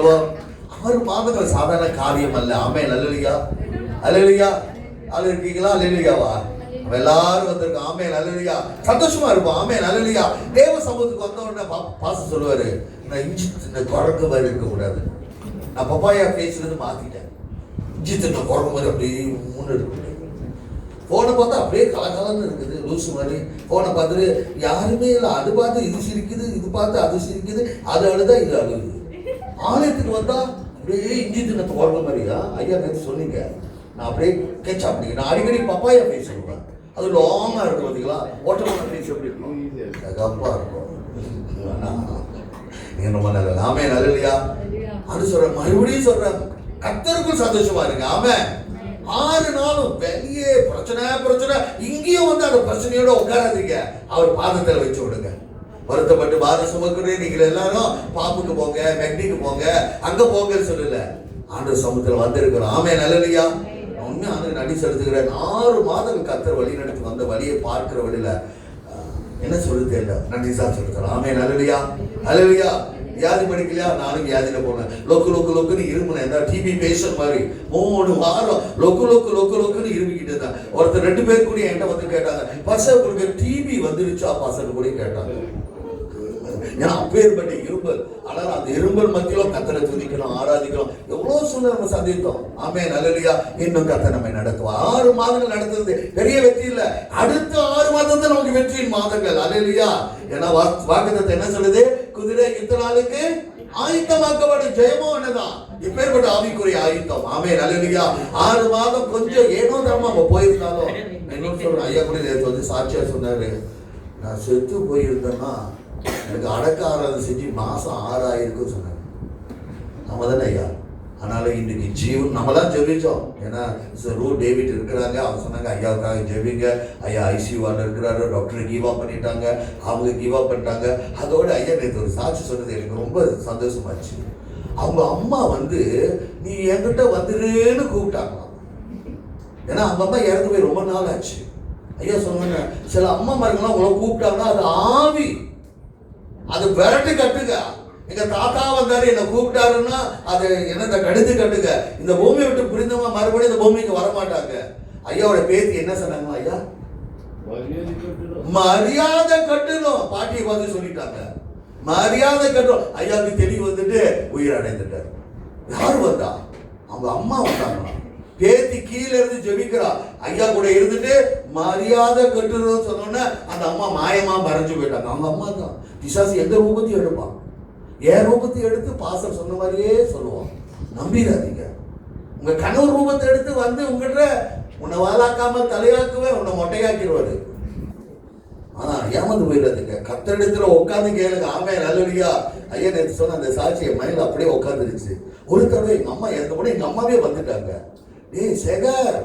சொல்லுவோம். 6 மாதங்கள் சாதாரண காரியம் அல்ல. ஆமென். அல்லேலூயா, அல்லேலூயா. ஆளு இருக்கீங்களா? அல்லேலூயாவா? எல்லாரும் வந்திருக்கோம். ஆமென். அல்லேலூயா. சந்தோஷமா இருப்போம். ஆமென். அல்லேலூயா. தேவ சமூகத்துக்கு வந்த உடனே பாஸ்டர் சொல்லுவாரு, நான் இஞ்சி தின்ன குரங்கு மாதிரி இருக்க கூடாது. நான் பப்பாயா பேசுறது மாத்திட்டேன். இஞ்சி தின்ன குரங்கு மாதிரி அப்படியே மூணு இருக்கு. போனை பார்த்தா அப்படியே கலகலன்னு இருக்குது, லூசு மாதிரி. போனை பார்த்துட்டு யாருமே இல்லை. அது பார்த்து இது சிரிக்குது, இது பார்த்து அது சிரிக்குது, அது அழுதா இது அழுகுது. ஆலயத்துக்கு வந்தா அப்படியே இஞ்சி தின்னத்தை குரங்கு மாதிரியா? ஐயா நேற்று சொன்னீங்க. நான் அப்படியே கேட்சா அப்படிங்க. நான் அடிக்கடி பப்பாயா பேச சொல்லுவேன். அது லாங்கா இருக்கும் பார்த்தீங்களா? ஓட்டமான பேசி எப்படி இருக்கும்? கப்பா இருக்கும். நீங்க ரொம்ப நல்லது. ஆமென். அல்லேலூயா. அது சொல்றேன், மறுபடியும் சொல்றேன், கர்த்தருக்குள் சந்தோஷமா இருக்கு. ஆமென். 6 நாளும் வெளியே பிரச்சனை இங்கேயும் வந்து அந்த பிரச்சனையோட உட்காராதீங்க. அவர் பாதத்தில் வச்சு விடுங்க. வருத்தப்பட்டு பாரம் சுமக்கிறே நீங்கள் எல்லாரும் பாப்புக்கு போங்க, மெக்னிக்கு போங்க, அங்க போங்கன்னு சொல்லல. ஆண்டவர் சமூகத்தில் வந்திருக்கிறோம். ஆமென். அல்லேலூயா. உண்மையா ஆண்டு நடி செலுத்துகிறேன். 6 மாதங்கள் கர்த்தர் வழி நடத்தி வந்த வழியை பார்க்கிற வழியில என்ன சொல்லுது தெரியல. நன்றி சார் செலுத்துறோம். ஆமென். அல்லேலூயா, அல்லேலூயா. வியாதி படிக்கலையா? நானும் வியாதியில போனேன். லொக்குன்னு இருமுனேன். இந்த டிபி பேஷண்ட் மாதிரி 3 வாரம் லொக்குன்னு இருமிக்கிட்டு இருந்தான். ஒருத்தர் 2 பேர் கூட என்கிட்ட வந்து கேட்டாங்க, பசங்க உங்களுக்கு டிபி வந்துருச்சா பாசன்னு கூட கேட்டாங்க. ஏன்னா அப்பேற்பட்ட இரும்பல். ஆனால் அந்த இரும்பல் மத்தியிலும் கர்த்தரை துதிக்கணும், ஆராதிக்கணும். எவ்வளவு சூழ்நிலை நம்ம சந்தித்தோம். ஆமென். அல்லேலூயா. இன்னும் கர்த்தர் நம்மை நடத்துவா. 6 மாதங்கள் நடத்துறது பெரிய வெற்றி இல்ல. அடுத்த 6 மாதம் தான் நமக்கு வெற்றியின் மாதங்கள். அல்லேலூயா. ஏன்னா வாக்குத்தத்தம் என்ன சொல்லுது? குதிரை யுத்த நாளுக்கு ஆயுத்தமாக்கப்படும். ஜெயமோ என்னதான் இப்பேற்பட்ட ஆவிக்குரிய ஆயுத்தம். ஆமென். அல்லேலூயா. 6 மாதம் கொஞ்சம் ஏனோ தரமா நம்ம போயிருந்தாலும், இன்னொரு சொல்றேன், ஐயா கூட நேற்று வந்து சாட்சியா சொன்னாரு, நான் செத்து போயிருந்தேன்னா எனக்கு அடக்க ஆராதனை செஞ்சு மாசம் 6,000 சொன்னாங்க. நம்ம தானே ஐயா. அதனால இன்னைக்கு ஜீவன் நம்ம தான் ஜெபிச்சோம். ஏன்னா டேவிட் இருக்கிறாங்க. அவங்க சொன்னாங்க ஐயாவுக்காக ஜெபிங்க. ஐயா ஐசியூவால இருக்கிறாரு, டாக்டர் கிவ் அப் பண்ணிட்டாங்க, அவங்க கிவ் அப் பண்ணிட்டாங்க. அதோட ஐயா நேற்று ஒரு சாட்சி சொன்னது எனக்கு ரொம்ப சந்தோஷமாச்சு. அவங்க அம்மா வந்து நீ என்கிட்ட வந்துருன்னு கூப்பிட்டாங்க. ஏன்னா அவங்க அம்மா இறந்து போய் ரொம்ப நாள் ஆச்சு. ஐயா சொன்னாங்க, சில அம்மா மாருங்கெல்லாம் உங்களை கூப்பிட்டாங்கன்னா அது ஆவி, அது விரட்டு கட்டுங்க. எங்க தாத்தா வந்தாரு என்ன கூப்பிட்டாருன்னா அது என்ன கடித்து கட்டுங்க. இந்த பூமியை விட்டு புரிந்தவங்க மறுபடியும் இந்த பூமிக்கு வரமாட்டாங்க. ஐயாவோட பேத்தி என்ன சொன்னாங்க? ஐயா மரியாதை கட்டணும். பாட்டியை பார்த்து சொல்லிட்டாங்க, மரியாதை கட்டணும். ஐயாவுக்கு தெளிவு வந்துட்டு உயிர் அடைந்துட்டார். யாரு வந்தா? அவங்க அம்மா வந்தாங்க. பேத்தி கீழே இருந்து ஜெபிக்கிறா. ஐயா கூட இருந்துட்டு மரியாதை கட்டுறோம்னு சொன்னோன்னே அந்த அம்மா மாயமா மறைஞ்சு போயிட்டாங்க. அவங்க அம்மா தான். பிசாசு எந்த ரூபத்தையும் எடுப்பான். என் ரூபத்தை எடுத்து பாஸ்டர் சொன்ன மாதிரியே சொல்லுவான். நம்பிடாதீங்க. உங்க கனவு ரூபத்தை எடுத்து வந்து உங்ககிட்ட உன்னை வாழாக்காம தலையாக்குவேன், உன்னை மொட்டையாக்கிடுவாரு. ஆனா ஏமாந்து போயிடாதீங்க. கர்த்தரிடத்துல உட்காந்து கேளுங்க. ஆமென். அல்லேலூயா. ஐயா நேற்று சொன்ன அந்த சாட்சி என் மைண்ட்ல அப்படியே உட்காந்துருச்சு. ஒரு தடவை எங்க அம்மா இறந்த கூட எங்க அம்மாவே வந்துட்டாங்க. டேய் சேகர்,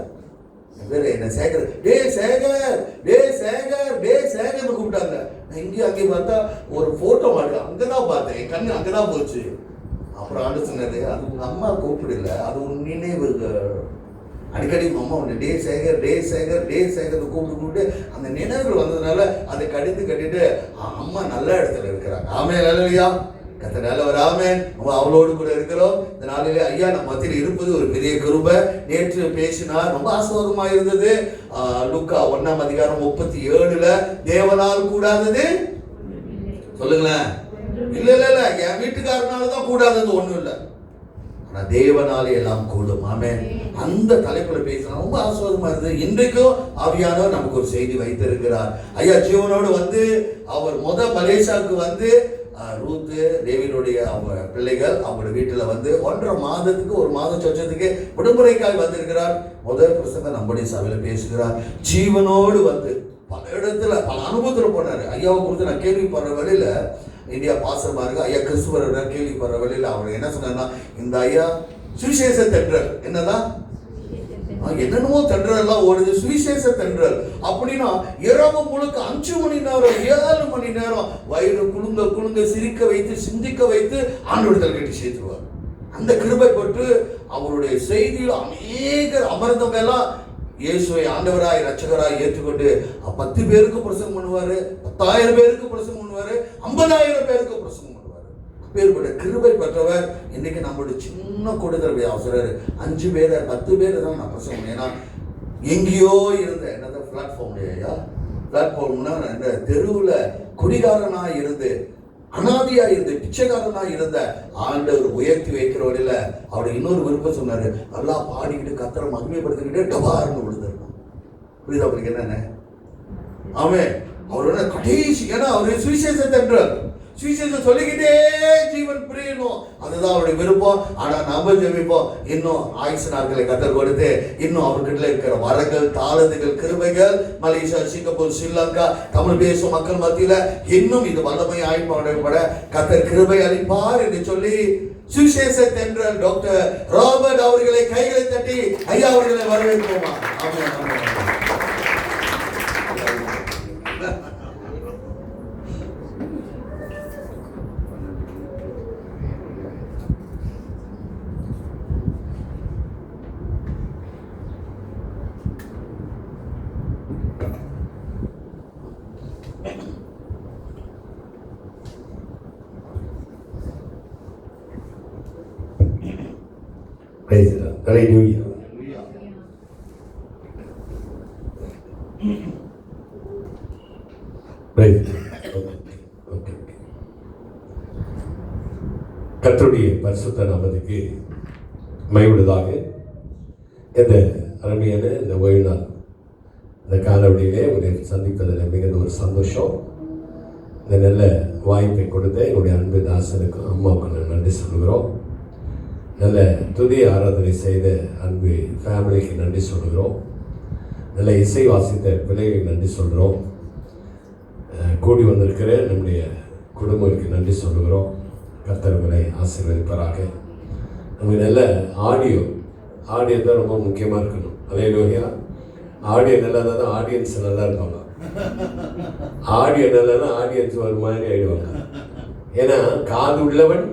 என்ன சேகர், டேய் சேகர், டேய் சேகர், டேய் சேகர்னு கூப்பிட்டாங்க. நான் இங்கேயும் அங்கேயும் பார்த்தா ஒரு போட்டோ மாட்டேன். அங்கதான் பார்த்தேன், என் கண்ணு அங்கதான் போச்சு. அப்புறம் ஆண்டு சொன்னது, அது உங்க அம்மா கூப்பிடல, அது உன் நினைவு. அடிக்கடி உங்க அம்மா ஒன்று டே சேகர், டே சேகர், டே சேகர் கூப்பிட்டு அந்த நினைவுகள் வந்ததுனால அதை கட்டிட்டு அம்மா நல்ல இடத்துல இருக்கிறாங்க. ஆமென். அல்லேலூயா. கர்த்தர் நல்லவர். ஆமென். நம்ம அவளோடு கூட இருக்கிறோம். இந்த நாளிலே ஐயா நம்ம மத்தியில் இருப்பது ஒரு பெரிய கிருபை. நேற்று பேசினார், ரொம்ப ஆசீர்வாதமா இருந்தது. லூக்கா 1:37 தேவனால் கூடாதது சொல்லுங்களேன். இல்ல என் வீட்டுக்காரனாலதான் கூடாதது ஒண்ணும் இல்லை, ஆனா தேவனாலே எல்லாம் கூடும். ஆமென். அந்த தலைப்புல பேசினா ரொம்ப ஆசீர்வாதமா இருந்தது. இன்றைக்கும் ஆவியானவர் நமக்கு ஒரு செய்தி வைத்திருக்கிறார். ஐயா ஜீவனோடு வந்து அவர் மலேசியாவுக்கு வந்து ரூத்து டேவிடுடைய அவங்க பிள்ளைகள் அவங்களோட வீட்டுல வந்து 1.5 மாதத்துக்கு 1 மாதம் சொச்சத்துக்கு விடுமுறைக்காக வந்திருக்கிறார். முதல் பிரசங்கம் நம்முடைய சபையில பேசுகிறார். ஜீவனோடு வந்து பல இடத்துல பல அனுபவத்துல போனாரு. ஐயாவை குறித்து நான் கேள்விப்படுற வழியில இந்தியா பாசமா இருக்கு. ஐயா கிறிஸ்துவர் கேள்விப்படுற வழியில அவர் என்ன சொன்னார்னா, இந்த ஐயா சுவிசேஷ தென்றல் என்னதான் என்னென்னமோ தென்றல் எல்லாம் ஓடுது, சுவிசேஷ தென்றல் அப்படின்னா இரவு முழுக்க 5 மணி நேரம் 7 மணி நேரம் வயிறு குலுங்க சிரிக்க வைத்து சிந்திக்க வைத்து ஆண்டவரிடத்தில் கட்டி சேர்த்துருவார். அந்த கிருபை பட்டு அவருடைய செய்தியில் அநேகர் அமர்ந்தவங்க எல்லாம் இயேசுவை ஆண்டவராய் இரட்சகராய் ஏற்றுக்கொண்டு 10 பேருக்கு பிரசங்கம் பண்ணுவாரு, 10,000 பேருக்கு பிரசங்கம் பண்ணுவாரு, 50,000 பேருக்கு பிரசங்கம் பண்ணுவாரு. அப்பேற்பட்ட கிருபை பெற்றவர். இன்னைக்கு நம்மளுடைய சின்ன கொடுக்கிற அவசரம் 5 பேர் 10 பேர் தான் நான் பிரசங்கம். ஏன்னா எங்கேயோ இருந்த என்னது பிளாட்ஃபார்ம்னா இந்த தெருவில் குடிகாரனா இருந்து அனாதியா இருந்து பிச்சைக்காரனா இருந்த ஆண்டவர் உயர்த்தி வைக்கிறவரில் அவருடைய இன்னொரு விருப்பம் சொன்னாரு. நல்லா பாடிக்கிட்டு கத்தரை மகிமைப்படுத்திக்கிட்டே டபார்னு விழுந்துருக்கோம். புரியுதா அவருக்கு என்னென்ன? அவன் அவரோட கடைசி, ஏன்னா அவரு சுவிசேஷத்தை என்றார். சுவிசேஷம் சொல்லிக்கிட்டே ஜீவன் பிரியணும், அதுதான் அவருடைய விருப்பம். ஆனா நம்ம ஜெபிப்போம், இன்னும் ஆயுசு நாட்களை கத்தர் கொடுத்து இன்னும் அவர்கிட்ட இருக்கிற வரங்கள், தாளந்துகள், கிருபைகள் மலேசியா, சிங்கப்பூர், ஸ்ரீலங்கா, தமிழ் பேசும் மக்கள் மத்தியில இன்னும் இது வல்லமை ஆய்ப்பாட கத்தர் கிருபை அளிப்பார் என்று சொல்லி சுவிசேஷத்தை என்ற டாக்டர் ராபர்ட் அவர்களை கைகளை தட்டி ஐயா அவர்களை வரவேற்போமா? Praise the Lord. Hallelujah. Praise the Lord. Okay. கர்த்தருடைய பரிசுத்த நாமத்துக்கு மகிமையுள்ளதாக. இந்த அருமையான இந்த ஓய்வு நாள் இந்த காலவழியிலே உங்களை சந்திப்பதில் மிகுந்த ஒரு சந்தோஷம். இந்த நல்ல வாய்ப்பை கொடுத்த எங்களுடைய அன்பு தாசனுக்கும் அம்மாவுக்கும் நான் நன்றி சொல்கிறோம். நல்ல துதி ஆராதனை செய்த அன்பு ஃபேமிலிக்கு நன்றி சொல்கிறோம். நல்ல இசை வாசித்த பிள்ளைகளுக்கு நன்றி சொல்கிறோம். கூடி வந்திருக்கிற நம்முடைய குடும்பங்களுக்கு நன்றி சொல்கிறோம். கர்த்தர்களை ஆசீர்வதிப்பாராக. நமக்கு நல்ல ஆடியோ தான் ரொம்ப முக்கியமாக இருக்கணும். அல்லேலூயா. ஆடியோ நல்லா தான் ஆடியன்ஸ் நல்லா இருப்பாங்க. ஆடியோ நல்லா ஆடியன்ஸ் ஒரு மாதிரி ஆயிடுவாங்க. ஏன்னா காது உள்ளவன்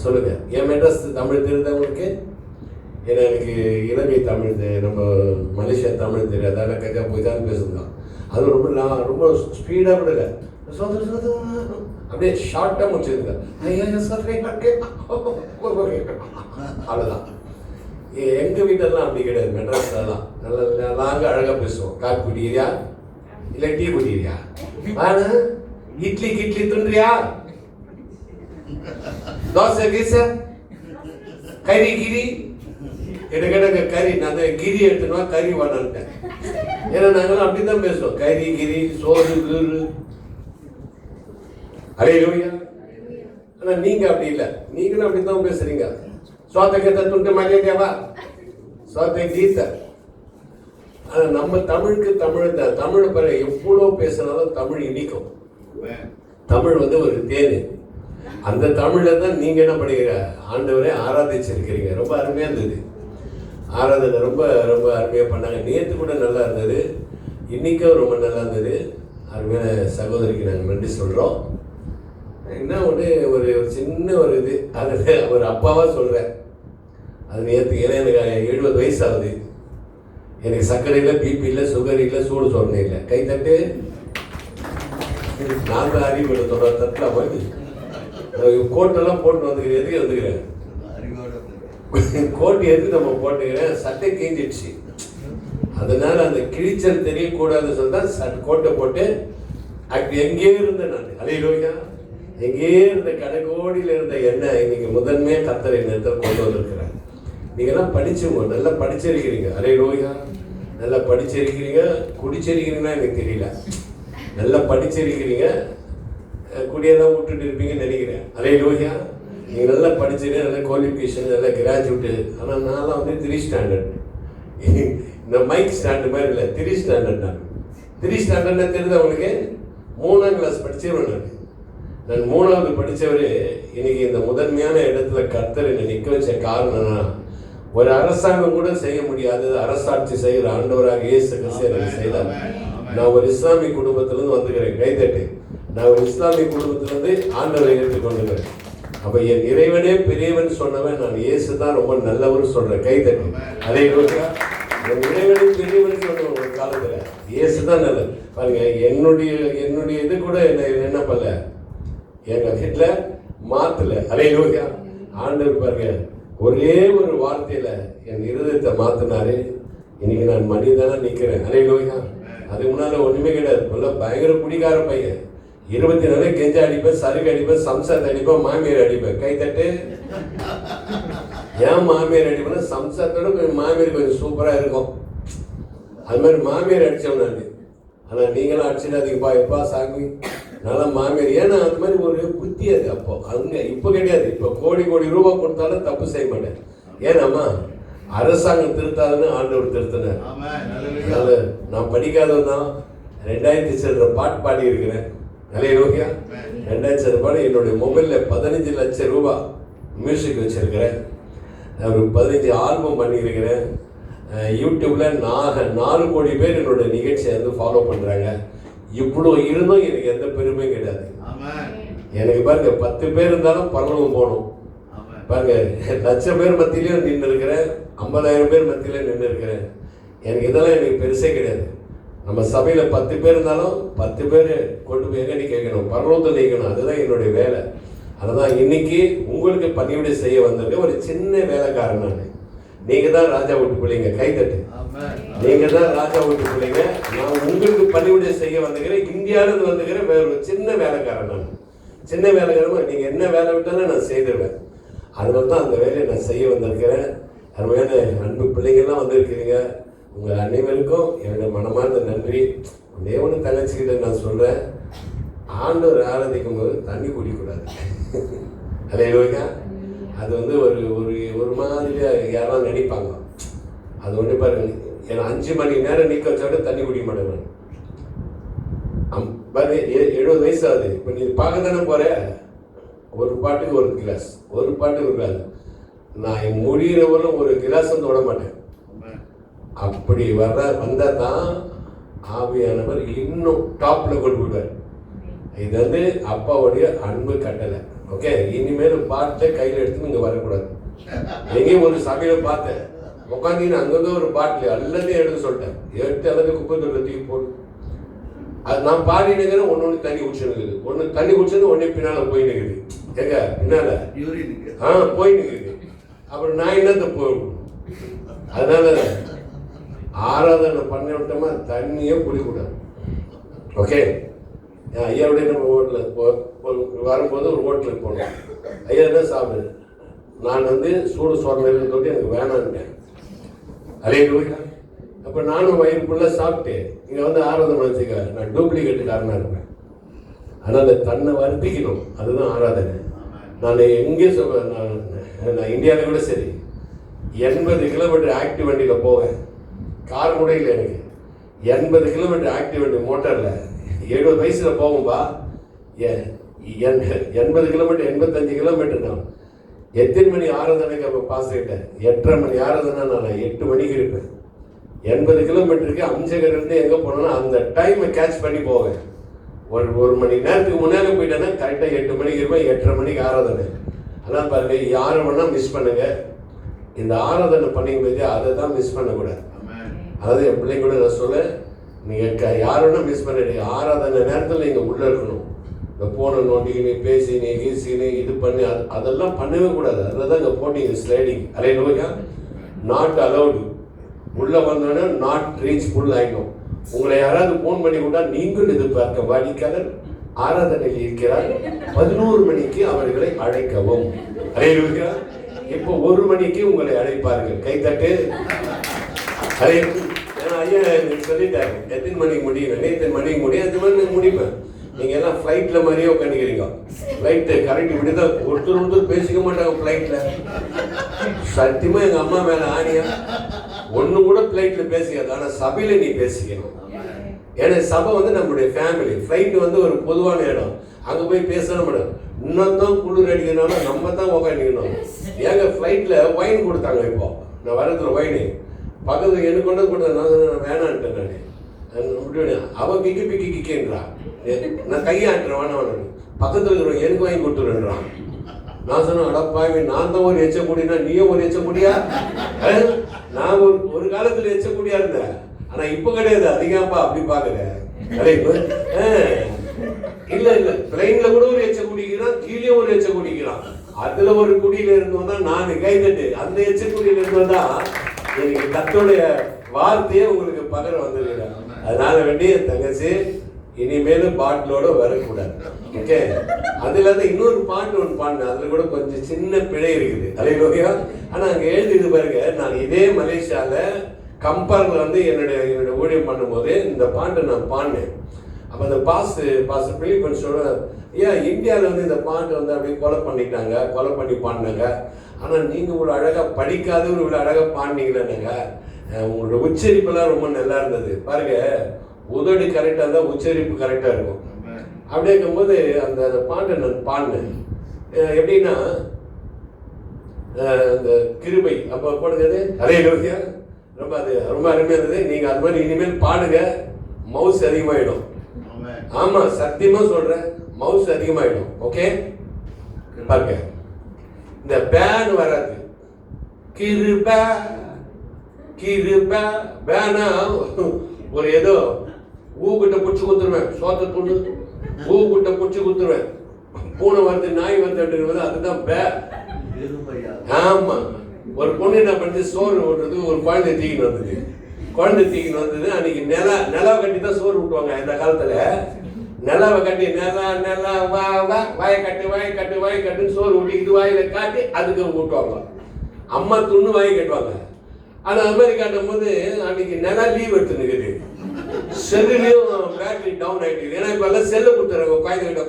சொல்லுங்க. என் மெட்ராஸ் தமிழ் தெரிந்தவங்களுக்கு, ஏன்னா எனக்கு இலங்கை தமிழ், நம்ம மலேசியா தமிழ் தெரியாது, அதெல்லாம் கஜா போய்தான் பேசுதான். அது ரொம்ப ஸ்பீடாக கூட இல்லை, அப்படியே ஷார்ட்டாக முடிச்சிருங்க. அவ்வளோதான். எங்கள் வீட்டெல்லாம் அப்படி கிடையாது. மெட்ராஸ்லாம் நல்லா நாங்கள் அழகாக பேசுவோம். காப்பி குடிக்கிறியா இல்லை டீ குடிக்கிறியா? ஆனால் இட்லி துண்டுறியா? தோசை கீசை கறி கிரி எடுக்க கறி, நான் கிரி எடுத்துனா கறி வாடான்ட்டேன். ஏன்னா நாங்களாம் அப்படிதான் பேசுவோம். கறி கிரி சோறு கீரு. அல்லேலூயா. ஆனா நீங்க அப்படி இல்லை, நீங்களும் அப்படித்தான் பேசுறீங்க. சோத்தக்கத்தை துண்டு மரியாதையாவா சோத்தை கீத்த. ஆனா நம்ம தமிழுக்கு தமிழ் பாரு, எவ்வளோ பேசினாலும் தமிழ் இனிக்கும். தமிழ் ஒரு தேனு. அந்த தமிழில் தான் நீங்கள் என்ன பண்ணுறீங்க? ஆண்டவரே ஆராதிச்சிருக்கிறீங்க. ரொம்ப அருமையாக இருந்தது ஆராதனை. ரொம்ப ரொம்ப அருமையாக பண்ணாங்க. நேற்று கூட நல்லா இருந்தது, இன்றைக்கும் ரொம்ப நல்லா இருந்தது. அருமையான சகோதரிக்கு நாங்கள் நன்றி சொல்கிறோம். என்ன ஒரு சின்ன ஒரு இது, அதில் ஒரு அப்பாவாக சொல்கிறேன். அது நேற்று, ஏன்னா எனக்கு 70 வயசு ஆகுது. எனக்கு சர்க்கரை இல்லை, பிபி இல்லை, சுகர் இல்லை, சூடு சொரணை இல்லை. கைத்தட்டு. நான் தான் அறிவு தட்டில் போய் கோட்டெல்லாம் போட்டு வந்துக்கிறேன். எதுக்கு வந்துக்கிறேன்? கோட்டு எதுக்கு நம்ம போட்டுக்கிறேன்? சட்டை கிழிஞ்சிடுச்சு. அதனால அந்த கிழிச்சல் தெரியக்கூடாதுன்னு சொல்லிதான் கோட்டை போட்டு எங்கேயே இருந்தேன் நான். அல்லேலூயா. எங்கேயே இருந்த கடைக்கோடியில் இருந்த எண்ணெய் இன்னைக்கு முதன்மையாக கர்த்தர் எண்ணத்தை கொண்டு வந்திருக்கிறேன். நீங்கள்லாம் படிச்சுங்க, நல்லா படிச்சிருக்கிறீங்க. அல்லேலூயா. நல்லா படிச்சிருக்கிறீங்க. குடிச்சிருக்கிறீங்கன்னா எனக்கு தெரியல. நல்லா படிச்சிருக்கிறீங்க. குடியெல்லாம் விட்டுட்டு இருப்பீங்கன்னு நினைக்கிறேன். அல்லேலூயா. நீங்கள் நல்லா படிச்சுட்டு நல்ல குவாலிஃபிகேஷன், நல்லா கிராஜுவேட்டு. ஆனால் நான்லாம் 3 ஸ்டாண்டர்ட். இந்த மைக் ஸ்டாண்டு மாதிரி இல்லை, 3 ஸ்டாண்டர்ட். நான் 3 ஸ்டாண்டர்ட்னா தெரிஞ்சு அவங்களுக்கு 3ஆம் கிளாஸ் படித்தவன். நான் 3வது படித்தவர். இன்னைக்கு இந்த முதன்மையான இடத்துல கர்த்தர் என்னை நிற்க வச்ச காரணம்னா, ஒரு அரசாங்கம் கூட செய்ய முடியாது, அரசாட்சி செய்கிற ஆண்டவராக இயேசு கிறிஸ்து செய்தார். நான் ஒரு இஸ்லாமிய குடும்பத்திலேருந்து வந்துக்கிறேன். கைதட்டு. நான் ஒரு இஸ்லாமிய குடும்பத்திலேருந்து ஆண்டவரை ஏற்றுக்கொண்டுக்கிறேன். அப்போ என் இறைவனே பெரியவன் சொன்னவன் நான் இயேசு தான் ரொம்ப நல்லவர் சொல்கிறேன். கைதட்டு. அல்லேலூயா. என் இறைவனே பெரியவன் சொன்னவன் ஒரு காலத்தில் இயேசு தான் நல்லது. பாருங்க, என்னுடைய இது கூட என்ன பண்ணல. எங்கள் வீட்டில் மாத்தல. அல்லேலூயா. ஆண்டவர் பாருங்க ஒரே ஒரு வார்த்தையில என் இருதயத்தை மாத்தினாரு. இன்னைக்கு நான் மனிதனா நிக்கிறேன். அல்லேலூயா. அதுக்கு முன்னால ஒண்ணுமே கிடையாது. பயங்கர குடிகார பையன். 24 கெஞ்சா அடிப்பேன், சருகு அடிப்பேன், சம்சாரத்தை அடிப்பேன், மாமியார் அடிப்பேன். கை தட்டு. ஏன் மாமியார் அடிப்பேன்னா சம்சாரத்தோட கொஞ்சம் மாமியார் கொஞ்சம் சூப்பரா இருக்கும். அது மாதிரி மாமியார் அடிச்சோம் நான். ஆனா நீங்களும் அடிச்சிடாதீங்கப்பா எப்பா சாமி நல்லா மாமியார். ஏன்னா அது மாதிரி ஒரு புத்தி அது. அப்போ அங்க இப்ப கிடையாது. இப்ப கோடி கோடி ரூபாய் கொடுத்தாலும் தப்பு செய்ய மாட்டேன். ஏன்னாமா அரசாங்கம் திருத்தாதுன்னு ஆண்டவர் திருத்தினார். நான் படிக்காதவன் தான் 2000 சில்லற பாட்டு பாடி இருக்கிறேன். அல்லேலூயா. 2000 சில்லற பாட்டு என்னுடைய மொபைல்ல 15 லட்சம் ரூபாய் மியூசிக் வச்சிருக்கிறேன். ஒரு 15 ஆல்பம் பண்ணியிருக்கிறேன். யூடியூப்ல 4 கோடி பேர் என்னோட நிகழ்ச்சியை வந்து ஃபாலோ பண்றாங்க. இவ்வளோ இருந்தும் எனக்கு எந்த பெருமையும் கிடையாது. எனக்கு பாருங்க 10 பேர் இருந்தாலும் பரலோகம் போகணும். பாருங்க 1,00,000 பேர் மத்தியிலையும் நின்று இருக்கிறேன், 50,000 பேர் மத்தியில நின்று இருக்கிறேன். எனக்கு இதெல்லாம் எனக்கு பெருசே கிடையாது. நம்ம சபையில 10 பேர் இருந்தாலும் 10 பேர் கொண்டு போய் எங்க கேட்கணும், பரலோகத்தை நீக்கணும். அதுதான் என்னுடைய வேலை. அதுதான் இன்னைக்கு உங்களுக்கு பணிவிடை செய்ய வந்திருக்க ஒரு சின்ன வேலைக்காரன் நான். நீங்க தான் ராஜா வீட்டு பிள்ளைங்க. கைத்தட்டு. நீங்க தான் ராஜா வீட்டு பிள்ளைங்க. நான் உங்களுக்கு பணிவிடை செய்ய வந்துக்கிறேன். இந்தியாவிலிருந்து வந்துக்கிறேன். வேற ஒரு சின்ன வேலைக்காரன் நான். சின்ன வேலைக்காரன். நீங்க என்ன வேலை விட்டாலும் நான் செய்திருவேன். அதனால தான் அந்த வேலையை நான் செய்ய வந்திருக்கிறேன். அருமையான அன்பு பிள்ளைங்கள்லாம் வந்திருக்கிறீங்க. உங்க அனைவருக்கும் என்னுடைய மனமார்ந்த நன்றி. ஒன்னே ஒன்று தங்கச்சிக்கிட்ட நான் சொல்றேன், ஆண்டவர் ஆராதிக்கும் போது தண்ணி குடிக்கூடாது. அல்லேலூயா. அது வந்து ஒரு ஒரு ஒரு மாதிரியா யாரெல்லாம் நினைப்பாங்க. அது ஒன்று பாருங்க, ஏன்னா 5 மணி நேரம் நிற்க வச்சோட தண்ணி குடிக்க மாட்டேன். பாரு 70 வயசு ஆகுது. இப்போ நீ பார்க்க தானே போற. ஒரு பாட்டுக்கு ஒரு கிளாஸ், ஒரு பாட்டுக்கு ஒரு கிளாஸ். நான் முடிகிறவரும் ஒரு கிளாஸ் வந்து விட மாட்டேன். அப்படி வந்தா தான் ஆவியானவர் இன்னும் டாப்ல கொண்டு விடுவார். இது வந்து அப்பாவுடைய அன்பு கட்டளை. ஓகே, இனிமேல் பாட்டை கையில் எடுத்து நீங்க வரக்கூடாது. எங்கேயும் ஒரு சபையில பார்த்தேன், உட்காந்தீங்கன்னா அங்கங்க ஒரு பாட்டில் எல்லாத்தையும் எடுத்து சொல்லிட்டேன். எடுத்து எல்லாத்தையும் குப்பை தூக்கி போட்டு அது நான் பாடி நிற்கிறேன். ஒன்று தண்ணி குடிச்சுன்னு, ஒன்று தண்ணி குடிச்சது ஒன்னே பின்னால போய் நிற்குது. எங்க பின்னால போய் நிற்குது. அப்புறம் நான் என்னத்த போகணும். அதனால ஆராதனை பண்ண விட்டோமா தண்ணியே குடிக்கூடாது. ஓகே, ஐயாவுடைய நம்ம ஹோட்டலில் வரும்போது ஒரு ஹோட்டலுக்கு போனோம். ஐயா என்ன சாப்பிடு, நான் வந்து சூடு சோறு தொட்டு எனக்கு வேணான்ட்டேன். அல்லேலூயா. அப்போ நானும் வயிறுக்குள்ளே சாப்பிட்டு இங்கே வந்து ஆராதனை வச்சுக்க நான் டூப்ளிகேட்டுக்காரனாக இருப்பேன். ஆனால் தன்னை வருத்திக்கணும், அதுதான் ஆராதனை. நான் எங்கே சொல்வேன், நான் இந்தியாவில் கூட சரி 80 கிலோமீட்டர் ஆக்டிவ் வண்டியில் போவேன். கார் கூட இல்லை எனக்கு. 80 கிலோமீட்டர் ஆக்டிவ் வண்டி மோட்டரில் 70 வயசில் போகும்பா. 80 கிலோமீட்டர் 85 கிலோமீட்டர் நான் எத்தனை மணி ஆராதனைக்கு அப்போ பாஸ் ஆகிட்டேன். 8:30 மணி ஆராதனை நான் 8 மணிக்கு இருப்பேன். 80 கிலோமீட்டருக்கு அம்சகர்லேருந்து எங்கே போனோன்னா அந்த டைமை கேட்ச் பண்ணி போவேன். ஒரு மணி நேரத்துக்கு முன்னாலே போயிட்டேன்னா கரெக்டாக 8 மணிக்கு இருப்பேன். 8:30 மணிக்கு ஆராதனை. ஆனால் பாருங்க, யாரை வேணால் மிஸ் பண்ணுங்க, இந்த ஆராதனை பண்ணிக்கும்போது அதை தான் மிஸ் பண்ணக்கூடாது. அதாவது என் பிள்ளைங்க கூட நான் சொல்ல, நீங்கள் யார் வேணால் மிஸ் பண்ணிடுங்க. ஆராதனை நேரத்தில் நீங்கள் உள்ளே இருக்கணும். இந்த போனை நோண்டிக்கினு பேசினு கீசினு இது பண்ணி அதெல்லாம் பண்ணவே கூடாது. அதில் தான் இங்கே போட்டிங்க ஸ்லைடிங். அல்லேலூயா. Not allowed. உள்ளே வந்தோடனே நாட் ரீச் ஃபுல் ஆகிடும். உங்களை யாராவது ஃபோன் பண்ணி விட்டா நீங்கள் எதிர்பார்க்க வாடிக்கையாளர் ஆராதனையில் இருக்கிறார், 11 மணிக்கு அவர்களை அழைக்கவும். அல்லேலூயா. இப்போ 1 மணிக்கு உங்களை அழைப்பார்கள். கைத்தட்டு. அதே ஐயா சொல்லிட்டாரு எத்தனை மணிக்கு முடியும், எத்தனை மணிக்கு முடியும், அது மாதிரி நான் முடிப்பேன். நீங்க எல்லாம் ஃப்ளைட்ல மாதிரியே உட்காந்துக்கிறீங்க. ஃப்ளைட்டு கரெக்ட் இப்படிதான் ஒருத்தர் பேசிக்க மாட்டாங்க ஃப்ளைட்ல. சத்தியமா எங்க அம்மா மேல ஆணியா ஒண்ணு கூட ஃப்ளைட்ல பேசிக்காது. ஆனா சபையில நீ பேசிக்கணும். ஏன்னா சபை வந்து நம்மளுடைய ஃபேமிலி. ஃப்ளைட் வந்து ஒரு பொதுவான இடம். அங்க போய் பேசணும் மேடம். இன்னும் குளிர் அடிக்கணும்னா நம்ம தான் உட்காந்துக்கணும். ஏங்க ஃப்ளைட்ல ஒயின் கொடுத்தாங்க. இப்போ நான் வரதுல ஒயின் பக்கத்துல எனக்கு கொண்டு கொடுத்தேன். நான் வேணான்ட்டேன். நான் அவன் கிக்கின்றா, நான் கையாட்டுறேன் வேணாம். பக்கத்துல இருக்கிறவன் எனக்கு வாங்கி கொடுத்துருன்றான். நான் சொன்னேன், அடப்பாவி, நான் தான் ஒரு எச்சக்கூடியா, நீயும் ஒரு எச்சக்கூடியா? நான் ஒரு காலத்துல எச்சக்கூடியா இருந்தேன். ஆனா இப்ப கிடையாது. அதிகப்பா அப்படி பாக்குறேன். இல்ல பிளைன்ல கூட ஒரு எச்ச குடிக்கிறான், கீழே ஒரு எச்ச குடிக்கிறான். அதுல ஒரு குடியில இருந்தோம்னா நான் கைதட்டு அந்த எச்ச குடியில இருந்தோம்னா எனக்கு கர்த்தருடைய வார்த்தையே உங்களுக்கு பகர வந்துடுங்க. அதனால வேண்டிய தங்கச்சி இனிமேலும் பாட்டிலோட வரக்கூடாது. ஓகே, அதுல இருந்து இன்னொரு பாட்டு ஒன்று பாடினேன். அதுல கூட கொஞ்சம் சின்ன பிழை இருக்குது. அல்லேலூயா. ஆனா அங்க எழுதிது பாருங்க, நான் இதே மலேசியால கம்பர்ல வந்து என்னுடைய ஊழியம் பண்ணும்போது இந்த பாட்டை நான் பாடினேன். அப்ப அந்த பாஸ் பிலிப்பன் சொல்ற, ஏன் இந்தியாவில் வந்து இந்த பாட்டு வந்து அப்படியே கொலை பண்ணி பாடினாங்க. ஆனா நீங்க இவ்வளவு அழகா படிக்காதவங்க இவ்வளவு அழகா பாடினீங்களேங்க. உங்களோட உச்சரிப்பெல்லாம் ரொம்ப நல்லா இருந்தது பாருங்க. உதடு கரெக்டா இருந்தா உச்சரிப்பு கரெக்டா இருக்கும். அப்படி இருக்கும்போது அந்த பாட்டை நான் பாடினேன். எப்படின்னா அந்த கிருபை அப்ப போடுறது அல்லேலூயா. ரொம்ப அருமையா இருந்தது. நீங்க அது மாதிரி இனிமேல் பாடுங்க, மவுஸ் அதிகமாயிடும். ஆமா, சத்தியமா சொல்றேன், மவுஸ் அதிகமாயிடும். ஓகே, பாருங்க, இந்த பேன் வராது. கிருபா பேனா ஒரு ஏதோ ஊகிட்ட புடிச்சு குத்துருவேன். சோத்த துண்டு ஊகிட்ட புடிச்சு குத்துருவேன். பூனை வந்து நாய் வந்து அப்படிங்கிறது அதுதான் பே. ஆமா, ஒரு பொண்ணு என்ன பண்ணி சோறு ஓட்டுறது, ஒரு குழந்தை தீக்கின்னு வந்தது. அன்னைக்கு நிலவை கட்டி தான் சோறு விட்டுவாங்க. இந்த காலத்துல நிலவை கட்டி நிலா வாயை கட்டுன்னு சோறு ஊட்டிக்கிட்டு வாயில காட்டி அதுக்கு ஊட்டுவாங்க. அம்மா துண்ணு வாங்கி கட்டுவாங்க. ஆனா அது மாதிரி காட்டும் போது அன்னைக்கு நிலா லீவ் எடுத்துனுக்குது. செல்லுலயும் பேட்டரி டவுன் ஆயிடுது. ஏன்னா இப்ப எல்லாம் செல்லு கொடுத்துறாங்க குழந்தைகிட்ட.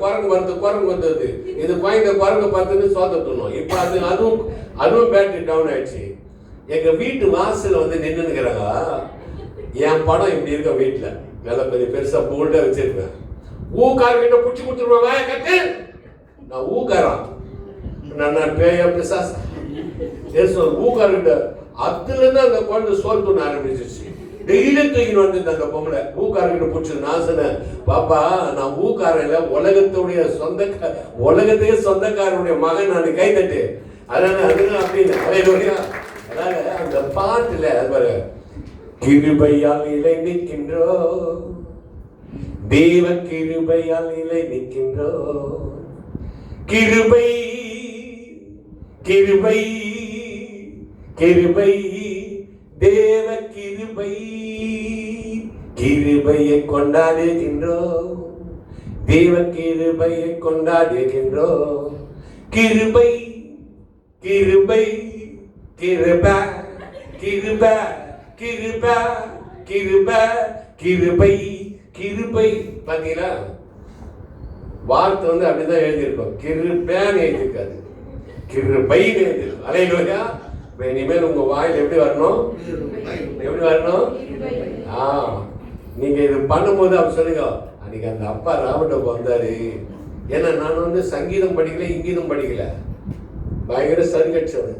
குரங்கு வந்தது இது குரங்கு பார்த்துன்னு சோத்த துண்ணும். இப்ப அதுவும் பேட்டரி டவுன் ஆயிடுச்சு. எங்க வீட்டு வாசல்ல வந்து நின்னுக்கிறாங்க. என் படம் இப்படி இருக்க வீட்டுல நல்ல பெருசா போல்டா வச்சிருப்பேன். ஊக்காரங்கிட்ட புடிச்சு கொடுத்துருவேன். கட்டு நான் ஊக்காரான், நான் பேயா பிசாஸ் ஊக்காரங்கிட்ட. அதுல இருந்து அந்த குழந்தை சோறு துண்ண ஆரம்பிச்சிருச்சு. டெய்லி தூக்கின்னு வந்து அந்த பொம்பளை ஊக்காரங்கிட்ட பிடிச்சது. நான் சொன்னேன், பாப்பா நான் ஊக்காரில் உலகத்தையே சொந்தக்காரனுடைய மகன் நான் கை தட்டு. அதனால அப்படின்னு அதனால அந்த பாட்டுல கிருபையால் நிலை நிற்கின்றோ, தேவ கிருபையால் நிலை நிற்கின்றோ. கிருபை கிருபை கிருபை தேவ கிருபை கிருபையை கொண்டாடுகின்றோம். தேவ கிருபையை கொண்டாடுகின்றோம். கிருபை கிருபை கிருபை கிருபை கிருபை கிருபை கிருபை கிருபை. பாத்தீங்களா, வார்த்தை வந்து அப்படிதான் எழுதியிருக்கோம். கிருபைன்னு எழுதியிருக்காது, கிருபைன்னு எழுதியிருக்கும். அல்லேலூயா. இனிமேல் உங்க வாயில் எப்படி வரணும்? நீங்க இது பண்ணும்போது அவர் சொல்லுங்க, அன்னைக்கு அந்த அப்பா ராமட்டோப்பு வந்தாரு. ஏன்னா நான் வந்து சங்கீதம் படிக்கல, இங்கீதம் படிக்கல, பயங்கர சருகட்சவன்.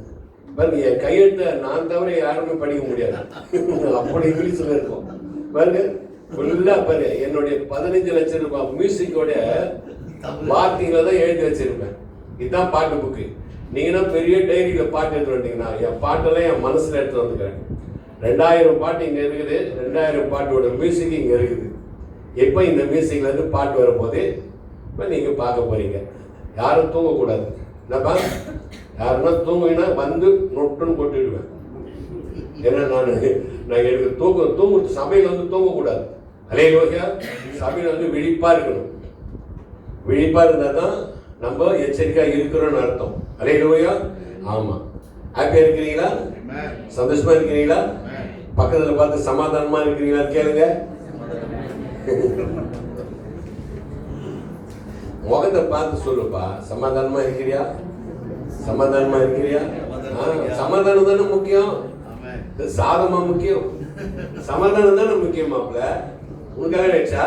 என் கையெழுத்த நான் தவிர யாருமே படிக்க முடியாது. அப்படி இங்கிலீஷ்ல இருக்கும் பாருங்க. ஃபுல்லா பாரு, என்னுடைய 15 லட்சம் ரூபாய் மியூசிக்கோட வார்த்தைகளை தான் எழுதி வச்சிருப்பேன். இதுதான் பாட்டு புக்கு. நீங்கன்னா பெரிய டைரியில பாட்டு எடுத்து வந்தீங்கன்னா, என் பாட்டெல்லாம் என் மனசுல எடுத்து வந்துக்கிறேன். 2000 பாட்டு இங்க இருக்குது. 2000 பாட்டோட மியூசிக் இங்க இருக்குது. எப்ப இந்த மியூசிக்ல இருந்து பாட்டு வரும்போது இப்ப நீங்க பார்க்க போறீங்க. யாரும் தூங்கக்கூடாது. என்னப்பா, யாருன்னா தூங்குனா வந்து நொட்டுன்னு கொட்டிடுவேன். ஏன்னா நான் எனக்கு தூங்கு சபையில வந்து தூங்கக்கூடாது. அல்லேலூயா. சபையில வந்து விழிப்பா இருக்கணும். விழிப்பா இருந்தா தான் நம்ம எச்சரிக்கையா இருக்கிறோம்னு அர்த்தம். அல்லேலூயா. ஆமா, ஹாப்பியா இருக்கிறீங்களா? சந்தோஷமா இருக்கிறீங்களா? பக்கத்துல பார்த்து சமாதானமா இருக்கிறீங்களா கேளுங்க. முகத்தை பார்த்து சொல்லுப்பா, சமாதானமா இருக்கிறியா? சமாதானமா இருக்கிறியா? சமாதானம் தானே முக்கியம், சாதமா முக்கியம்? சமாதானம் தானே முக்கியம். மாப்பிள்ள உனக்காக ஆயிடுச்சா?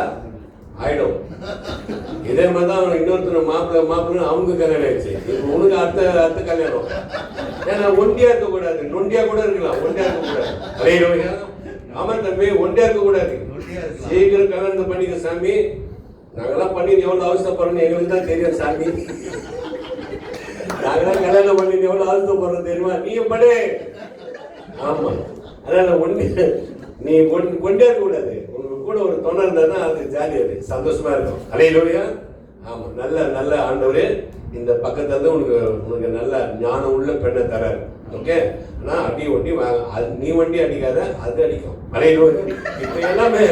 ஆயிடும். இதே மாதிரிதான் இன்னொருத்தர் மாப்பிள்ள அவங்க கல்யாணம் ஆயிடுச்சு. உனக்கு அடுத்த கல்யாணம். ஏன்னா ஒண்டியா இருக்க கூடாது, நொண்டியா கூட இருக்கலாம். ஒண்டியா இருக்க கூடாது. அலையிலோயா. ஆமா தம்பி, ஒண்டியா இருக்க கூடாது. சீக்கிரம் கல்யாணம் பண்ணிக்க சாமி. நாங்கெல்லாம் பண்ணி எவ்வளவு அவசரப்படுறோம் எங்களுக்கு தான் தெரியும் சாமி. நாங்கெல்லாம் கல்யாணம் பண்ணி எவ்வளவு அவசரப்படுறோம் தெரியுமா? நீங்க படு. ஆமா, அதனால நீ ஒண்டியா இருக்க கூடாது. உங்களுக்கு கூட ஒரு தொண்டை இருந்தா அது ஜாலியா இருக்கு, சந்தோஷமா இருக்கும். அலையிலோயா. ஆமா, நல்ல நல்ல ஆண்டவரே இந்த பக்கத்துல இருந்து உனக்கு நல்ல ஞானம் உள்ள பெண்ணை தராரு. ஓகே, ஆனா அடி ஒண்டி அது நீ வண்டி அடிக்காத, அது அடிக்கும். அரையோ இப்ப எல்லாமே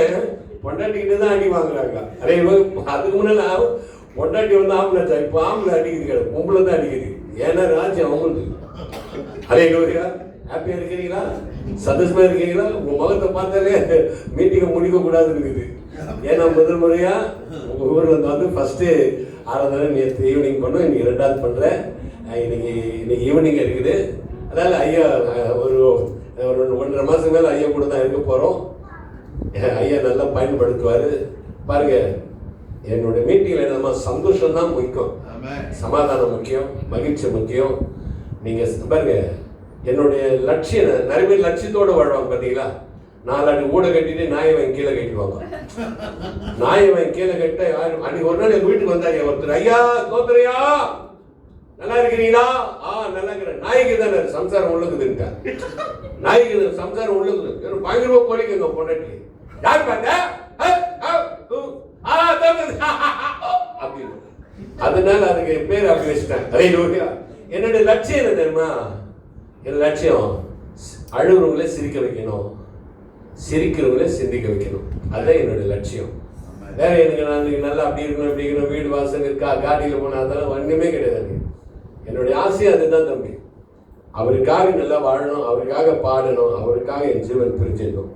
பொண்டாட்டிக்கிட்டு தான் அடி வாங்குறாங்க. அரையோ அதுக்கு முன்னால பொண்டாட்டி வந்து ஆம்பளை, இப்போ ஆம்பளை அடிக்கிறது கிடையாது, பொம்பளை தான் அடிக்குது. ஏன்னா ராஜ்யம் அவங்களுக்கு. அரையோரியா ஹாப்பியா இருக்கிறீங்களா? சந்தோஷமா இருக்கீங்களா? உங்க முகத்தை பார்த்தாலே மீட்டிங்கை முடிக்க கூடாதுன்னு இருக்குது. ஏன்னா முதல் முறையா உங்க ஊர்ல வந்து ஃபர்ஸ்ட் ஆராதனை நேற்று ஈவினிங் பண்ணோம், இன்னைக்கு 2வது பண்றேன். இன்னைக்கு ஈவினிங் இருக்குது. அதனால ஐயா ஒரு 1.5 மாசம் மேல ஐயா கூட தான் இருக்க போறோம். ஐயா நல்லா பயன்படுத்துவாரு. பாருங்க, என்னோட மீட்டிங்ல நம்ம சந்தோஷம் தான் முக்கியம், சமாதானம் முக்கியம், மகிழ்ச்சி முக்கியம். நீங்க பாருங்க, என்னுடைய லட்சியம், நிறைய பேர் லட்சியத்தோட வாழ்வாங்க பாத்தீங்களா? 4 அடி ஊட கட்டிட்டு நாயவன் கீழே கட்டிடுவாங்க. நாயவன் கீழே கட்ட யாரும். அன்னைக்கு ஒரு நாள் எங்க வீட்டுக்கு வந்தாங்க ஒருத்தர், ஐயா தோத்துறையா நல்லா இருக்கிறீங்களா? நல்லா இருக்கிறேன். நாய்க்கு தானே சம்சாரம் உள்ளுக்குதுன்ட்டா. நாய்க்கு சம்சாரம் உள்ளுக்குது. பயங்கரமா போலிக்குங்க பொண்டாட்டி. யார் பார்த்தா அப்படின்னு. அதனால அதுக்கு பேர் அப்படி வச்சுட்டேன். என்னுடைய லட்சியம் என்ன தெரியுமா? என் லட்சியம் அழுகுறவங்களே சிரிக்க வைக்கணும், சிரிக்கிறவங்களே சிந்திக்க வைக்கணும். அதுதான் என்னுடைய லட்சியம். வேற எனக்கு நான் நல்லா அப்படி இருக்கணும், இப்படி இருக்கணும், வீடு வாசல் இருக்கா, காடியில் போனா, அதெல்லாம் ஒண்ணுமே கிடையாது. என்னுடைய ஆசையும் அதுதான் தம்பி. அவருக்காக நல்லா வாழணும், அவருக்காக பாடணும், அவருக்காக என் ஜீவன் பிரிஞ்சிடணும்.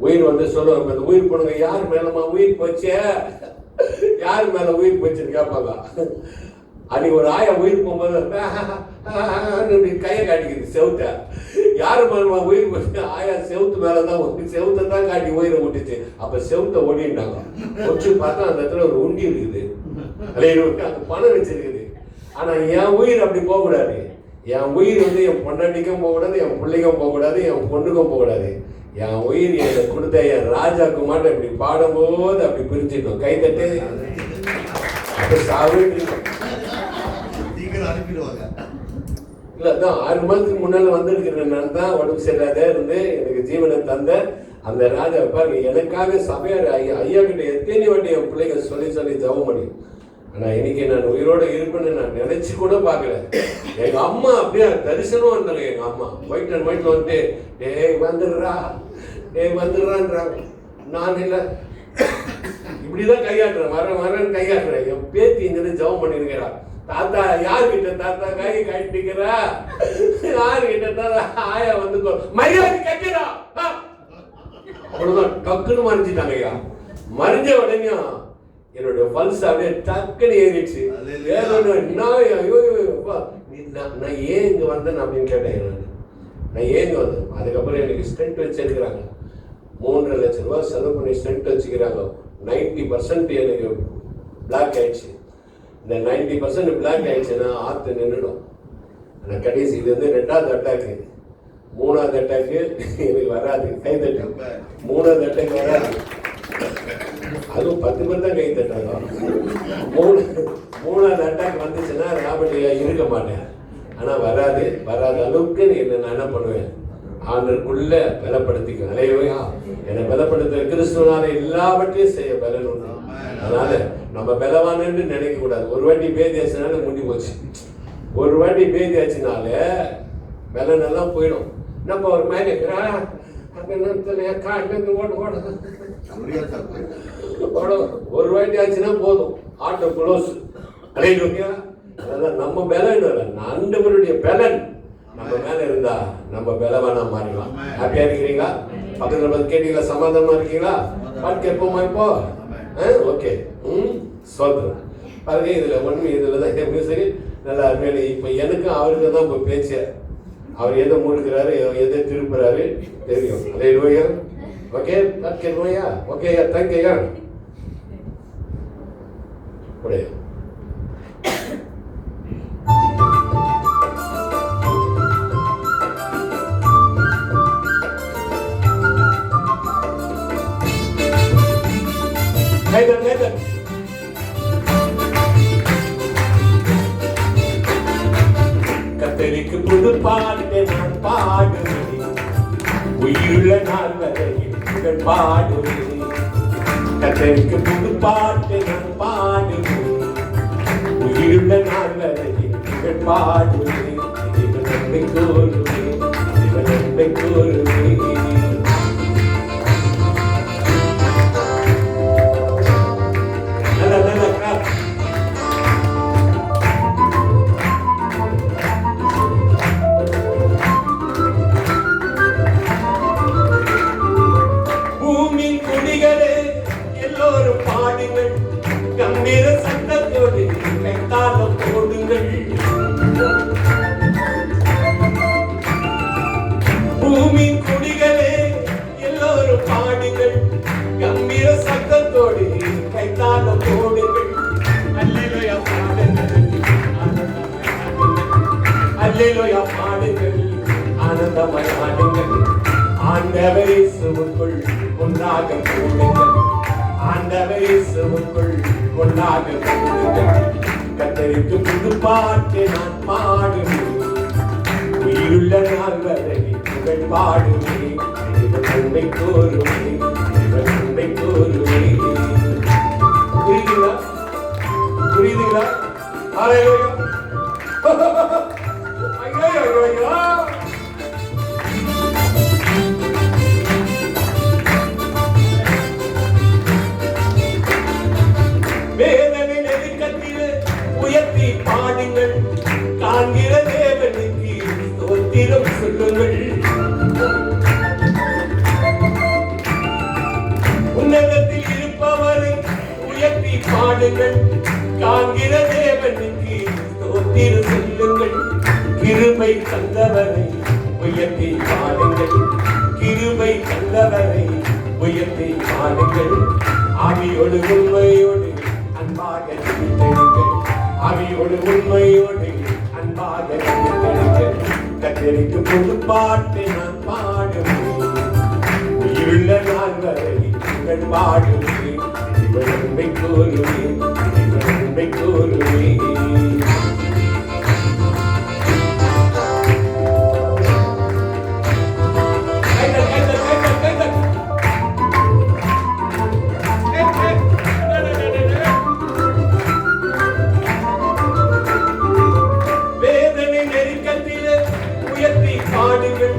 உயிர் வந்து சொல்லுவாங்க, இந்த உயிர் போனுங்க, யார் மேலமா உயிர் போச்சே, யார் மேல உயிர் போச்சுன்னு கேட்பாங்க. அன்னைக்கு ஒரு ஆயா உயிர் போகும்போது கையை காட்டிக்குது செவுத்த. யாரு மேலமா உயிர் போச்சு? ஆயா செவுத்து மேலதான், செவுத்தை தான் காட்டி உயிரை விட்டுச்சு. அப்ப செவுத்த ஓடிட்டாங்க. வச்சு பார்த்தா அந்த இடத்துல ஒரு உண்டி இருக்குது, அது பணம் வச்சிருக்குது. ஆனா என் உயிர் அப்படி போகக்கூடாது. என் உயிர் வந்து என் பொண்டாட்டிக்கும் போகக்கூடாது, என் பிள்ளைக்கும் போகக்கூடாது, என் பொண்ணுக்கும் போகக்கூடாது. என் உயிர் எனக்கு கொடுத்த என் ராஜாக்கு மாட்ட இப்படி பாடும்போது அப்படி பிரிஞ்சிட்டோம். கை தட்டு அனுப்பிடுவாங்க. இல்ல, அதான் 6 மாதத்துக்கு முன்னால வந்திருக்கிறேன். நான் தான் உடம்பு சரியில்லாத இருந்து எனக்கு ஜீவனை தந்த அந்த ராஜா பாருங்க. எனக்காக சபையார் ஐயா கிட்ட எத்தனை வாட்டி என் பிள்ளைங்க சொல்லி சொல்லி ஜெபம் பண்ணி. ஆனா இன்னைக்கு நான் உயிரோட இருப்பேன்னு நான் நினைச்சு கூட பாக்கல. எங்க அம்மா அப்படியே தரிசனம் வந்தாங்க. எங்க அம்மா ஒயிட் அண்ட் ஒயிட்ல வந்துட்டு டேய் வந்துடுறா, டேய் வந்துடுறான்றாங்க. நான் இல்ல இப்படிதான் கையாட்டுறேன், வரேன்னு கையாட்டுறேன். என் பேத்தி இங்க ஜெபம் பண்ணிருக்கிறா. தாத்தா யாருக்கிட்ட தாத்தா கை காட்டிக்கிறா, யாருக்கிட்ட தாத்தா ஆயா வந்து மரியாதை கட்டிடா. அவ்வளவுதான், டக்குன்னு மறைஞ்சிட்டாங்க ஐயா. மறைஞ்ச உடனே என்னோட பல்ஸ் அப்படியே டக்குன்னு ஏறிடுச்சு. நான் ஏன் இங்க வந்தேன் அப்படின்னு கேட்டேன். நான் ஏன் இங்க வந்தேன்? அதுக்கப்புறம் எனக்கு ஸ்டென்ட் வச்சிருக்கிறாங்க. 3.5 லட்சம் ரூபாய் செலவு பண்ணி ஸ்டென்ட் வச்சுக்கிறாங்க. 90% எனக்கு பிளாக் ஆயிடுச்சு. இந்த 90% பிளாக் ஆயிடுச்சுன்னா ஆத்து நின்றுடும். ஆனால் கடைசி இது வந்து 2வது அட்டாக்கு. 3வது அட்டாக்கு எனக்கு வராது. கை தட்டும் 3வது அட்டாக்கு வராது. அதுவும் 10 பேர் தான் கை தட்டாங்க. 3வது அட்டாக் வந்துச்சுன்னா ராபர்ட்டியா இருக்க மாட்டேன். ஆனால் வராது அளவுக்கு நான் என்ன பண்ணுவேன்? ஆண்டருக்குள்ள பலப்படுத்திக்குவேன். அலையா என்னை பலப்படுத்த கிறிஸ்துவனால எல்லாவற்றையும் செய்ய பலன் உண்டு. அதனால நம்ம பலவானு நினைக்க கூடாது. ஒரு வாட்டி பேதியாச்சுனால முடி போச்சு. ஒரு வாட்டி பேதியாச்சுனால பலன் எல்லாம் போயிடும். நம்ம ஒரு மாதிரி ஒரு வாட்டி ஆச்சுன்னா போதும், ஆட்டோ க்ளோஸ். அதான் நம்ம பலன் இல்லை, ஆண்டவருடைய பலன் நம்ம மேல இருந்தா நம்ம பலவானா மாறிடலாம். ஹாப்பியா இருக்கிறீங்களா? பக்கத்துல வந்து கேட்டீங்களா? சமாதானமா இருக்கீங்களா? பாட்டு கேட்போமா இப்போ? ஓகே, சோதரம் பாருங்க. இதுல ஒண்ணு இதுலதான் மியூசிக் நல்லா அருமையான. இப்ப எனக்கும் அவருக்கு தான் இப்ப பேச்சு. அவர் எதை மூடுக்கிறாரு, எதை திருப்புறாரு தெரியும். அதே லோயா. ஓகே, பாட்டு கேட்போயா? ஓகேயா, தேங்க்யூயா. அப்படியே கத்தரிக்கு புது பாட்டு நான் பாடுவேன், உயிருள்ள நாள் வரையில் பாடுவேன். கத்தரிக்கு புது பாட்டு நான் பாடுவேன், உயிருள்ள நாள் வரையில் புகழ் பாடுவேன், தேவ நன்மை கூறுவேன், தேவ நன்மை கூறுவேன். பூமியின் குடிகளே எல்லோரும் பாடுங்கள், கம்பீர சத்தத்தோடு கைத்தாளம் போடுங்கள். பூமியின் குடிகளே எல்லோரும் பாடுங்கள், கம்பீர சத்தத்தோடு கைத்தாளம் போடுங்கள். அல்லேலூயா பாடுங்கள், அல்லேலூயா பாடுங்கள், ஆனந்தமாய் ஆடுங்கள். ஆண்டவர் இயேசுவுக்குள் ஒன்றாக கூடுங்கள், ஆண்டவர் இயேசுவுக்குள் ஒன்றாக கூடுங்கள். கர்த்தருக்கு புது பாட்டு நான் பாடுவேன், உயிருள்ள நாள் வரை புகழ் பாடுவேன், தேவ நன்மை கூறுவேன், தேவ நன்மை கூறுவேன். புரியுதுங்களா? புரியுதுங்களா? ஹல்லேலூயா. ஐயோ ஐயோ ஐயோ. வேதனை நெருக்கத்திலே உயர்த்தி பாடுங்கள், காண்கிற தேவனுக்கு ஸ்தோத்திரம் சொல்லுங்கள். உன்னதத்தில் இருப்பவரை உயர்த்தி பாடுங்கள், காண்கிற தேவனுக்கு ஸ்தோத்திரம் சொல்லுங்கள். கிருபை தந்தவரை உயர்த்தி பாடுங்கள், கிருபை தந்தவரை உயர்த்தி பாடுங்கள். ஆவியோடு உண்மையோடு அன்பாக ஜெபித்தெடுங்கள், ஆவியோடு உண்மையோடு அன்பாக ஜெபித்தெடுங்கள். கர்த்தருக்கு புது பாட்டு நான் பாடுவேன், உயிருள்ள நாள் வரை புகழ் பாடுவேன், தேவ நன்மை கூறுவேன், தேவ நன்மை கூறுவேன். வேதனை நெருக்கத்திலே உயர்த்தி பாடுங்கள்,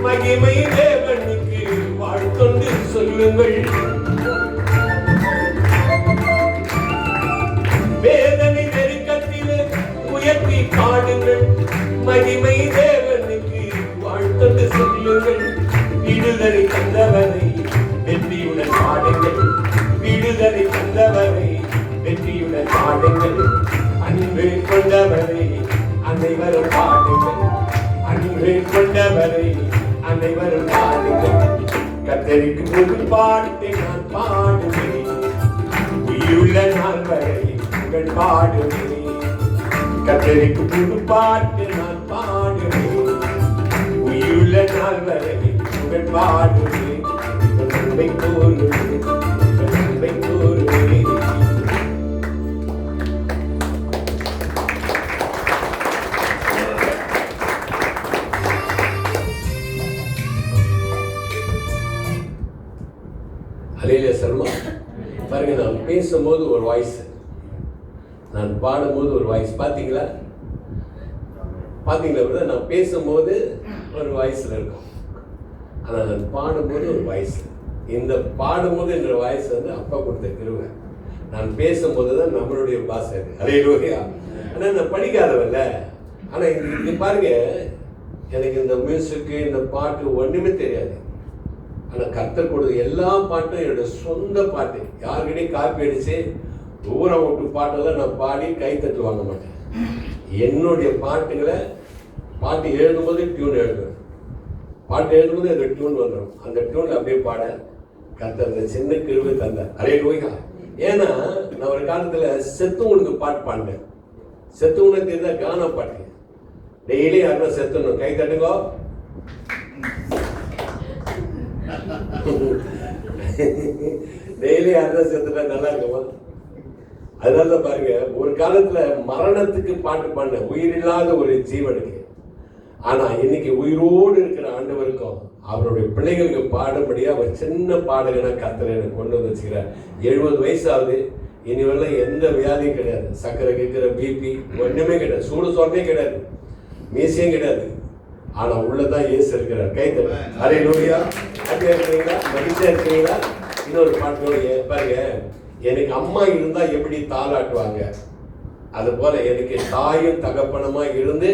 மகிமை தேவனுக்கு வாழ்த்தொண்டு சொல்லுங்கள். வேதனை நெருக்கத்திலே உயர்த்தி பாடுங்கள், மகிமை தேவனுக்கு வாழ்த்தொண்டு சொல்லுங்கள். விடுதலை தந்தவரை வெற்றியுடன் பாடுங்கள், விடுதலை தந்தவரை வெற்றியுடன் பாடுங்கள். அன்பு கொண்டவரை அனைவரும் பாடுங்கள், அன்பு கொண்டவரை அனைவரும் பாடுங்கள். கர்த்தருக்கு புது பாட்டு நான் பாடுவேன், உயிருள்ள நாள் வரை புகழ் பாடுவேன். கர்த்தருக்கு புது பாட்டு நான் பாடுவேன், உயிருள்ள நாள் வரை புகழ் பாடுவேன், நன்மை கூறுவேன், நன்மை கூறுவேன். அலையில சர்மா பாருங்க, நான் பேசும்போது ஒரு வாய்ஸ், நான் பாடும்போது ஒரு வாய்ஸ். பார்த்தீங்களா? பார்த்தீங்களா? நான் பேசும்போது ஒரு வாய்ஸில் இருக்கும், ஆனால் நான் பாடும்போது ஒரு வாய்ஸ். இந்த பாடும்போது என்ற வாய்ஸ் வந்து அப்பா கொடுத்த கிருபை. நான் பேசும்போது தான் நம்மளுடைய பாஷை. அல்லேலூயா. ஆனால் நான் படிக்காதவல்ல, ஆனால் இது பாருங்க, எனக்கு இந்த மியூசிக்கு இந்த பாட்டு ஒன்றுமே தெரியாது. ஆனால் கர்த்தர் கொடுத்த எல்லா பாட்டும் என்னோட சொந்த பாட்டு. யாருக்கிட்டையும் காப்பி அடித்து ஊரை விட்டு பாட்டெல்லாம் நான் பாடி கைத்தட்டு வாங்க மாட்டேன். என்னுடைய பாட்டுங்களை பாட்டு எழுதும்போது டியூன் எழுதுவேன், பாட்டு எழுதும்போது அந்த டியூன் வந்துடும், அந்த டியூனில் அப்படியே பாட கர்த்தர் அந்த சின்ன கிருபை தந்தார். அல்லேலூயா. ஏன்னா நான் ஒரு காலத்தில் செத்தவங்களுக்கு பாட்டு பாடினேன். செத்தவங்களுக்கு இருந்தால் கானா பாட்டு டெய்லி யாருன்னா செத்தணும் கை தட்டுங்கோ. டெய்லி யாருன்னா செத்துட்டா நல்லா இருக்குமா? அதனால பாருங்க, ஒரு காலத்துல மரணத்துக்கு பாட்டு பாடினேன், உயிரில்லாத ஒரு ஜீவனுக்கு. ஆனா இன்னைக்கு உயிரோடு இருக்கிற ஆண்டவருக்கும் அவருடைய பிள்ளைகளுக்கு பாடும்படியா அவர் சின்ன பாடகனா கர்த்தர் எனக்கு கொண்டு வந்து வச்சுக்கிறார். 70 வயசு ஆகுது. இனிவெல்லாம் எந்த வியாதியும் கிடையாது. சக்கரை கேட்கிற பிபி ஒன்றுமே கிடையாது. சூடு சொன்னே கிடையாது, மீசையும் கிடையாது. ஆனா உள்ளதான் இயேசு இருக்கிறார். கைத்தல ஹல்லேலூயா. அப்படியே இருக்கிறீங்களா? மகிழ்ச்சியா இருக்கிறீங்களா? இன்னொரு பாட்டோட பாருங்க, எனக்கு அம்மா இருந்தா எப்படி தாளாட்டுவாங்க, அது போல எனக்கு தாயும் தகப்பனமா இருந்து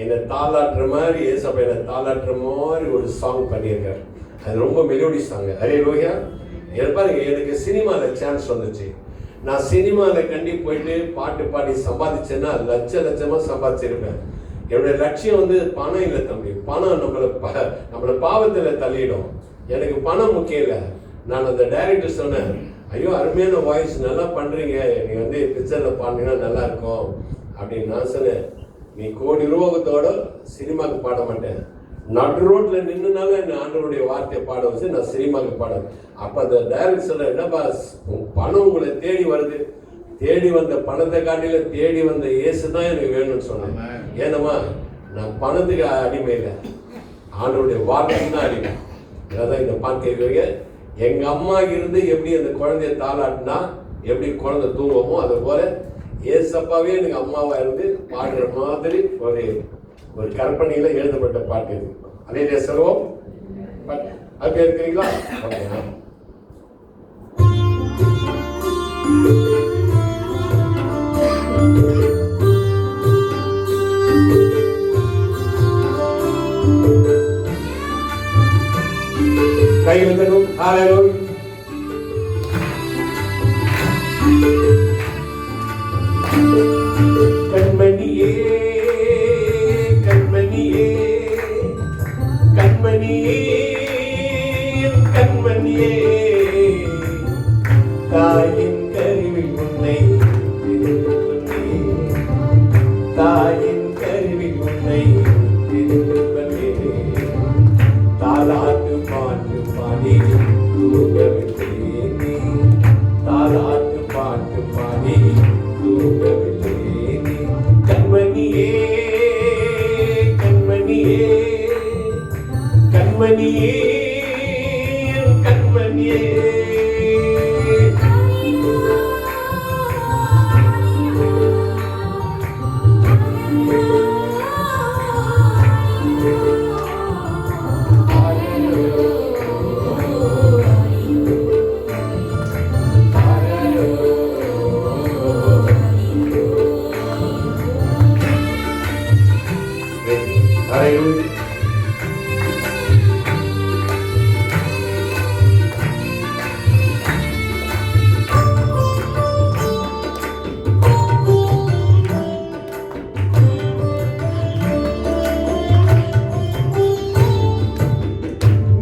என்னை தாளாட்டுற மாதிரி ஏசப்பா என்னை தாளாட்டுற மாதிரி ஒரு சாங் பண்ணியிருக்காரு. அது ரொம்ப மெலோடி சாங். ஹல்லேலூயா. பாருங்க, எனக்கு சினிமாவில் சான்ஸ் வந்துச்சு. நான் சினிமாவில் கண்டி போயிட்டு பாட்டு பாடி சம்பாதிச்சேன்னா லட்சமா சம்பாதிச்சிருப்பேன். என்னுடைய லட்சியம் வந்து பணம் இல்லை தம்பி. பணம் நம்மளை பாவத்தில் தள்ளிடும். எனக்கு பணம் முக்கியம் இல்லை. நான் அந்த டைரக்டர் சொன்னேன், ஐயோ அருமையான வாய்ஸ் நல்லா பண்ணுறீங்க, நீ வந்து பிக்சரில் பாடினீங்கன்னா நல்லா இருக்கும் அப்படின்னு நான் சொன்னேன். நீ கோடி ரூபாயத்தோட சினிமாவுக்கு பாட மாட்டேன், நடு ரோட்ல நின்றுனாலும் என்ன ஆண்டவருடைய வார்த்தையை பாட வச்சு நான் சினிமாவுக்கு பாட. அப்போ அந்த டைரக்டர் சொன்ன, என்னப்பா பணம் உங்களை தேடி வருது, தேடி வந்த பணத்தை காட்டில தேடி வந்த இயேசு தான் எனக்கு வேணும்னு சொன்னேன். ஏன்னம்மா நான் பணத்துக்கு அடிமை இல்லை, ஆண்டவருடைய வார்த்தைக்கு தான் அடிமை. அதான் இந்த பாட்டு கேட்குறீங்க. எங்க அம்மா இருந்து எப்படி அந்த குழந்தைய தாளாட்டினா எப்படி குழந்தை தூங்குமோ அது போல ஏசப்பாவே எனக்கு அம்மாவா இருந்து பாடுற மாதிரி ஒரு கற்பனையில எழுதப்பட்ட பாட்டு இது. அதே செல்வம் அப்படி இருக்கிறீங்களா? கைவிடணும். ஹல்லேலூயா. கண்மணியே கண்மணியே கண்மணியே கண்மணியே, தாயின் கருவில் உன்னை தாயின் கருவில் உன்னை தாலாட்டு பாட்டு பாடி தூங்க விட்டேனே, தாலாட்டு பாட்டு பாடி தூங்க விட்டேனே. கண்மணியே கண்மணியே கண்மணியே கண்மணியே,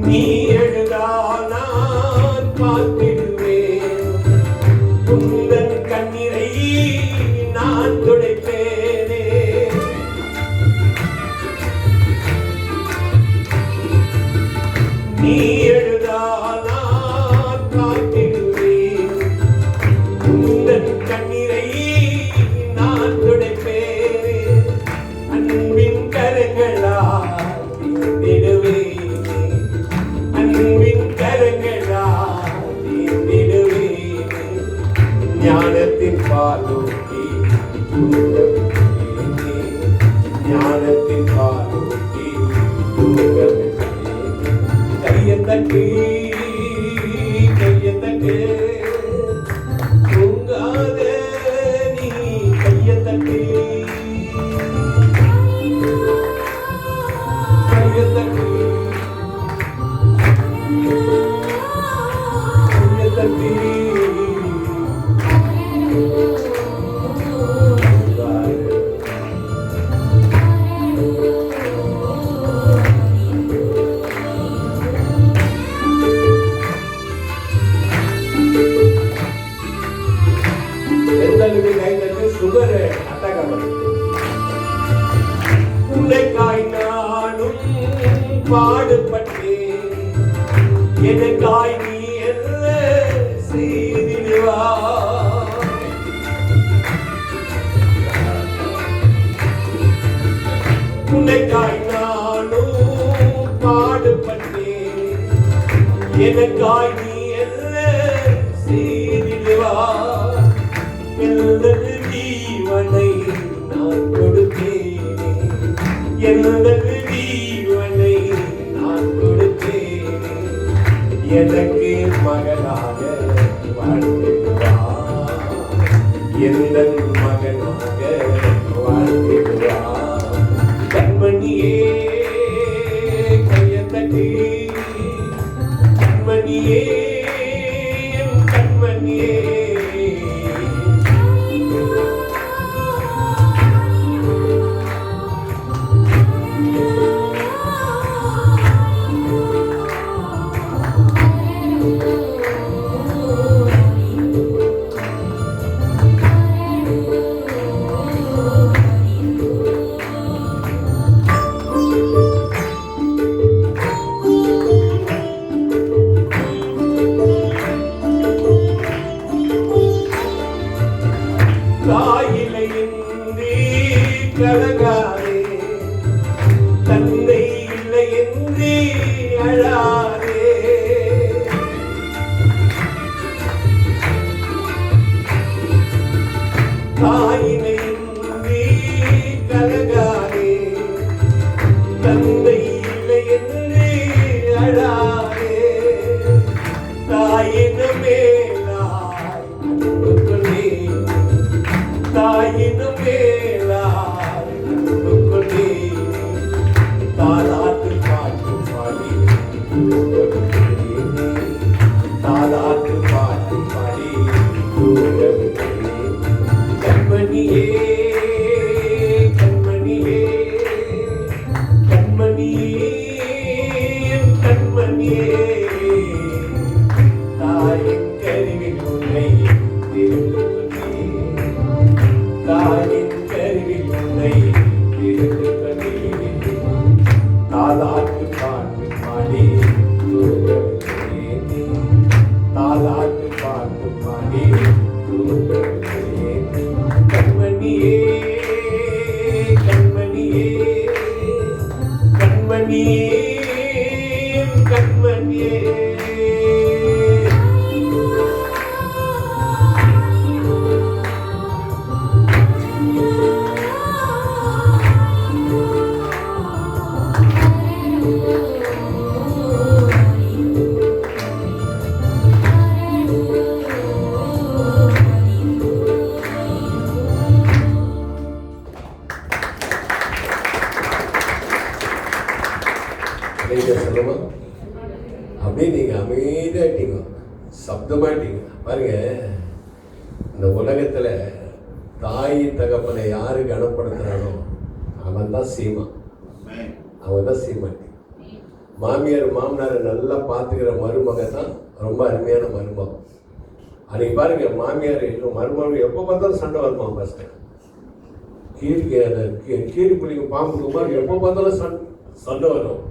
நீ எழுதா நான் பார்த்திடுவேன், உந்தன் கண்ணீரை நான் துடைப்பேனே. நீ எழுதா நான் பார்த்திடுவேன், உந்தன் கண்ணீரை நான் துடைப்பேனே. அன்பின் கரங்களா தீர்ந்திடுவேன், அன்பின் கரங்களா தீர்ந்திடுவேன். ஞானத்தின் பாலூட்டி தூங்கவிட்டேனே, ஞானத்தின் பாலூட்டி தூங்கவிட்டேனே. கையத்தட்டு கையத்தட்டு தூங்காத நீ, கையத்தட்டு கையத்தட்டு கையத்தட்டு. சுகர் அட்டாக் ஆகுது. உன்னைக்காய் நானும் பாடுபட்டேன், எனக்காய் நீ என்ன செய்திடுவா. உன்னைக்காய் நானும் பாடுபட்டேன், எனக்காய் நீ என்ன செய்திடுவா. எனது ஜீவனை நான் கொடுத்தேன், எனக்கு மகனாக வாழ்ந்திடுவார், எந்த மகனாக வாழ்ந்திடுவார். கண்மணியே கையத்தட்டி, கண்மணியே கண்மணியே. தாயில்லையின்றி கலங்காதே, தந்தை இல்லையின்றி அழாதே. தாயில்லையின்றி கலங்காதே, தந்தை இல்லையின்றி அழாதே. தாயினும் மேலாய் அன்பு கொண்டே, தாயினும் மேலாய் அன்பு கொண்டே. தாலாட்டு பாட்டு பாடி தாலாட்டு பாட்டு பாடி கண்மணியே கண்மணியே கண்மணியே கண்மணியே. தாயின் கருவில் உன்னை தெரிந்து கொண்டேன், தாயின் கருவில் உன்னை தெரிந்து கொண்டேன். தாலாட்டு பாட்டு பாடி தூங்க வைத்தேன், தாலாட்டு பாட்டு பாடி தூங்க வைத்தேன். கண்மணியே கண்மணியே கண்மணியே கண்மணியே. சொல்லுமா அப்படியே நீங்க அமைதியாட்டீங்க, சப்தமாட்டீங்க. பாருங்க, இந்த உலகத்துல தாய் தகப்பனை யாரு கனப்படுத்துறானோ அவன் தான் சீமா, அவன் தான் சீமாட்டி. மாமியார் மாமனாரை நல்லா பார்த்துக்கிற மருமக தான் ரொம்ப அருமையான மருமகம். அன்னைக்கு பாருங்க, மாமியார் மருமகள் எப்போ பார்த்தாலும் சண்டை வருமா? ஃபர்ஸ்ட் கீரி புளிக்கும் பாம்புக்கு மாதிரி எப்போ பார்த்தாலும் சண்டை வரும்.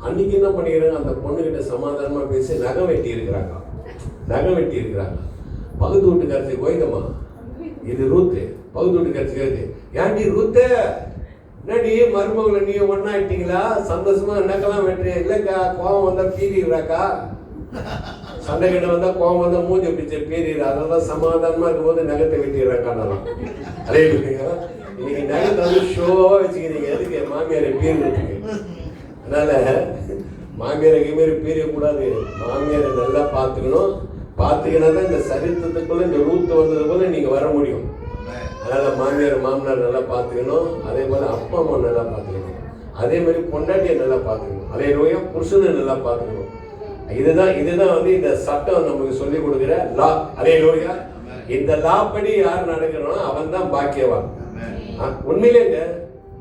அன்னைக்கு என்ன பண்ணிக்கிறாங்க, அந்த பொண்ணுகிட்ட சமாதானமா பேசி நகை வெட்டி இருக்கிறாங்க. பகுத்து வீட்டுக்காரத்தை கோயந்தம்மா, இது ரூத்து. பகுத்து வீட்டுக்காரத்து ஏன்டி ரூத்து, என்னடி மருமகளை நீ ஒன்னாயிட்டீங்களா, சந்தோஷமா நகைலாம் வெட்டுறேன். இல்லைக்கா, கோவம் வந்தா பீறிடுறாக்கா, சண்டை கிட்ட வந்தா கோவம் வந்தா மூஞ்சி பிடிச்ச பீறிடு, அதெல்லாம் சமாதானமா இருக்கும் போது நகத்தை வெட்டிடுறாக்கானலாம். அதே இன்னைக்கு நகத்தை வந்து ஷோவா வச்சுக்கிறீங்க, எதுக்கு மாமியாரை பீறுறதுக்கு. அதனால மாமியாரை மாரி பீரியக்கூடாது, மாமியாரை நல்லா பார்த்துக்கணும். பார்த்துக்கினா தான் இந்த சரித்திரத்துக்குள்ள இந்த ரூத்து வந்தது போல நீங்க வர முடியும். அதனால மாமியார் மாமனார் நல்லா பார்த்துக்கணும். அதே போல அப்பா அம்மா நல்லா பார்த்துக்கணும். அதே மாதிரி பொண்டாட்டியை நல்லா பார்த்துக்கணும். அதே நோயா புருஷனை நல்லா பார்த்துக்கணும். இதுதான் வந்து இந்த சட்டம் நமக்கு சொல்லி கொடுக்குற லா. அதே நோயா இந்த லா படி யார் நடக்கணும் அவன் தான் பாக்கியவான். உண்மையிலேங்க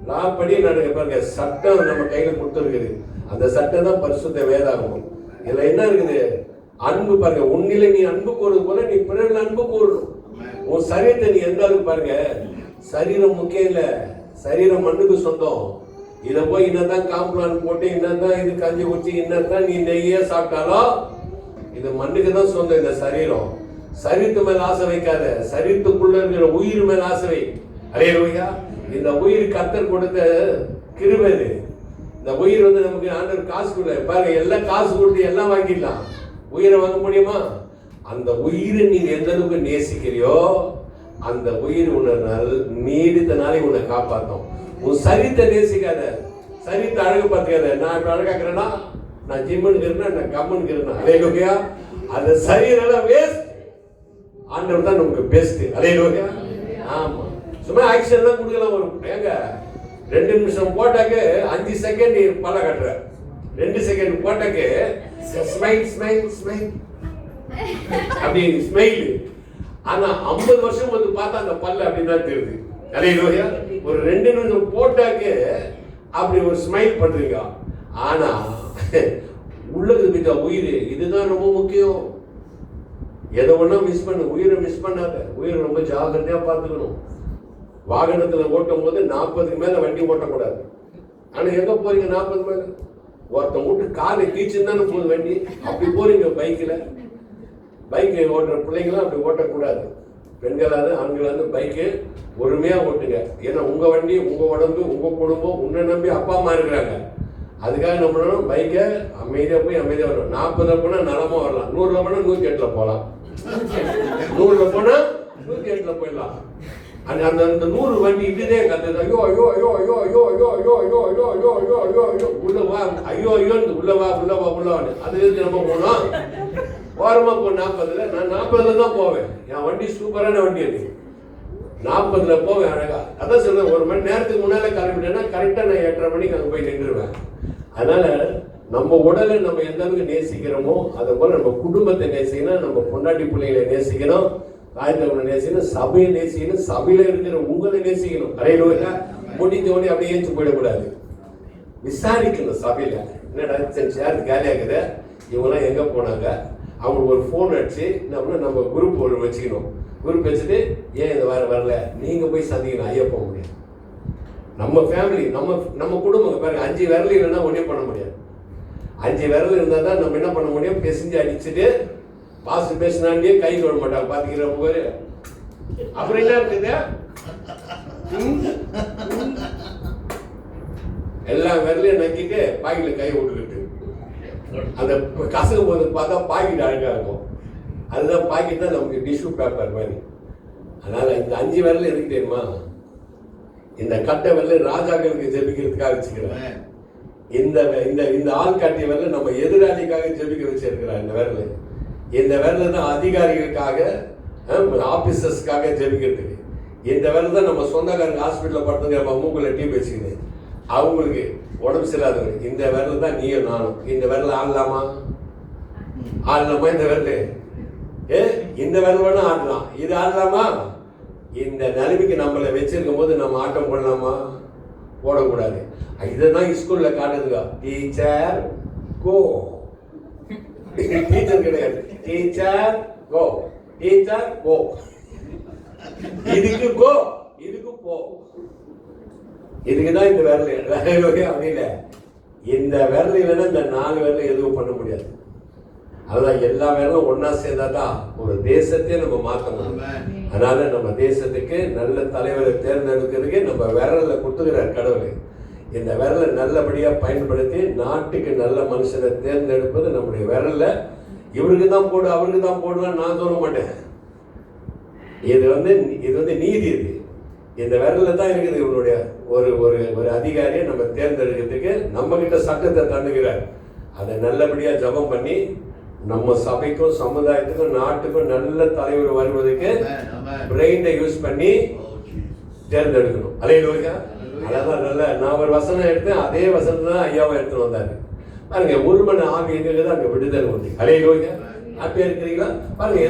லா படி நடக்க பாருங்க, சட்டம் நம்ம கையில கொடுத்துருக்குது. அந்த சட்டம் தான் பரிசுத்த வேதாகமம். இதுல என்ன இருக்குது, அன்பு பாருங்க. உன்னில நீ அன்பு கூறுறது போல நீ பிறரில் அன்பு கூறணும். உன் சரீரத்தை நீ எந்த அளவுக்கு பாருங்க, சரீரம் முக்கியம் இல்ல, சரீரம் மண்ணுக்கு சொந்தம். இதை போய் இன்னதான் காம்ப்ளான் போட்டு இன்னதான் இது கஞ்சி குச்சி இன்னதான் நீ நெய்யே சாப்பிட்டாலும் இது மண்ணுக்கு தான் சொந்தம். இந்த சரீரம் சரீரத்து மேல ஆசை வைக்காத, சரீரத்துக்குள்ள இருக்கிற உயிர் மேல ஆசை வை. அல்லேலூயா. இந்த உயிர் கர்த்தர் கொடுத்த கிருபை. இந்த உயிர் வந்து நமக்கு ஆண்டவர் காசு கொடுக்க பாருங்க, எல்லாம் காசு கொடுத்து எல்லாம் வாங்கிடலாம், உயிரை வாங்க முடியுமா? அந்த உயிரை நீ எந்த அளவுக்கு நேசிக்கிறியோ அந்த உயிர் உன்னை நீடித்த நாளை உன்னை காப்பாற்றும். உன் சரீரத்தை நேசிக்காத. சரீரத்தை அழகு பார்த்துக்காத. நான் இப்ப அழகாக்குறேன்னா, நான் ஜிம்முன்னு இருக்கிறேன்னா, நான் கம்முன்னு இருக்கிறேன்னா, அல்லேலூயா. அந்த சரீரம் வேஸ்ட். ஆண்டவர் தான் நமக்கு பெஸ்ட். அல்லேலூயா. ஆமா, சும்மா ஆக்ஷன் தான் கொடுக்கலாம். ஒரு ஏங்க 2 நிமிஷம் போட்டாக்கு 5 செகண்ட் பல்ல கட்டுற, 2 செகண்ட் போட்டாக்கு ஸ்மைல் ஸ்மைல் ஸ்மைல் அப்படி ஸ்மைல். ஆனா 50 வருஷம் வந்து பார்த்தா அந்த பல்ல அப்படிதான் தெரியுது. அல்லேலூயா. ஒரு 2 நிமிஷம் போட்டாக்கு அப்படி ஒரு ஸ்மைல் பண்றீங்க. ஆனா உள்ளது உயிர், இதுதான் ரொம்ப முக்கியம். எதை ஒண்ணா மிஸ் பண்ண, உயிரை மிஸ் பண்ணாத. உயிரை ரொம்ப ஜாகிரதையா பார்த்துக்கணும். வாகனத்துல ஓட்டும் போது 40க்கு மேல வண்டி ஓட்டக்கூடாது. ஆனா எங்க போறீங்க 40 மேல? ஒருத்தன் விட்டு காலை கீச்சுன்னு தானே போகுது வண்டி. அப்படி போறீங்க பைக்ல. பைக் ஓட்டுற பிள்ளைங்களும் அப்படி ஓட்டக்கூடாது. பெண்களாவது ஆண்களாவது பைக்கு பொறுமையா ஓட்டுங்க. ஏன்னா உங்க வண்டி, உங்க உடம்பு, உங்க குடும்பம், உன்னை நம்பி அப்பா அம்மா இருக்கிறாங்க. அதுக்காக என்ன பண்ணணும், பைக்கை அமைதியா போய் அமைதியா வரணும். 40ல போனா நலமா வரலாம், 100ல போனா 108ல போகலாம், 100ல போனா 108ல போயிடலாம். அந்த அந்த 100 வண்டி இப்படிதே கத்துது. ஐயோ ஐயோ ஐயோ ஐயோ ஐயோ ஐயோ ஐயோ ஐயோ ஐயோ ஐயோ ஐயோ ஐயோ ஐயோ உள்ள வா, ஐயோ ஐயோ உள்ள வா உள்ள வா உள்ள வா. அது எதுக்கு நம்ம போனோம்? ஓரமா போ. 40ல நான் 40ல தான் போவேன். என் வண்டி சூப்பரான வண்டி அது. 40ல போவேன் அழகா. அதான் சொல்றேன், 1 மணி நேரத்துக்கு முன்னால கிளம்பிட்டேன்னா கரெக்டா நான் 8:30 மணிக்கு அங்கே போய் நின்றுவேன். அதனால நம்ம உடலை நம்ம எந்த அளவுக்கு நேசிக்கிறோமோ அதை போல நம்ம குடும்பத்தை நேசிக்கணும், நம்ம பொண்டாட்டி பிள்ளைகளை நேசிக்கணும், தாய்த்தவனை நேசிக்கணும், சபையை நேசிக்கணும், சபையில இருக்கிற உங்களை நேசிக்கணும். அல்லேலூயா. முடிஞ்சோடனே அப்படியே ஏற்று போயிடக்கூடாது. விசாரிக்கணும் சபையில, என்னடா சேர் காலியாக்குது, இவங்கெல்லாம் எங்க போனாங்க, அவங்களுக்கு ஒரு ஃபோன் அடிச்சு நம்ம குரூப் ஒரு வச்சுக்கணும். குரூப் வச்சுட்டு ஏன் இந்த வாரம் வரல, நீங்க போய் சந்திக்கணும். ஐயா போக முடியாது. நம்ம ஃபேமிலி, நம்ம குடும்பம் பாருங்க, 5 விரல் இல்லைன்னா ஒன்றே பண்ண முடியாது. 5 விரல் இருந்தால் தான் நம்ம என்ன பண்ண முடியும், பேசிஞ்சு அடிச்சுட்டு பாசு பேசினாண்டே கை தொட மாட்டாங்க. பாத்துக்கிற பேரு அப்புறம் என்ன இருக்குது, எல்லா விரலையும் நக்கிட்டு பாக்கில கை விட்டுக்கிட்டு அந்த கசகு போது பார்த்தா பாக்கெட் அழகா இருக்கும். அதுதான் பாக்கெட் தான் நமக்கு டிஷ்யூ பேப்பர் மாதிரி. அதனால இந்த 5 விரல் எதுக்கு தெரியுமா? இந்த கட்டை விரல் ராஜாக்களுக்கு ஜெபிக்கிறதுக்காக வச்சுக்கிறேன். இந்த இந்த இந்த ஆள் காட்டிய விரல் நம்ம எதிராளிக்காக ஜெபிக்க வச்சிருக்கிறார். இந்த விரல், இந்த விரல் தான் அதிகாரிகளுக்காக, ஆபீசர்ஸ்க்காக ஜெபிக்கிறதுக்கு. இந்த விரல் தான் நம்ம சொந்தக்காரங்க ஹாஸ்பிட்டலில் படுத்துங்க, நம்ம மூக்குல டீப் வச்சுக்கிது, அவங்களுக்கு உடம்பு சரியில்லாதவங்க. இந்த விரல் தான் நீயும் நானும். இந்த விரல் ஆடலாமா? ஆடலாமா? இந்த விரல் இந்த விரல் வேணா ஆடலாம், இது ஆடலாமா? இந்த நிலைமைக்கு நம்மளை வச்சிருக்கும் போது நம்ம ஆட்டம் போடலாமா? போடக்கூடாது. இதுதான் ஸ்கூல்ல காட்டுதுங்க. டீச்சர் கோ, டீச்சர் கிடையாது, டீச்சர் கோ, டீச்சர் கோ, இதுக்கு கோ, இதுக்கு போ. இதுக்குதான் இந்த விரல். அப்படி இல்லை, இந்த விரல் இல்லைன்னா இந்த 4 விரல எதுவும் பண்ண முடியாது. அதுதான் எல்லா விரலும் ஒன்னா சேர்ந்தாதான் ஒரு தேசத்தையே நம்ம மாற்ற முடியும். அதனால நம்ம தேசத்துக்கு நல்ல தலைவரை தேர்ந்தெடுக்கிறதுக்கு நம்ம விரல்ல கொடுத்துக்கிறார் கடவுள். இந்த விரலை நல்லபடியா பயன்படுத்தி நாட்டுக்கு நல்ல மனுஷனை தேர்ந்தெடுப்பது நம்முடைய விரல்ல. இவருக்கு தான் போடு, அவருக்கு தான் போடலாம் நான் சொல்ல மாட்டேன். இது வந்து நீதி. இது இந்த விரல்ல தான் இருக்குது. இவருடைய ஒரு ஒரு ஒரு அதிகாரியை நம்ம தேர்ந்தெடுக்கிறதுக்கு நம்ம கிட்ட சட்டத்தை தந்துக்கிறார். அதை நல்லபடியா ஜபம் பண்ணி நம்ம சபைக்கும் சமுதாயத்துக்கும் நாட்டுக்கும் நல்ல தலைவர் வருவதற்கு பிரெயினை யூஸ் பண்ணி தேர்ந்தெடுக்கணும். அல்லேலூயா. அதான் நல்ல நான் ஒரு வசனம் எடுத்தேன், அதே வசனம் தான் ஐயாவை எடுத்துட்டு வந்தாரு. பாருங்க, ஒரு மணி ஆவி எங்களுக்கு அங்க விடுதலை உண்டு. அல்லேலூயா. ஹாப்பியா இருக்கிறீங்களா? பாருங்க,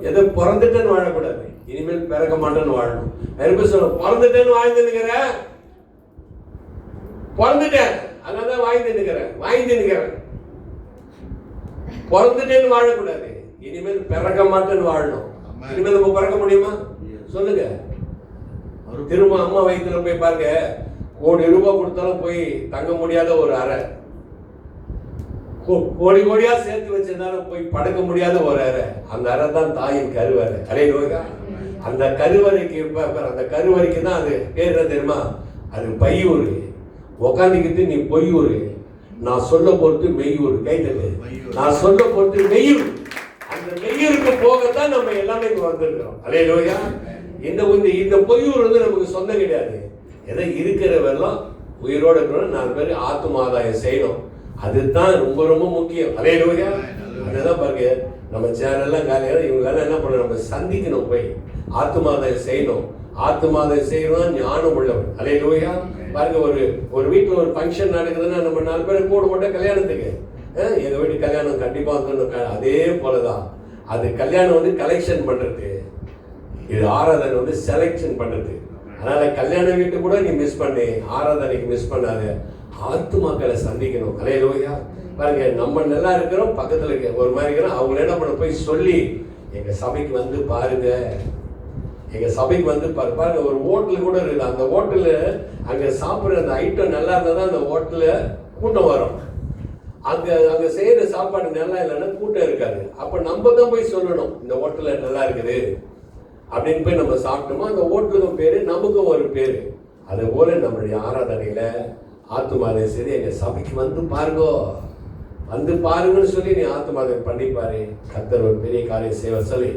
ஏதோ பிறந்துட்டேன்னு வாழக்கூடாது, இனிமேல் பிறக்க மாட்டேன்னு வாழணும். நிறைய சொல்ல பிறந்துட்டேன்னு வாழ்ந்துருக்கிறேன், பிறந்துட்டேன் அதனாலதான் வாழ்ந்துருக்கிறேன். பிறந்துட்டேன்னு வாழக்கூடாது, இனிமேல் பிறக்க மாட்டேன்னு வாழணும். இனிமேல் நம்ம பிறக்க முடியுமா சொல்லுங்க? திரும்ப அம்மா வயிற்றுல போய் பாருங்க, கோடி ரூபாய் கொடுத்தாலும் போய் தங்க முடியாத ஒரு அறை, கோடி கோடியா சேர்த்து வச்சிருந்தாலும் போய் படுக்க முடியாத ஒரு அறை, அந்த அறை தான் தாயின் கருவறை. அல்லேலூயா. அந்த கருவறைக்கு அந்த கருவறைக்கு தான் அது பேர் என்ன தெரியுமா? அது பையூர். உக்காந்துக்கிட்டு நீ பொய்யூர், நான் சொல்ல பொறுத்து மெய்யூர். கைத்தது, நான் சொல்ல பொறுத்து மெய்யூர். அந்த மெய்யூருக்கு போகத்தான் நம்ம எல்லாமே இங்க வந்திருக்கிறோம். அல்லேலூயா. இந்த பொய்யூர் வந்து நமக்கு சொந்தம் கிடையாது. ஏதோ இருக்கிற வெள்ளம் உயிரோடு இருக்கணும், 4 பேர் ஆத்தும ஆதாயம் செய்யணும். அதுதான் ரொம்ப ரொம்ப முக்கியம். அல்லேலூயா. அதுதான் பாருங்க, நம்ம சேனல்லாம் காலையில இவங்கெல்லாம் என்ன பண்ணணும், நம்ம சந்திக்கணும், போய் ஆத்தும ஆதாயம் செய்யணும். ஆத்தும ஆதாயம் செய்யணும் ஞானம் உள்ளவன். அல்லேலூயா. பாருங்க, ஒரு வீட்டில் ஒரு ஃபங்க்ஷன் நடக்குதுன்னா நம்ம 4 பேர் கூட போட்ட கல்யாணத்துக்கு, எங்க வீட்டு கல்யாணம் கண்டிப்பா வந்து அதே போலதான். அது கல்யாணம் வந்து கலெக்ஷன் பண்றது, இது ஆராதனை வந்து செலக்ஷன் பண்றது. அதனால கல்யாண வீட்டு கூட நீ மிஸ் பண்ணி ஆராதனைக்கு மிஸ் பண்ணாத, ஆத்துமாக்களை சந்திக்கணும். அல்லேலூயா. பாருங்க, நம்ம நல்லா இருக்கிறோம், பக்கத்துல இருக்க ஒரு மாதிரி இருக்கிறோம், அவங்க என்ன பண்ண போய் சொல்லி எங்க சபைக்கு வந்து பாருங்க, எங்க சபைக்கு வந்து பாருங்க. ஒரு ஹோட்டல் கூட இருக்குது, அந்த ஹோட்டலு அங்க சாப்பிட்ற அந்த ஐட்டம் நல்லா இருந்தா தான் அந்த ஹோட்டல்ல கூட்டம் வரும். அங்க செய்யற சாப்பாடு நல்லா இல்லைன்னா கூட்டம் இருக்காது. அப்ப நம்ம தான் போய் சொல்லணும், இந்த ஹோட்டல்ல நல்லா இருக்குது அப்படின்னு போய் நம்ம சாப்பிட்டோமோ அந்த ஹோட்டலுக்கும் பேரு, நமக்கும் ஒரு பேரு. அது போல நம்மளுடைய ஆராதனையில ஆத்துமாதை சரி எங்க சபைக்கு வந்து பாருங்கோ, வந்து பாருங்கன்னு சொல்லி நீ ஆத்துமாதை பண்ணிப்பாரு. கர்த்தர் ஒரு பெரிய காரியம் செய்வ சொல்லி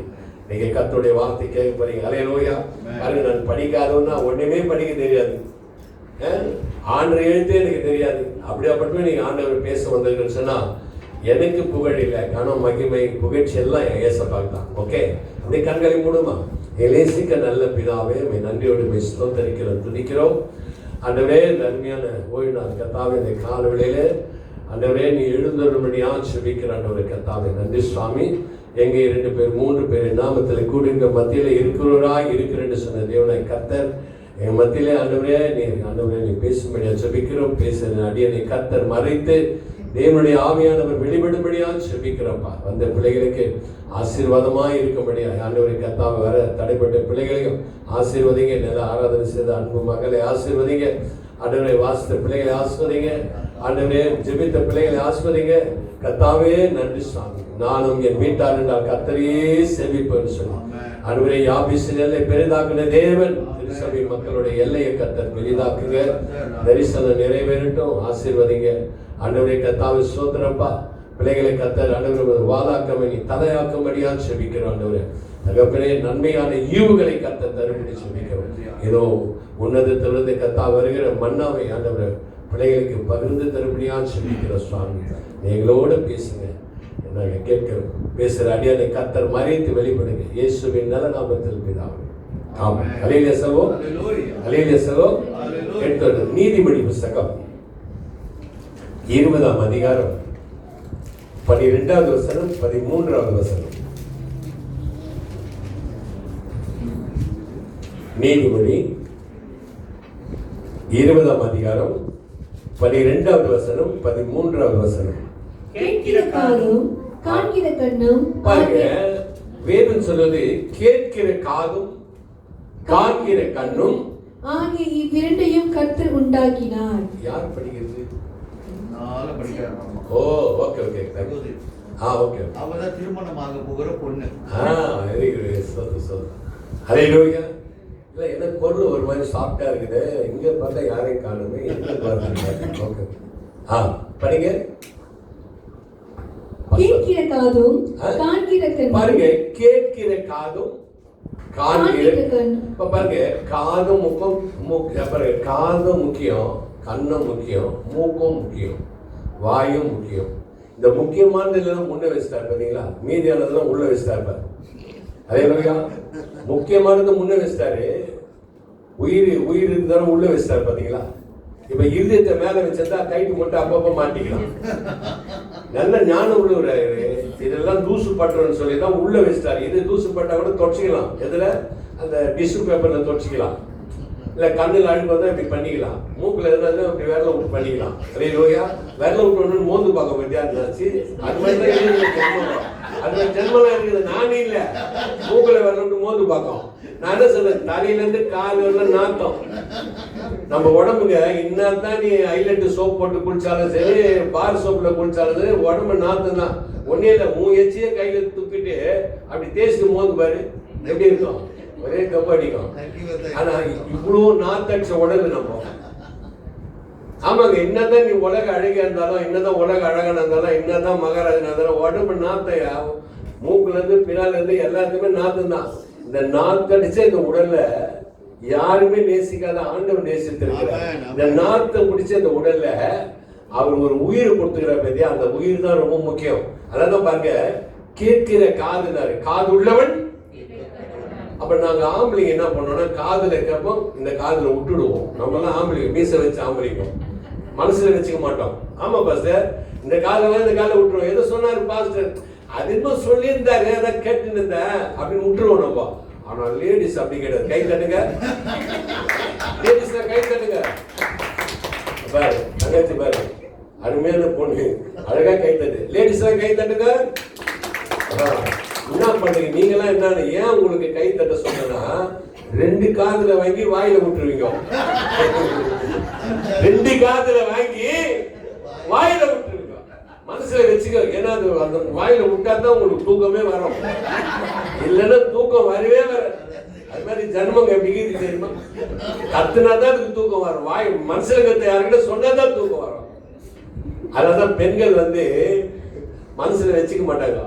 நீங்க கர்த்தருடைய வார்த்தை கேட்க போறீங்க. அல்லேலூயா. பாருங்க, நான் படிக்காதவன்னா ஒண்ணுமே படிக்க தெரியாது, ஆண்டு எழுத்தே எனக்கு தெரியாது. அப்படியாப்பட்டு நீங்க ஆண்டவர் பேச வந்தீங்கன்னு சொன்னா எனக்கு புகழ் இல்லை, கனம் மகிமை புகழ்ச்சி எல்லாம் ஏசப்பாக்கு தான். ஓகே, அப்படியே கண்களை மூடுமா. எலேசிக்க நல்ல பிதாவே, நன்றியோடு ஸ்தோத்தரிக்கிறோம், துதிக்கிறோம். ஆண்டவரே, நன்மையான ஓய்வு நாள் கர்த்தாவே, இந்த கால வேளையில ஆண்டவரே நீ எழுந்தருளும்படியா ஜெபிக்கிற ஆண்டவரே கர்த்தாவே, நன்றி சுவாமி. எங்கே 2 பேர் 3 பேர் நாமத்தில் கூடுங்க மத்தியில இருக்கிறவராய் இருக்கிறேன்னு சொன்ன தேவனாய் கர்த்தர் என் மத்தியிலே ஆண்டவரே நீ பேசும்படியா ஜெபிக்கிறோம். பேசுற அடியனை கர்த்தர் மறைத்து தேவனுடைய ஆவியானவர் வெளிப்படும்படியா ஜெபிக்கிறப்பா. வந்த பிள்ளைகளுக்கு ஆசீர்வாதமாய் இருக்கும்படியா ஆண்டவரை கர்த்தாவை வர தடைப்பட்ட பிள்ளைகளையும் ஆசீர்வதிங்க. நல்ல ஆராதனை செய்த அன்பு மகளை ஆசீர்வதிங்க. ஆண்டவரை வாசித்த பிள்ளைகளை ஆஸ்வதிங்க. ஆண்டவரே ஜெபித்த பிள்ளைகளை ஆஸ்வதிங்க. கர்த்தாவே நன்றி சுவாமி. நானும் என் வீட்டார் என்றால் கர்த்தரையே சேவிப்பேன்னு சொல்லி ஆண்டவரே யாபீசின் எல்லை பெரிதாக்குன தேவன் திருச்சபை மக்களுடைய எல்லையை கர்த்தர் பெரிதாக்குங்க. தரிசனம் நிறைவேறட்டும், ஆசீர்வதிங்க. ஆண்டவரே கர்த்தாவே ஸ்தோத்திரப்பா. பிள்ளைகளை கர்த்தர் ஆண்டவரே வாதாக்கமை நீ தலையாக்கும்படியா ஜெபிக்கிறோம். ஆண்டவரே தகப்பனே நன்மையான ஈவுகளை கர்த்தர் தரும்படி ஜெபிக்கிறோம். ஏதோ உன்னதத்திலிருந்து கர்த்தர் வருகிற மன்னாவை ஆண்டவரே பிள்ளைகளுக்கு பகிர்ந்து தரும்படியா ஜெபிக்கிறோம். சுவாமி எங்களோட பேசுங்க, நாங்க கேட்கிறோம். பேசுற அடியானை கர்த்தர் மறைத்து வெளிப்படுங்க. இயேசுவின் நல்ல நாமத்தில் பிதாவே, ஆமென். அல்லேலூயா சொல்வோம், அல்லேலூயா சொல்வோம். எடுத்து நீதிமொழி புத்தகம் 20ஆம் அதிகாரம் 12வது வசனம் 13வது வசனம். நீதிமொழி 20ஆம் அதிகாரம் 12வது வசனம் 13வது வசனம். கேட்கிற காதும் காண்கிற கண்ணும் பாருங்க, வேதம் சொல்றது கேட்கிற காதும் காண்கிற கண்ணும் ஆகிய இவ்விரண்டையும் கர்த்தர் உண்டாக்கினார். யார் படிக்கிறது? படிக்கிறாங்க. ஓ, ஓகே ஓகே. ஓகே. அவதான் திருமணமாக போகிற பொண்ணு. Very good. ஹல்லேலூயா. இல்ல எனக்கு பொருள் ஒரு மாதிரி சாஃப்டா இருக்குது, இங்க பார்த்தா யாரையும் காணுமே. ஓகே, படிங்க. கேட்கிற காதும் காண்கிற கண்ணும். பாருங்க, கேட்கிற காதும் காண்கிற இப்ப பாருங்க, காதும் பாருங்க, காதும் முக்கியம், கண்ணும் முக்கியம், மூக்கும் முக்கியம், வாயும் முக்கியம். இந்த முக்கியமானதெல்லாம் முன்ன வச்சுட்டாரு பாத்தீங்களா, மீதியானதெல்லாம் உள்ள வச்சுட்டாரு. அதே மாதிரியா முக்கியமானது முன்ன வச்சுட்டாரு, உயிர் இருந்தாலும் உள்ள வச்சுட்டாரு பாத்தீங்களா. இப்ப இருதயத்தை மேல வச்சிருந்தா கைட்டு மட்டும் அப்பப்ப மாட்டிக்கலாம். நல்ல ஞானம் உள்ளவராரு. இதெல்லாம் தூசு பட்டுறன்னு சொல்லி தான் உள்ள வச்சுட்டாரு. இது தூசு பட்டா கூட தொடச்சிக்கலாம். எதுல? அந்த டிஷ்யூ பேப்பர்ல தொடச்சிக்கலாம். இல்ல கண்ணில் அழுக்கு வந்தா இப்படி பண்ணிக்கலாம். மூக்குல இருந்தாலும் இப்படி விரல விட்டு பண்ணிக்கலாம். அல்லேலூயா. விரல விட்டு மோந்து பார்க்க வேண்டியா இருந்துச்சு. அது மாதிரி அது ஜென்மலாம் இருக்குது. நானே இல்ல, மூக்குல விரல விட்டு மோந்து பார்க்கும். நான் என்ன சொல்றேன், தலையில இருந்து கால் வரல நாத்தம். நம்ம உடம்புங்க இன்னதான் நீ ஹைலைட் சோப் போட்டு குளிச்சாலும் சரி, பார் சோப்ல குளிச்சாலும் சரி, உடம்பு நாத்தம் தான். ஒன்னே இல்ல, 3 எச்சிய கையில துப்பிட்டு அப்படி தேய்ச்சிட்டு மோந்து பாரு, எப்படி இருக்கும்? ஒரே கப்பு அடிக்கும். ஆனா இவ்வளவு நாத்தடிச்ச உடம்பு நம்ம. ஆமாங்க, என்னதான் நீ உலக அழகா இருந்தாலும், என்னதான் உலக அழகா இருந்தாலும், என்னதான் மகாராஜனா இருந்தாலும், உடம்பு நாத்தையா மூக்குல இருந்து பின்னால இருந்து எல்லாத்துக்குமே நாத்தம் தான். இந்த நாத்தடிச்ச இந்த உடல்ல யாருமே நேசிக்காத ஆண்டவர் நேசித்திருக்கிறார். ஆமென். இந்த நாத்தை முடிச்ச அந்த உடல்ல அவர் ஒரு உயிரை கொடுத்துக்கிறார் பத்தியா, அந்த உயிர் தான் ரொம்ப முக்கியம். அதான் பாருங்க, கேட்கிற காதுனாரு, காது உள்ளவன். அப்ப நாங்க ஆம்பளைங்க என்ன பண்ணோம்னா, காதுல கேட்போம், இந்த காதுல விட்டுடுவோம். நம்ம எல்லாம் ஆம்பளைங்க மீச வச்சு ஆம்பளைக்கும் மனசுல வச்சுக்க மாட்டோம். ஆமா பாஸ்டர், இந்த காதுல இந்த காதுல விட்டுருவோம். எதோ சொன்னாரு பாஸ்டர், அது இன்னும் சொல்லியிருந்தாரு, அதை கேட்டு இருந்தேன் அப்படின்னு விட்டுருவோம் நம்ம. ஆனா லேடிஸ் அப்படி கிடையாது. கை தட்டுங்க லேடிஸ், கை தட்டுங்க. பாரு தங்கச்சி, பாரு அருமையான பொண்ணு, அழகா கை தட்டு. லேடிஸ் கை தட்டுங்க. என்ன பண்றீங்க நீங்களாம்? என்னன்னு ஏன் உங்களுக்கு கை தட்ட சொன்னா, 2 காதுல வாங்கி வாயில விட்டுருவீங்க. 2 காதுல வாங்கி வாயில விட்டுருவீங்க. மனசுல வச்சுக்க. ஏன்னா அந்த வாயில விட்டா தான் உங்களுக்கு தூக்கமே வரும். இல்லைன்னா தூக்கம் வரவே வராது. அது மாதிரி ஜன்மம் எப்படி தெரியுமா? கத்துனாதான் அதுக்கு தூக்கம் வரும். வாய் மனசுல கத்த யாருக்கிட்ட சொன்னாதான் தூக்கம் வரும். அதான் பெண்கள் மனசுல வச்சுக்க மாட்டாங்க.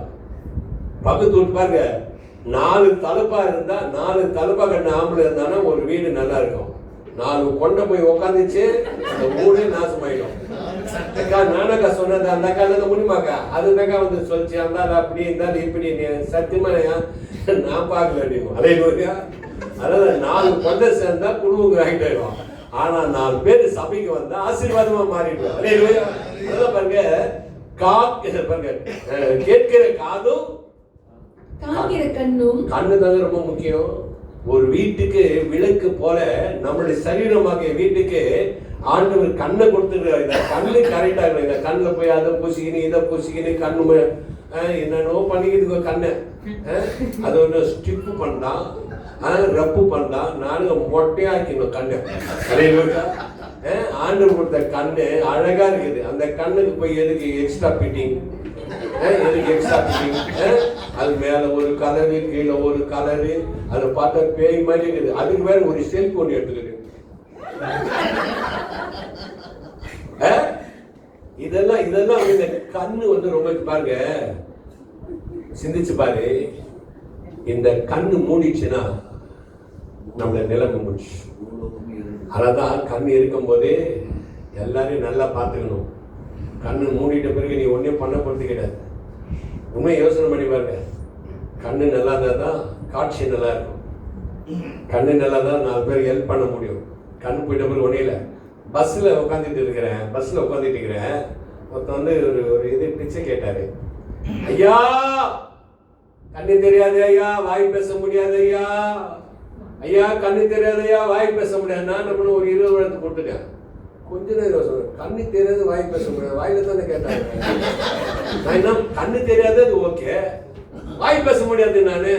பக்கத்து வீட்டு பாருங்க, 4 தலப்பா இருந்தா, 4 தலப்பா கண்ண ஆம்பளை இருந்தானா ஒரு வீடு நல்லா இருக்கும். 4 கொண்டை போய் உக்காந்துச்சு, அந்த ஊரே நாசமாயிடும். அக்கா நானக்கா சொன்னது அந்த அக்கா இல்ல முடியுமாக்கா, அதுதாக்கா சொல்லிச்சு, இருந்தாலும் அப்படி இருந்தாலும் இப்படி. சத்தியமா நான் பார்க்கல அப்படிமா. அதே மாதிரியா, அதாவது 4 கொண்டை சேர்ந்தா குடும்பம் ஆகிட்டாயிடும். ஆனா 4 பேர் சபைக்கு வந்தா ஆசீர்வாதமா மாறிடுவோம். அதே மாதிரியா, அதான் பாருங்க, பாருங்க, கேட்கிற காதும் காண்கிற கண்ணும். கண்ணு தாங்க ரொம்ப முக்கியம். ஒரு வீட்டுக்கு விளக்கு போல நம்மளுடைய சரீரமாக வீட்டுக்கு ஆண்டவர் கண்ணை கொடுத்துருக்காரு. இந்த கண்ணு கரெக்டா இருக்கு. இந்த கண்ணில் போய் அதை பூசிக்கின்னு இதை பூசிக்கின்னு கண்ணு என்னென்னோ பண்ணிக்கிட்டு கண்ணை அது ஒன்று ஸ்டிப்பு பண்ணலாம், ரப்பு பண்ணலாம். நானும் மொட்டையாக்கணும் கண்ணை. ஆண்டவர் கொடுத்த கண்ணு அழகா இருக்குது. அந்த கண்ணுக்கு போய் எதுக்கு எக்ஸ்ட்ரா ஃபிட்டிங், எதுக்கு எக்ஸ்ட்ரா ஃபிட்டிங்? அது மேல ஒரு கலரு, கீழே ஒரு கலரு, அதை பார்த்தா பேய் மாதிரி இருக்குது. அதுக்கு வேற ஒரு செல்போன் எடுத்துக்கிட்டு இதெல்லாம் இந்த கண்ணு ரொம்ப பாருங்க, சிந்திச்சு பாரு. இந்த கண்ணு மூடிச்சுன்னா நம்மள நிலைமை முடிச்சு. அதான் கண்ணு இருக்கும் போதே எல்லாரையும் நல்லா பார்த்துக்கணும். கண்ணு மூடிட்ட பிறகு நீ ஒன்னே பண்ண போறது கிடையாது. உண்மை யோசனை பண்ணி பாருங்க. கண்ணு நல்லா இருந்தா தான் காட்சி நல்லா இருக்கும். கண்ணு நல்லா தான் 4 பேர் ஹெல்ப் பண்ண முடியும். கண்ணு போயிட்ட பிறகு ஒன்னே இல்லை. பஸ்ஸில் உட்காந்துட்டு இருக்கிறேன். ஒருத்தன் ஒரு இது பிச்சை கேட்டாரு. ஐயா கண்ணு தெரியாது ஐயா, வாய் பேச முடியாது ஐயா. ஐயா கண்ணு தெரியாது ஐயா, வாய் பேச முடியாது. நான் என்ன பண்ண ஒரு 20 வருடத்தை கொடுத்துட்டேன். கொஞ்ச நேரம் சொல்றேன், கண்ணு தெரியாது வாய் பேச முடியாது. வாயில தானே கேட்டாங்க. நான் என்ன கண்ணு தெரியாது, அது ஓகே. வாய் பேச முடியாது. நானு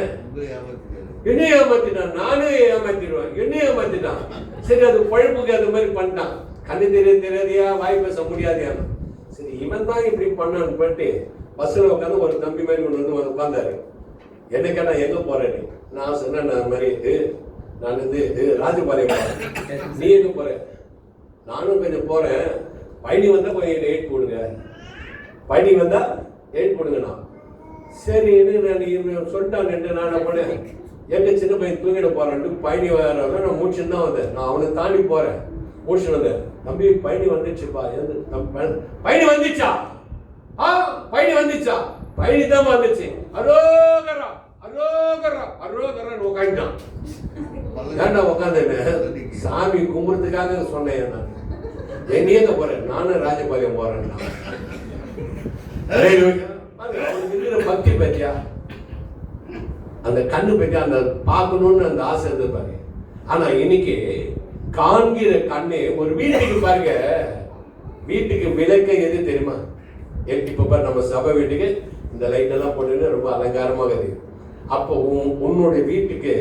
என்னைய ஏமாத்திட்டான், நானே ஏமாத்திடுவேன். என்னைய ஏமாத்திட்டான். சரி, அது பழப்புக்கு அது மாதிரி பண்ணிட்டான். கண்ணு தெரியாதியா, வாய் பேச முடியாதியா. சரி, இவன் தான் இப்படி பண்ணான்னு பண்ணிட்டு பஸ்ஸில் உட்காந்து ஒரு தம்பி மாதிரி ஒன்று வந்து உட்காந்தாரு. என்னக்கா நான் எங்கே போறேன்னு நான் சொன்னேன். நான் மாதிரி நான் ராஜபாளையம் போறேன். நீ எங்கே போற? நானும் கொஞ்சம் போறேன். பயணி வந்தா கொஞ்சம் 8 போடுங்க. பயணி வந்தா 8 போடுங்கண்ணா. சரி நான் சொல்லிட்டான்னு நான் என்ன பண்ணேன், எங்க சின்ன பையன் தூங்கிட போறான்ட்டு பயணி வர நான் முடிச்சுன்னு தான் வந்தேன். நான் அவனை தாண்டி போறேன், முடிச்சுட்டு வந்தேன். தம்பி பயணி வந்துச்சுப்பா. பயணி வந்துச்சா? பயணி வந்துச்சா? பயணி தான் வந்துச்சு. அரோகரா அரோகரா அரோகரான்னு உட்காந்துட்டான். ஏன்டா உட்காந்துன்னு சாமி கும்பிடுறதுக்காக சொன்னேன். நான் எங்கேங்க போறேன்? நானும் ராஜபாளையம் போறேன். பக்தி பத்தியா, அந்த கண்ணு பத்தியா, அந்த பார்க்கணும்னு அந்த ஆசை இருந்து பாருங்க. ஆனா இன்னைக்கு காண்கிற கண்ணு ஒரு வீட்டுக்கு பாருங்க, வீட்டுக்கு விளக்க எது தெரியுமா? இப்ப பாரு நம்ம சபை வீட்டுக்கு இந்த லைட் எல்லாம் போட்டு ரொம்ப அலங்காரமாகுது. அப்போ உன்னுடைய வீட்டுக்கு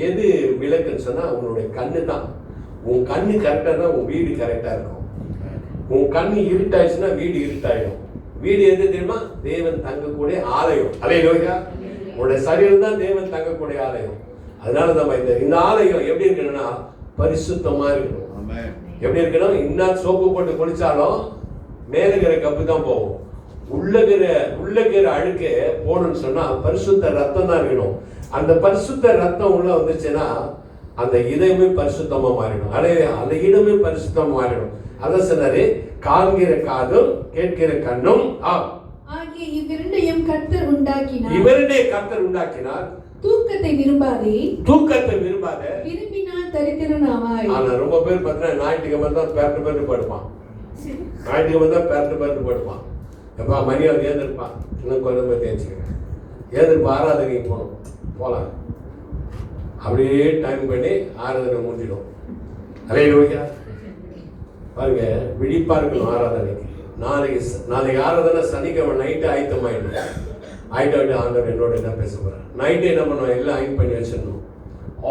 எது விளக்குன்னு சொன்னா உன்னுடைய கண்ணு தான். உன் கண்ணு கரெக்டா தான் உன் வீடு கரெக்டா இருக்கும். உன் கண்ணு இருட்டாயிடுச்சுன்னா வீடு இருட்டாயிடும். வீடு எது தெரியுமா? தேவன் தங்கக்கூடிய ஆலயம். அல்லேலூயா. உன்னுடைய சரீரம் தான் தேவன் தங்கக்கூடிய ஆலயம். அதனால நம்ம இந்த ஆலயம் எப்படி இருக்கணும்னா பரிசுத்தமா இருக்கணும். எப்படி இருக்கணும்? இன்னும் சோப்பு போட்டு குளிச்சாலும் மேலுகிற கப்பு தான் போகும். உள்ளகிற அழுக்கு போகணும்னு சொன்னா பரிசுத்த ரத்தம் தான் இருக்கணும். அந்த பரிசுத்த ரத்தம் உள்ள வந்துச்சுன்னா அந்த இதயமே பரிசுத்தமா மாறிடும். அந்த இடமே பரிசுத்தமா மாறிடும். அதான் சொன்னாரு, காண்கிற காதும் கேட்கிற கண்ணும் ஆகிய இவ்விரண்டையும் கர்த்தர் உண்டாக்கினார். இவருடைய கர்த்தர் உண்டாக்கினார். தூக்கத்தை விரும்பாதே, விரும்பினால் தரித்திரனாவாய். ஆனா ரொம்ப பேர் பார்த்தா ஞாயிற்றுக்கிழமை தான் பேர்ட்டு படுப்பான். எப்பா மரியாதை ஏந்திருப்பான், இன்னும் கொஞ்சம் போய் தேய்ச்சிக்கிறேன், ஏந்திருப்பா ஆராதனைக்கு போகலாம். அப்படியே டைம் பண்ணி ஆராதனை முடிஞ்சிடும். அல்லேலூயா. பாருங்க, விழிப்பா இருக்கணும் ஆராதனைக்கு. நாளைக்கு ஆராதனை சனிக்கிழமை நைட்டு ஆயத்தமாயிடும். ஆயிட்டு ஆண்டவர் என்னோட என்ன பேச போறேன். நைட்டே என்ன பண்ணுவோம், எல்லாம் ஆயத்தம் பண்ணி வச்சிடணும்,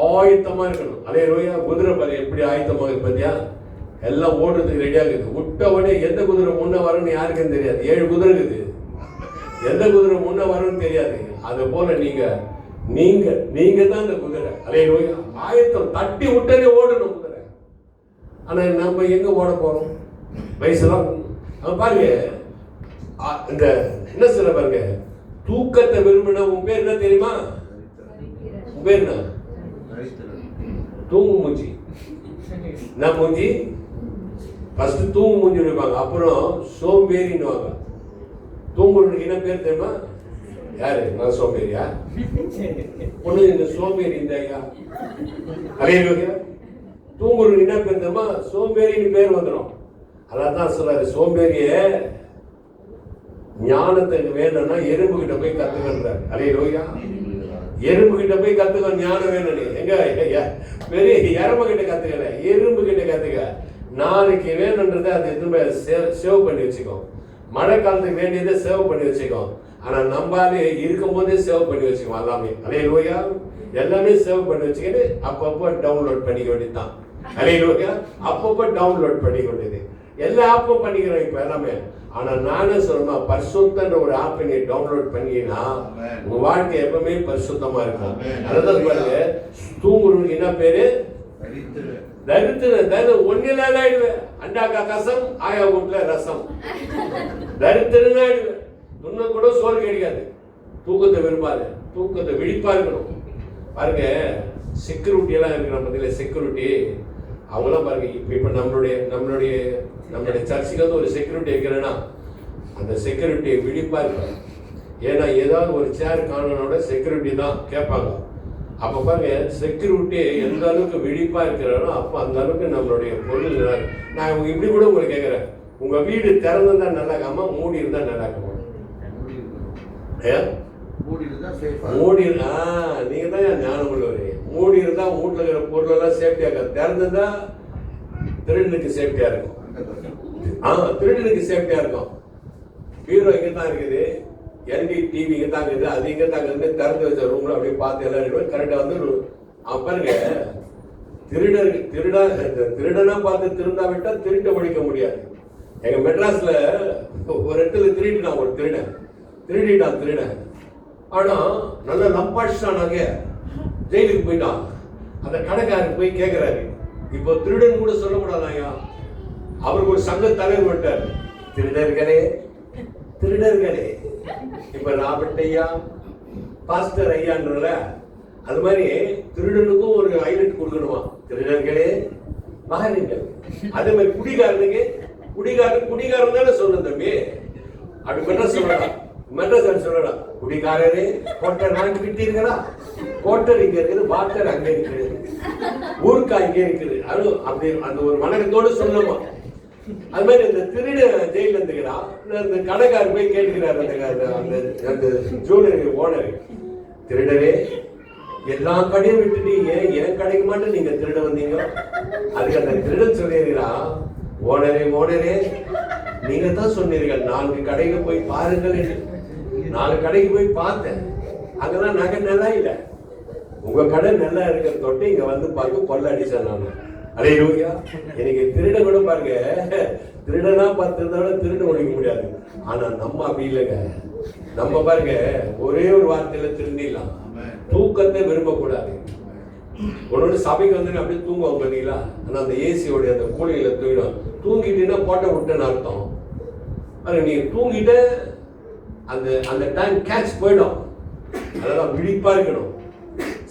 ஆயத்தமா இருக்கணும். அல்லேலூயா. குதிரை பாரு எப்படி ஆயத்தமா இருக்கு பார்த்தியா, எல்லாம் ஓடுறதுக்கு ரெடியாக இருக்குது. விட்ட உடனே எந்த குதிரை முன்ன வரும்னு யாருக்கும் தெரியாது. 7 குதிரை இருக்குது, எந்த குதிரை முன்ன வரும்னு தெரியாது. அது போல நீங்க தான் அந்த குதிரை. அல்லேலூயா. ஆயத்தம், தட்டி விட்டனே ஓடணும் குதிரை. ஆனா நம்ம எங்க ஓட போறோம், வயசுலாம் பாருங்க. இந்த என்ன சொல்ல பாருங்க, தூக்கத்தை விரும்பின உன் பேர் என்ன தெரியுமா? உன் பேர் என்ன? தூங்கு மூஞ்சி. என்ன மூஞ்சி? ஃபர்ஸ்ட் தூங்கு மூஞ்சி வைப்பாங்க, அப்புறம் சோம்பேறின்னுவாங்க. தூங்குறதுக்கு என்ன பேர் தெரியுமா? யாரு? நான் சோம்பேறியா? ஒண்ணு இந்த சோம்பேறி இந்த ஐயா. அல்லேலூயா. தூங்குறதுக்கு என்ன பேர் தெரியுமா? சோம்பேறின்னு பேர் வந்துடும். அதான் சொல்றாரு, சோம்பேறிய ஞானத்துக்கு வேணும்னா எறும்பு கிட்ட போய் கத்துக்கிறாரு. அல்லேலூயா. எறும்பு கிட்ட போய் கத்துக்க ஞானம் வேணும். எங்க பெரிய எறும்பு கிட்ட கத்துக்கல, எறும்பு கிட்ட கத்துக்க. நாளைக்கு வேணும்ன்றதை அதை எதுவுமே சேவ் பண்ணி வச்சுக்கோ. மழை காலத்துக்கு வேண்டியதை சேவ் பண்ணி வச்சுக்கோ. ஆனா நம்மளாலே இருக்கும் போதே சேவ் பண்ணி வச்சுக்கோ எல்லாமே. அல்லேலூயா. எல்லாமே சேவ் பண்ணி வச்சுக்கிட்டு அப்பப்போ டவுன்லோட் பண்ணிக்க வேண்டியதுதான். அல்லேலூயா. அப்பப்போ டவுன்லோட் பண்ணிக்க வேண்டியது. எல்லா ஆப்பும் பண்ணிக்கிறோம் இப்ப எல்லாமே. ஆனா நானே சொல்லணும், பரிசுத்தன்ற ஒரு ஆப்பை நீ டவுன்லோட் பண்ணினா உங்க வாழ்க்கை எப்பவுமே பரிசுத்தமா இருக்கும். அதான் பாருங்க, தூங்குறவனுக்கு என்ன பேரு? தரித்திரம். ஒன்னிலாத ஆயிடுவேன். அண்டாக்கா கசம், ஆயா வீட்டுல ரசம். தரித்திரம் ஆயிடுவேன். இன்னும் கூட சோறு கிடைக்காது. தூக்கத்தை விரும்பாது, தூக்கத்தை விழிப்பா இருக்கணும். பாருங்க, செக்யூரிட்டி எல்லாம் இருக்கிற பார்த்தீங்களா, செக்யூரிட்டி அவங்களாம் பாருங்க. இப்ப நம்மளுடைய சர்ச்சுக்கு வந்து ஒரு செக்யூரிட்டி வைக்கிறேன்னா அந்த செக்யூரிட்டியை விழிப்பா இருப்பாங்க. ஏன்னா ஏதாவது ஒரு சேர் காணனோட செக்யூரிட்டி தான் கேட்பாங்க. அப்ப பாருங்க, செக்யூரிட்டி எந்த அளவுக்கு விழிப்பா இருக்கிறாரோ அப்ப அந்த அளவுக்கு நம்மளுடைய பொருள். நான் இப்படி கூட உங்களுக்கு கேட்கிறேன், உங்க வீடு திறந்துருந்தா நல்லா இருக்காமா, மூடி இருந்தா நல்லா இருக்குமா? மூடி நீங்க தான் ஞானம் உள்ளவரே. மூடி இருந்தா வீட்டுல இருக்கிற பொருள் எல்லாம் சேஃப்டியா இருக்காது. திறந்துருந்தா திருடனுக்கு சேஃப்டியா இருக்கும். திருடனுக்கு சேஃப்டியா இருக்கும். பீரோ இங்க தான் இருக்குது, எல்டி டிவி இங்க தான் இருக்குது, அது இங்க தான் இருக்குது. திறந்து வச்ச ரூம்ல அப்படியே பார்த்து எல்லாரும் கரெக்டா வந்து பாருங்க. திருடனா பார்த்து திருந்தா விட்டா திருட்ட ஒழிக்க முடியாது. எங்க மெட்ராஸ்ல ஒரு இடத்துல திருடினான் ஒரு திருடிட்டான். ஆனா நல்ல நம்பாடிச்சானாங்க, ஜெயிலுக்கு போயிட்டான். அந்த கடைக்காரருக்கு போய் கேட்கிறாரு, இப்போ திருடன் கூட சொல்லக்கூடாதாயா? அவருக்கு ஒரு சங்க தலைவர் விட்டார், திருடர்களே. இப்ப ராபர்ட் ஐயா, பாஸ்டர் ஐயான்றல, அது மாதிரி திருடனுக்கும் ஒரு ஹைலைட் கொடுக்கணுமா? திருடர்களே மகனுங்கள். அதே மாதிரி குடிகாரன் தானே சொல்லணும் தம்பி. அப்படி மெட்ராஸ் சொல்லலாம், குடிகாரரே கோட்டர் வாங்கி விட்டீர்களா? கோட்டர் இங்க இருக்குது, வாட்டர் அங்க இருக்குது, ஊருக்கா இங்க இருக்குது. அது அப்படி அந்த ஒரு வணக்கத்தோடு சொல்லணுமா? அது மாதிரி இந்த திருட ஜெயில இருந்துக்கிறான். இந்த கடைக்காரர் போய் கேட்டுக்கிறார் அந்த ஜுவல்லரி ஓனர், திருடரே எல்லா கடையும் விட்டுட்டு என் கடைக்கு மட்டும் நீங்க திருட வந்தீங்க? அதுக்கு அந்த திருடன் சொல்லிருக்கிறான், ஓனரே நீங்க தான் சொன்னீர்கள் 4 கடைக்கு போய் பாருங்கள். 4 கடைக்கு போய் பார்த்தேன், அங்கதான் நகை நல்லா இல்லை. உங்க கடை நல்லா இருக்கிற தொட்டு இங்க வந்து பார்க்க கொள்ள அடிச்சேன் நான். அல்லேலூயா. எனக்கு திருட கூட பாருங்க, திருடனா பார்த்திருந்தாலும் திருட ஒழிக்க முடியாது. ஆனா நம்ம அப்படி இல்லைங்க. நம்ம பாருங்க, ஒரே ஒரு வார்த்தையில திருந்திடலாம். தூக்கத்தை விரும்பக்கூடாது. ஒன்னொன்னு சபைக்கு வந்து அப்படியே தூங்குவாங்க பார்த்தீங்களா? ஆனா அந்த ஏசியோடைய அந்த கூலியில தூங்கிட்டீங்கன்னா போட்ட விட்டுன்னு அர்த்தம். நீ தூங்கிட்டு அந்த டைம் கேட்ச் போயிடும். அதெல்லாம் விழிப்பா இருக்கணும்.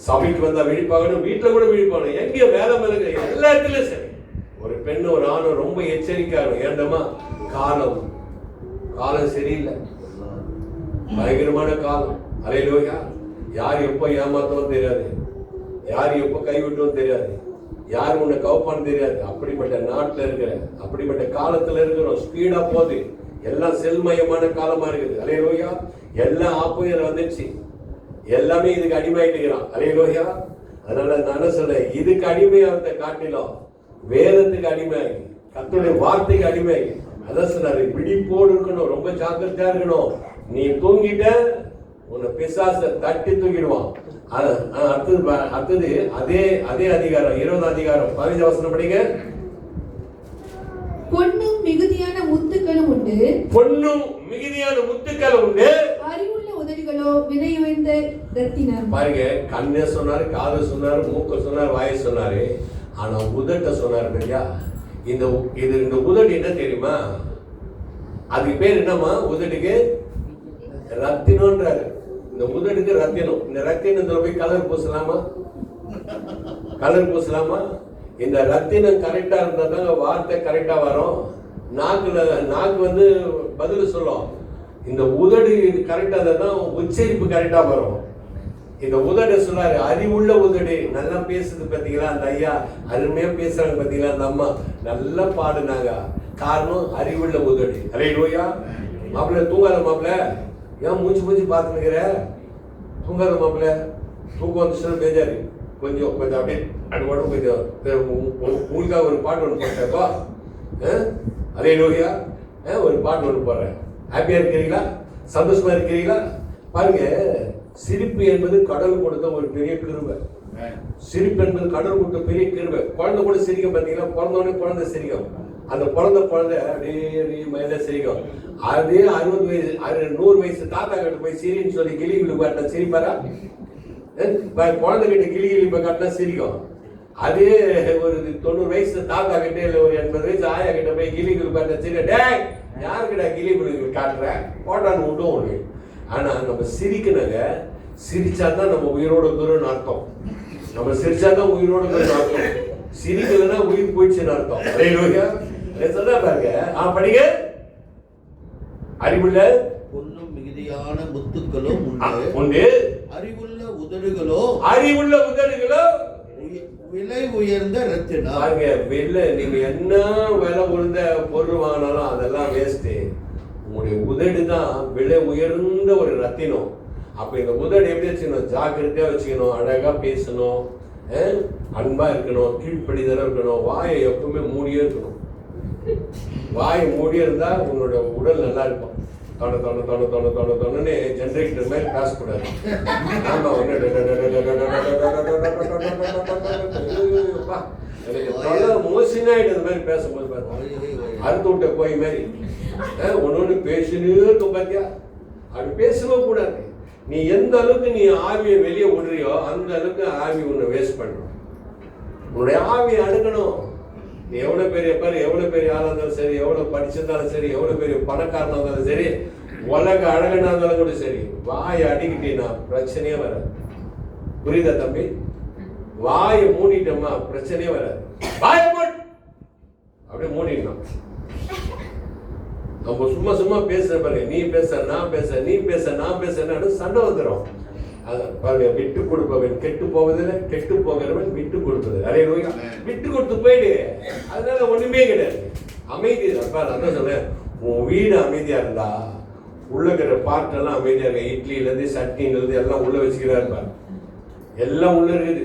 சபைக்கு வந்தா விழிப்பாகணும், வீட்டுல கூட விழிப்பாகணும், எங்க வேலை மேலுங்க எல்லா இடத்துலயும் சரி. ஒரு பெண்ணு ஒரு ஆணும் ரொம்ப எச்சரிக்கையாகணும். ஏண்டமா காலம் சரியில்லை, பயங்கரமான காலம். அல்லேலூயா. யார் எப்போ ஏமாத்தவும் தெரியாது, யார் எப்போ கைவிட்டவும் தெரியாது, யார் உன்னை கவுப்பான்னு தெரியாது. அப்படிப்பட்ட நாட்டில் இருக்கிற, அப்படிப்பட்ட காலத்துல இருக்கிறோம். ஸ்பீடா போகுது, எல்லாம் செல்மயமான காலமா இருக்குது. அல்லேலூயா. எல்லாம் ஆப்போயில வந்துடுச்சு, எல்லாமே இதுக்கு அடிமையாயிட்டுக்கிறான். அல்லேலூயா. அதனால நான் சொல்றேன், இதுக்கு அடிமையாகிறத காட்டிலும் வேதத்துக்கு அடிமையாகி, கர்த்தருடைய வார்த்தைக்கு அடிமையாகி, அதான் சொன்னாரு, விழிப்போடு இருக்கணும், ரொம்ப ஜாக்கிரதையா இருக்கணும். நீ தூங்கிட்ட உன்னை பிசாச தட்டி தூக்கிடுவான். அடுத்தது அதே அதிகாரம் 20 அதிகாரம் 15 வசனம் படிங்க. பொன்னும் மிகுதியான முத்துக்களும் உண்டு, பொன்னும் மிகுதியான முத்துக்களும் உண்டு, அறிவுள்ள உதடுகளோ விலையுயர்ந்த ரத்தினம். பாருங்க, கண்ணே சொன்னாரு, காது சொன்னாரு, மூக்க சொன்னாரு, வாயை சொன்னாரு, ஆனா உதட்ட சொன்னாரு இல்லையா? இந்த உதடு என்ன தெரியுமா? அதுக்கு பேர் என்னமா? உதடுக்கு ரத்தினம்ன்றாரு. இந்த உதடுக்கு ரத்தினம். இந்த ரத்தினத்துல போய் கலர் பூசலாமா? இந்த ரத்தினம் கரெக்டா இருந்தா தாங்க வார்த்தை கரெக்டா வரும். நாக்கு வந்து பதில் சொல்லும். இந்த உதடு கரெக்டா தான் உச்சரிப்பு கரெக்டா வரும். இந்த உதடு சொன்னாரு, அறிவுள்ள உதடு. நல்லா பேசுது பாத்தீங்களா அந்த ஐயா, அருமையா பேசுறாங்க பாத்தீங்களா அந்த அம்மா, நல்லா பாடுனாங்க. காரணம் அறிவுள்ள உதடு. அல்லேலூயா. மாப்பிள்ள தூங்காத மாப்பிள்ள, ஏன் மூச்சு பார்த்துக்கிற? தூங்காத மாப்பிள்ள, தூக்கம் வந்துச்சுன்னா பேஜாரு. கொஞ்சம் அப்படியே அனுபவம் கொஞ்சம் உங்களுக்காக ஒரு பாட்டு ஒன்று போட்டேப்பா. அல்லேலூயா. ஒரு பாட்டு ஒன்று போடுறேன். ஹாப்பியா இருக்கிறீங்களா? சந்தோஷமா இருக்கிறீங்களா? பாருங்க, சிரிப்பு என்பது கடவுள் கொடுத்த ஒரு பெரிய கிருபை. சிரிப்பு என்பது கடவுள் கொடுத்த பெரிய கிருபை. குழந்தை கூட சிரிக்கும் பார்த்தீங்களா? பிறந்தோடனே குழந்தை சிரிக்கும். அந்த பிறந்த குழந்தை அப்படியே மயில சிரிக்கும். அதே 60 வயசு 100 வயசு தாத்தா கிட்ட போய் சிரின்னு சொல்லி கிளி காட்டினா சிரிப்பாரா? குழந்தை கிட்ட கிளி காட்டினா சிரிக்கும். அதே ஒரு 90 வயசு தாத்தா கிட்ட இல்ல ஒரு 80 வயசு ஆயா கிட்ட போய் கிளி காட்டினா சிரிக்க, டே யாருக்கிட்ட கிளி காட்டுற போட்டான்னு விட்டும் ஒண்ணு. ஆனா நம்ம சிரிக்கணுங்க, சிரிச்சாதான் நம்ம உயிரோட இருக்கிறோம்னு அர்த்தம். நம்ம சிரிச்சாதான் உயிரோட இருக்கிறோம்னு அர்த்தம். சிரிக்கலன்னா உயிர் போயிடுச்சுன்னு அர்த்தம். அல்லேலூயா. சொல்ல பாருங்க, படிங்க. அறிவுள்ள பொன்னும் மிகுதியான முத்துக்களும் உண்டு, அறிவுள்ள உதடுகளோ விலை உயர்ந்த ரத்தினம். பாருங்க, நீங்க என்ன விலை உயர்ந்த பொருள் வாங்கினாலும் அதெல்லாம் வேஸ்ட். உங்களுடைய உதடு தான் விலை உயர்ந்த ஒரு ரத்தினம். அப்ப இந்த உதடு எப்படி வச்சுக்கணும்? ஜாக்கிரதையா வச்சுக்கணும், அழகா பேசணும், அன்பா இருக்கணும், கீழ்ப்படிதலா இருக்கணும். வாயை எப்பவுமே மூடியே இருக்கணும். வாயை மூடியே இருந்தா உன்னோட உடல் நல்லா இருக்கும். தொண்ணு ஜெனரேட்டர் மாதிரி பேசக்கூடாது. ஆமா, மோசினாயிட்டு மாதிரி பேசும்போது அறுத்து விட்ட போய் மாதிரி ஒன்னு பேசுனே இருக்கும் பாத்தியா? அப்படி பேசவே கூடாது. நீ எந்த அளவுக்கு நீ ஆவியை வெளியே விடுறியோ அந்த அளவுக்கு ஆவி உன்னை வேஸ்ட் பண்ணும். உன்னுடைய ஆவியை அடக்கணும். நீ எவ்வளவு பெரிய ஆளா இருந்தாலும் சரி, எவ்வளவு படிச்சிருந்தாலும் சரி, எவ்வளவு பெரிய பணக்காரனா இருந்தாலும் சரி, உலக அழகனா இருந்தாலும் கூட சரி, வாயை அடிக்கிட்டீங்கன்னா பிரச்சனையே வராது. புரியுதா தம்பி? வாயை மூடிட்டோமா பிரச்சனையே வராது. வாயை அப்படியே மூடிடணும். நம்ம சும்மா பேசுற பாருங்க, நீ பேச நான் பேச சண்டை வந்துடும். பாருங்க, விட்டு கொடுப்பவன் கெட்டு போவதில்லை, கெட்டு போகிறவன் விட்டு கொடுப்பது. அல்லேலூயா. விட்டு கொடுத்து போயிடு, அதனால ஒண்ணுமே கிடையாது. அமைதி. அதான் சொல்றேன், உன் வீடு அமைதியா இருந்தா உள்ள இருக்கிற பாட்டெல்லாம் அமைதியா இருக்க. இட்லில இருந்து சட்னில இருந்து எல்லாம் உள்ள வச்சுக்கிறாரு பாரு, எல்லாம் உள்ள இருக்குது.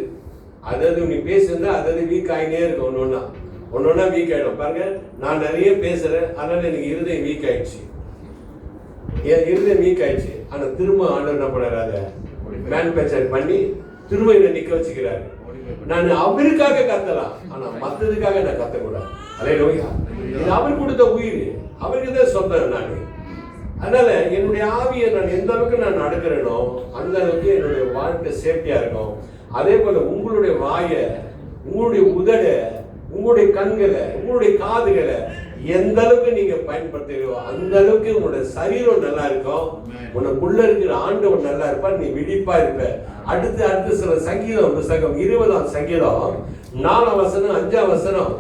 அதாவது நீ பேசுறதா அதாவது வீக் ஆகினே இருக்கு. ஒன்னொன்னா வீக் ஆயிடும். பாருங்க, நான் நிறைய பேசுறேன், அதனால எனக்கு இருதயம் வீக் ஆயிடுச்சு. ஆனா திரும்ப ஆண்டவர் என்ன பண்ணாரு? மேனுபேக்சர் பண்ணி திரும்ப என்ன நிக்க வச்சுக்கிறாரு. நான் அவருக்காக கத்தலாம், ஆனா மத்ததுக்காக நான் கத்தக்கூடாது. அல்லேலூயா. இது அவர் கொடுத்த உயிர், அவருக்கு தான் சொந்தம் நான். அதனால என்னுடைய ஆவியை நான் எந்த அளவுக்கு நான் நடக்கிறேனோ அந்த அளவுக்கு என்னுடைய வாழ்க்கை சேஃப்டியா இருக்கும். அதே போல உங்களுடைய வாயை, உங்களுடைய உதட, உங்களுடைய கண்களை, உங்களுடைய காதுகளை எந்த அளவுக்கு நீங்க பயன்படுத்துறீங்களோ அந்த அளவுக்கு உன்னோட சரீரம் நல்லா இருக்கும். உனக்குள்ள இருக்கிற ஆண்டவன் நல்லா இருப்பார், நீ விழிப்பா இருப்ப. அடுத்து சில சங்கீதம் புத்தகம் 20ஆம் சங்கீதம் 4ஆம் வசனம் 5ஆம் வசனம்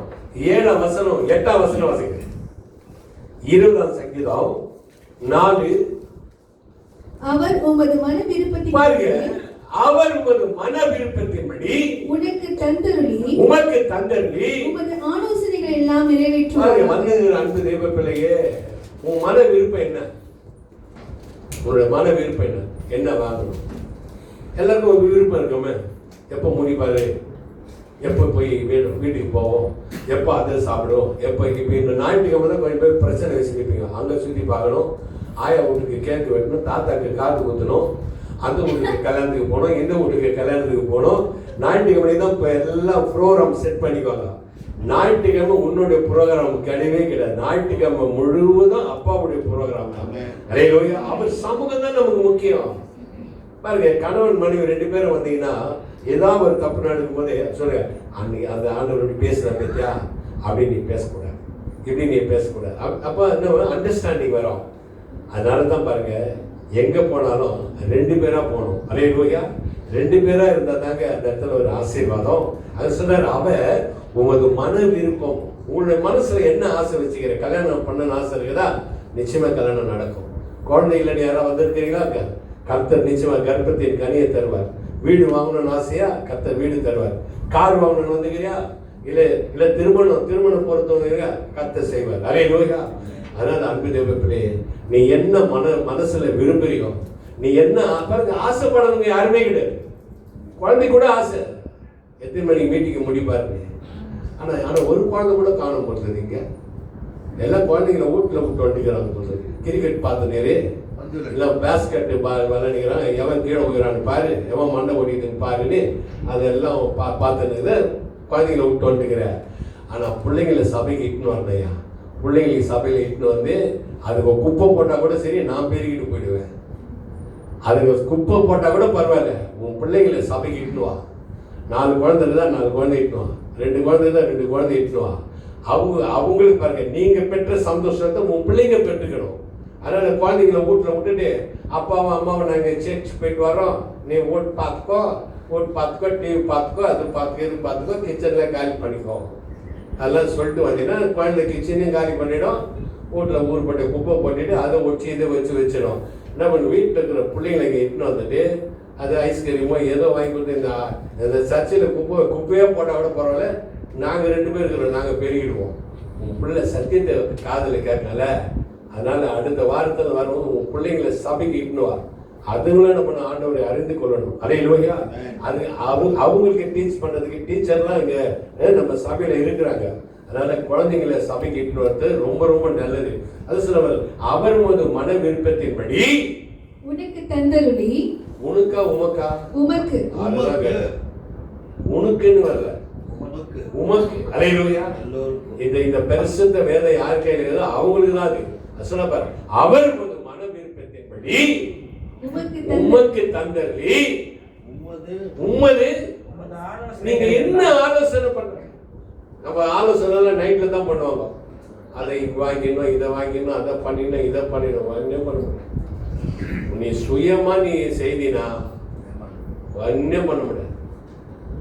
7ஆம் வசனம் 8ஆம் வசனம் வாசிக்கிறேன். 20ஆம் சங்கீதம் 4. அவர் உமது மன விருப்பத்தின் பாருங்க, அவர் உமது மன விருப்பத்தின்படி உனக்கு தந்தருளி உமக்கு தந்தருளி உமது ஆலோசனைகள் எல்லாம் நிறைவேற்றுவார். பாருங்க, வந்து அன்பு தேவ பிள்ளையே, உன் மன விருப்பம் என்ன? உன்னோட மன விருப்பம் என்ன? என்ன வாங்கணும்? எல்லாருக்கும் ஒரு விருப்பம் இருக்குமே. எப்போ முடிப்பாரு, எப்போ போய் வீட்டுக்கு போவோம், எப்போ அதை சாப்பிடுவோம், எப்போ இப்போ இந்த ஞாயிற்றுக்கிழமை தான் கொஞ்சம் பேர் பிரச்சனை வச்சுருப்பீங்க. அங்கே சுற்றி பார்க்கணும், ஆயா வீட்டுக்கு கேக்கு வெட்டணும், தாத்தாக்கு காது குத்தணும், அந்த வீட்டுக்கு கல்யாணத்துக்கு போகணும், இந்த வீட்டுக்கு கல்யாணத்துக்கு போகணும். ஞாயிற்றுக்கிழமை தான் இப்போ எல்லாம் ப்ரோக்ராம் செட் பண்ணிக்குவாங்க. ஞாயிற்றுக்கிழமை உன்னுடைய ப்ரோக்ராம் கிடையவே கிடையாது. ஞாயிற்றுக்கிழமை முழுவதும் அப்பாவுடைய ப்ரோக்ராம் தான். அல்லேலூயா. அவர் சமூகம் தான் நமக்கு முக்கியம். பாருங்க, கணவன் மனைவி 2 பேரும் வந்தீங்கன்னா ஏதாவது ஒரு தப்பு நடக்கும் போதே சொல்லுங்க, அன்னைக்கு அந்த ஆண்டவரோட பேசுற பத்தியா அப்படின்னு நீ பேசக்கூடாது, இப்படி நீ பேசக்கூடாது. அப்போ என்ன அண்டர்ஸ்டாண்டிங் வரும். அதனால தான் பாருங்க, எங்க போனாலும் 2 பேரா போகணும். அல்லேலூயா. 2 பேரா இருந்தா தாங்க அந்த இடத்துல ஒரு ஆசீர்வாதம். அது சொல்றாரு, அவர் உமது மன விருப்பம், உங்களுடைய மனசுல என்ன ஆசை வச்சுக்கிற, கல்யாணம் பண்ண ஆசை இருக்குதா, நிச்சயமா கல்யாணம் நடக்கும். குழந்தை இல்லைன்னு யாராவது வந்திருக்கிறீங்களா? கர்த்தர் நிச்சயமா கர்ப்பத்தின் கனியை தருவார். வீடு வாங்கணும்னு ஆசையா, கர்த்தர் வீடு தருவார். கார் வாங்கணும்னு வந்துக்கிறியா, இல்ல திருமணம் பொறுத்தவங்க கர்த்தர் செய்வார். அல்லேலூயா. அதனால அன்பு தேவ பிள்ளையே, நீ என்ன மனசுல விரும்புறியோ, நீ என்ன பாருங்க, ஆசைப்படணுங்க யாருமே கிடையாது. குழந்தை கூட ஆசை, எத்தனை மணிக்கு மீட்டிங் முடிப்பாரு. ஆனா ஒரு குழந்தை கூட காணும் போடுறது. இங்க எல்லா குழந்தைங்களை வீட்டுல விட்டு வந்துக்கிறாங்க போடுறது. கிரிக்கெட் பார்த்து நேரு, இல்லை பேஸ்கெட்டு விளையாடுகிறான், எவன் கீழே போகிறான்னு பாரு, எவன் மண்டை ஓடிட்டுன்னு பாருன்னு அதெல்லாம் பார்த்துன்னு குழந்தைங்களை விட்டு வந்துக்கிற. ஆனால் பிள்ளைங்களை சபைக்கு இட்டுன்னு வரணையா, பிள்ளைங்களுக்கு சபையில் இட்டுன்னு வந்து அதுக்கு குப்பை போட்டால் கூட சரி, நான் பெருகிட்டு போயிடுவேன். அதுக்கு குப்பை போட்டால் கூட பரவாயில்ல, உன் பிள்ளைங்களை சபைக்கு இட்டுன்னு வா. 4 குழந்தை தான் 4 குழந்தை இட்டுன்னு வா, 2 குழந்தை தான் 2 குழந்தை இட்டுன்னு வா. அவங்களுக்கு பாருங்க, நீங்க பெற்ற சந்தோஷத்தை உன் பிள்ளைங்க பெற்றுக்கணும். அதனால குழந்தைங்களை வீட்டில் விட்டுட்டு அப்பாவும் அம்மாவும் நாங்கள் சர்ச் போயிட்டு வரோம், நீ ஓட்டு பார்த்துக்கோ, டிவி பார்த்துக்கோ, அது பார்த்துக்கோ, இது பார்த்துக்கோ, கிச்சனில் காலி பண்ணிக்கோ அதெல்லாம் சொல்லிட்டு வந்தீங்கன்னா குழந்தை கிச்சனையும் காலி பண்ணிடும், வீட்டில் ஊர்பட்ட குப்பை போட்டுட்டு அதை ஒட்டி இதை வச்சிடும். என்ன பண்ணு, வீட்டில் இருக்கிற பிள்ளைங்களை இங்கே இட்டுன்னு வந்துட்டு அது ஐஸ்கிரீமோ ஏதோ வாங்கி கொடுத்து இந்த சர்ச்சில் குப்பையே போட்டால் கூட பரவாயில்ல, நாங்கள் 2 பேர் இருக்கிறோம், நாங்கள் பெருகிடுவோம். உன் பிள்ளை சத்தியத்தை காதில் கேட்கல. அதனால அடுத்த வாரத்தில் வரணும், உன் பிள்ளைங்களை சபைக்கு இட்டுன்னு வா. அதுங்களும் என்ன பண்ண, ஆண்டவரை அறிந்து கொள்ளணும். அல்லேலூயா. அது அவங்களுக்கு டீச் பண்றதுக்கு டீச்சர்லாம் இங்க நம்ம சபையில இருக்கிறாங்க. அதனால குழந்தைங்களை சபைக்கு இட்டுன்னு வரது ரொம்ப ரொம்ப நல்லது. அது சொல்ல, அவர் ஒரு மன விருப்பத்தின்படி உனக்கு தந்தருளி, உனக்கா உமக்கா, உமக்கு, உனக்குன்னு வரல, உமக்கு. அல்லேலூயா. இந்த பரிசுத்த வேதம் யார் கையில் இருக்குதோ அவங்களுக்கு தான் அது. அவர் ஒரு மன விருப்பத்தின்படி உமக்கு தந்தருளி உம்மது. நீங்க என்ன ஆலோசனை பண்ற? நம்ம ஆலோசனை நைட்ல தான் பண்ணுவாங்க. அதை வாங்கிடணும், இதை வாங்கிடணும், அதை பண்ணிடணும், இதை பண்ணிடணும், ஒன்னும் பண்ண முடியாது. நீ சுயமா நீ செய்தினா ஒன்னும் பண்ண முடியாது.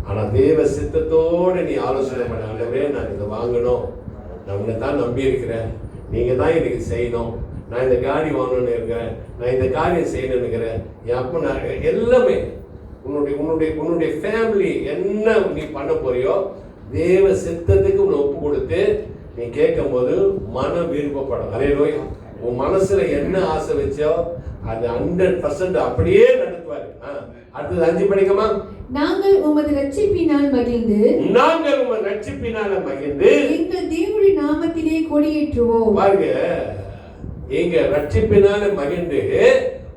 ஆனா தேவ சித்தத்தோடு நீ ஆலோசனை பண்ண, ஆண்டவரே நான் இதை வாங்கணும், நான் உன்னை தான் நம்பி இருக்கிறேன், நீங்க தான் எனக்கு செய்யணும், நான் இந்த காடி வாங்கணும்னு இருக்கிறேன், நான் இந்த காரியம் செய்யணும்னு இருக்கிறேன், என் அப்போ நான் எல்லாமே உன்னுடைய ஃபேமிலி என்ன நீ பண்ண போறியோ தேவ சித்தத்துக்கு உன்னை ஒப்பு கொடுத்து நீ கேட்கும் போது மன விருப்பப்படும். அல்லேலூயா. உன் மனசுல என்ன ஆசை வச்சோ அது 100% அப்படியே நடத்துவாரு. அடுத்தது 5 படிக்கமா. நாங்கள் உமது ரட்சிப்பினால் மகிழ்ந்து எங்கள் தேவனுடைய நாமத்திலே கொடியேற்றுவோம். பாருங்க, எங்க ரட்சிப்பினால மகிழ்ந்து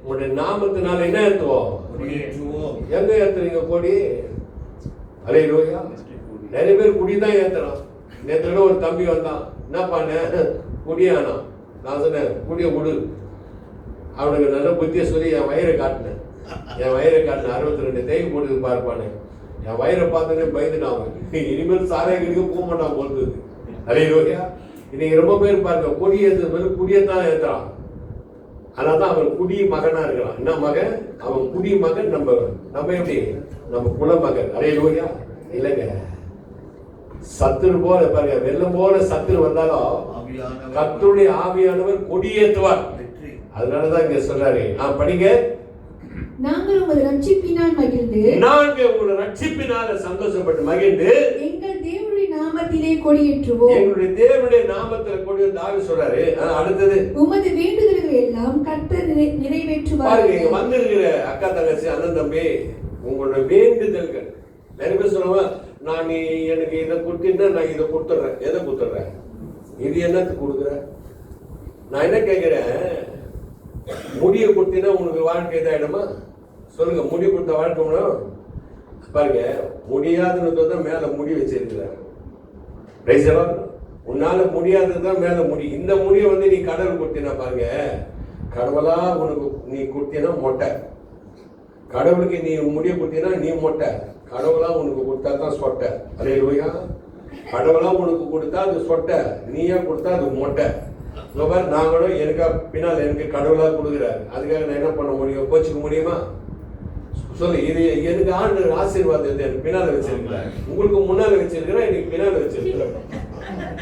உங்களுடைய நாமத்தினால என்ன ஏற்றுவோம்? எங்க ஏத்துறீங்க கொடி? அல்லேலூயா. நிறைய பேர் குடிதான் ஏத்துறோம். நேற்று ஒரு தம்பி வந்தான், என்ன பண்ண குடியானா, நான் சொன்னேன் குடிய விடு. அவனுக்கு நல்ல புத்திய சொல்லி என் வயிறை காட்டினேன். 62 தேய்க்கு போட்டு பார்ப்பானே, என் வயிறை பார்த்தோன்னே பயந்துட்டான். இனிமேல் சாராய கடிக்க போக மாட்டான் போகிறது. அல்லேலூயா. இன்னைக்கு ரொம்ப பேர் பாருங்க, கொடி ஏற்றுறது மேலே குடியத்தான் ஏற்றுறான். அதனால தான் அவன் குடி மகனா இருக்கிறான். என்ன மகன்? அவன் குடி மகன். நம்ம எப்படி? நம்ம குல மகன். அல்லேலூயா. இல்லைங்க, சத்துரு போல பாருங்க, வெள்ளம் போல சத்துரு வந்தாலும் கர்த்தருடைய ஆவியானவர் கொடியேற்றுவார். அதனாலதான் இங்க சொல்றாரு, படிங்க. நாங்கள் உமது ரட்சிப்பினால் மகிழ்ந்து, நாங்கள் உங்களுடைய ரட்சிப்பினால சந்தோஷப்பட்டு மகிழ்ந்து எங்கள் தேவனுடைய நாமத்திலே கொடியேற்றுவோம். எங்களுடைய தேவனுடைய நாமத்திலே கொடியேற்று தாவீது சொல்றாரு. அடுத்தது, உமது வேண்டுதல்கள் எல்லாம் கர்த்தர் நிறைவேற்றுவார். பாருங்க, இங்க வந்திருக்கிற அக்கா தங்கச்சி அண்ணன் தம்பி, உங்களுடைய வேண்டுதல்கள் நிறைய பேர் சொல்லுவேன், நான் நீ எனக்கு இதை கொடுத்தீங்கன்னா நான் இதை கொடுத்துட்றேன். எதை கொடுத்துட்றேன்? இது என்னத்துக்கு கொடுக்குற? நான் என்ன கேட்கிறேன், முடியை கொடுத்தீங்கன்னா உங்களுக்கு வாழ்க்கை இதாயிடுமா? சொல்லுங்க, முடி கொடுத்த வாழ்க்கை முடியும்? பாருங்க, முடியாதுன்னு தான் மேல முடி வச்சிருக்கிறார். உன்னால முடியாதது தான் மேல முடி. இந்த முடியை வந்து நீ கடவுள் கொடுத்தீங்கன்னா பாருங்க, கடவுளா உனக்கு நீ கொடுத்தீங்கன்னா மொட்டை. கடவுளுக்கு நீ முடிய கொடுத்தீங்கன்னா நீ மொட்டை. கடவுளா உனக்கு கொடுத்தா தான் சொட்டை. அல்லேலூயா. கடவுளா உனக்கு கொடுத்தா அது சொட்டை, நீயா கொடுத்தா அது மொட்டை. நாங்களும் எனக்கா பின்னால் எனக்கு கடவுளா கொடுக்குறாரு. அதுக்காக நான் என்ன பண்ண முடியும்? கோச்சிக்க முடியுமா? சொல்லு, இது எனக்கு ஆண்டு ஆசீர்வாதம் எனக்கு பின்னால வச்சிருக்கிறார். உங்களுக்கு முன்னால வச்சிருக்கிறேன், எனக்கு பின்னால வச்சிருக்கிறேன்.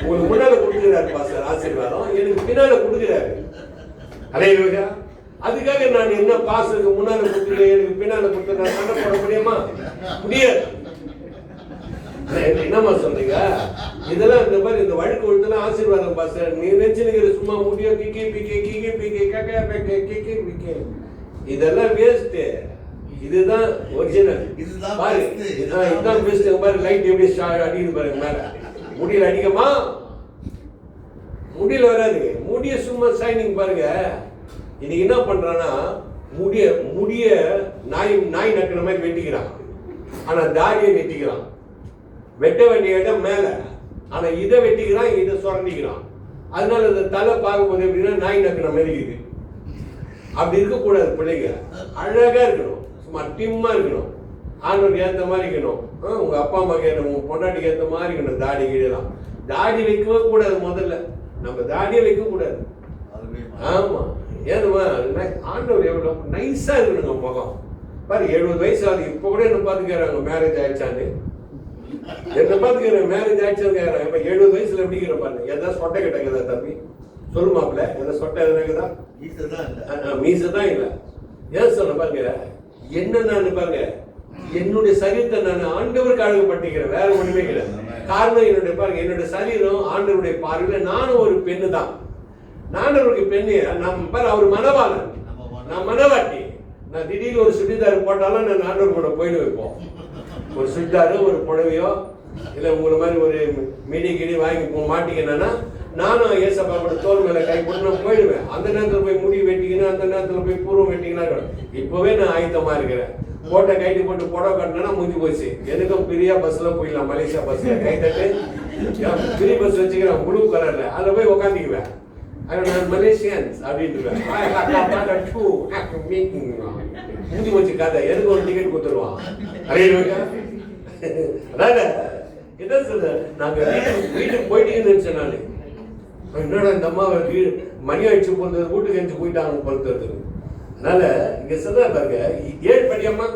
உங்களுக்கு முன்னால கொடுக்குறாரு பாஸ்டர் ஆசீர்வாதம், எனக்கு பின்னால கொடுக்குறாரு. அல்லேலூயா. அதுக்காக நான் என்ன பாஸ்டருக்கு முன்னால கொடுத்துருக்கேன், எனக்கு பின்னால கொடுத்துருக்கேன் சண்டை போட முடியுமா? முடியாது. என்னமா சொல்றீங்க? இதெல்லாம் இந்த மாதிரி இந்த வழக்கு கொடுத்தலாம் ஆசீர்வாதம் பாஸ்டர். நீ நினைச்சுக்கிற சும்மா முடியும் கிக்கி பிக்கி கிக்கி பிக்கி கக்கா பிக்கி கிக்கி பிக்கி, இதெல்லாம் வேஸ்ட். இதுதான் ஒரிஜினல். பாரு, இதுதான் பெஸ்ட். பாரு, லைட் எப்படி அடிக்குது பாருங்க மேல. முடியல அடிக்கமா? முடியல வராது. முடிய சும்மா ஷைனிங் பாருங்க. இன்னைக்கு என்ன பண்றான்னா, முடிய நாய் நக்கிற மாதிரி வெட்டிக்கிறான். ஆனா தாடியை வெட்டிக்கிறான். வெட்ட வேண்டிய இடம் மேல, ஆனா இதை வெட்டிக்கிறான், இதை சுரண்டிக்கிறான். அதனால இந்த தலை பார்க்கும்போது எப்படின்னா நாய் நக்கிற மாதிரி இருக்குது. அப்படி இருக்கக்கூடாது. பிள்ளைங்க அழகா இருக்கணும், சும்மா டிம்மா இருக்கணும், ஆண்டவருக்கு ஏற்ற மாதிரி இருக்கணும். உங்க அப்பா அம்மாக்கு ஏற்ற, உங்க பொண்டாட்டிக்கு ஏற்ற மாதிரி இருக்கணும். தாடி கீழலாம் தாடி வைக்கவே கூடாது. முதல்ல நம்ம தாடியை வைக்க கூடாது. ஆமா, ஏதுமா ஆண்டவர் எவ்வளவு நைஸா இருக்கணுங்க முகம். பாரு, 70 வயசு ஆகுது, இப்ப கூட என்ன பாத்துக்கிறாங்க மேரேஜ் ஆயிடுச்சான்னு. என்ன பாத்துக்கிறேன் மேரேஜ் ஆயிடுச்சான்னு கேட்கறாங்க. இப்ப 70 வயசுல எப்படிங்கிற பாருங்க. எதாவது சொட்டை கிட்டக்குதா தம்பி? சொல்லு மாப்பிள்ள, எதாவது சொட்டை எதுக்குதா? மீசதான் இல்ல. ஏன் சொல்ல பாருங்க, என்ன நான் பாருங்க, என்னுடைய சரீரத்தை நான் ஆண்டவருக்கு அழகுபட்டிக்கிறேன், வேற ஒண்ணுமே கிடையாது. காரணம் என்னுடைய பாருங்க, என்னுடைய சரீரம் ஆண்டவருடைய பார்வையில நானும் ஒரு பெண்ணு தான். நானும் ஒரு பெண்ணு. நம்ம பாரு, அவர் மனவாளன், நான் மனவாட்டி. நான் திடீர்னு ஒரு சுடிதார் போட்டாலும் நான் ஆண்டவர் கூட போயிட்டு வைப்போம். ஒரு சுடிதாரு, ஒரு புடவையோ, இல்லை உங்களை மாதிரி ஒரு மிடி கிடி வாங்கி மாட்டிக்கினா நானும் ஏசப்பா கூட தோல் மேல கை போட்டு நான் போயிடுவேன். அந்த நேரத்தில் போய் முடி வெட்டிக்கணும், அந்த நேரத்தில் போய் பூர்வம் வெட்டிக்கினா இப்பவே நான் ஆயத்தமா இருக்கிறேன். கோட்டை கைட்டு போட்டு புடவை கட்டினா முடிஞ்சு போச்சு. எனக்கும் பிரியா பஸ்ல போயிடலாம். மலேசியா பஸ்ல கை தட்டு பிரி பஸ் வச்சுக்கிறேன், ப்ளூ கலர்ல. அதில் போய் உக்காந்துக்குவேன். நான் மலேசியன்ஸ் அப்படின்ட்டு முடிஞ்சு போச்சு கதை. எனக்கு ஒரு டிக்கெட் கொடுத்துருவான். அதாவது என்ன சொல்ற, நாங்க வீட்டுக்கு போயிட்டீங்கன்னு நினைச்சேன். நான் என்னடா இந்த அம்மா மணி ஆயிடுச்சு போறது, வீட்டுக்கு எஞ்சி போயிட்டாங்க பொறுத்தது. அதனால இங்க சொல்ற பாருங்க, 7 படியம்மா.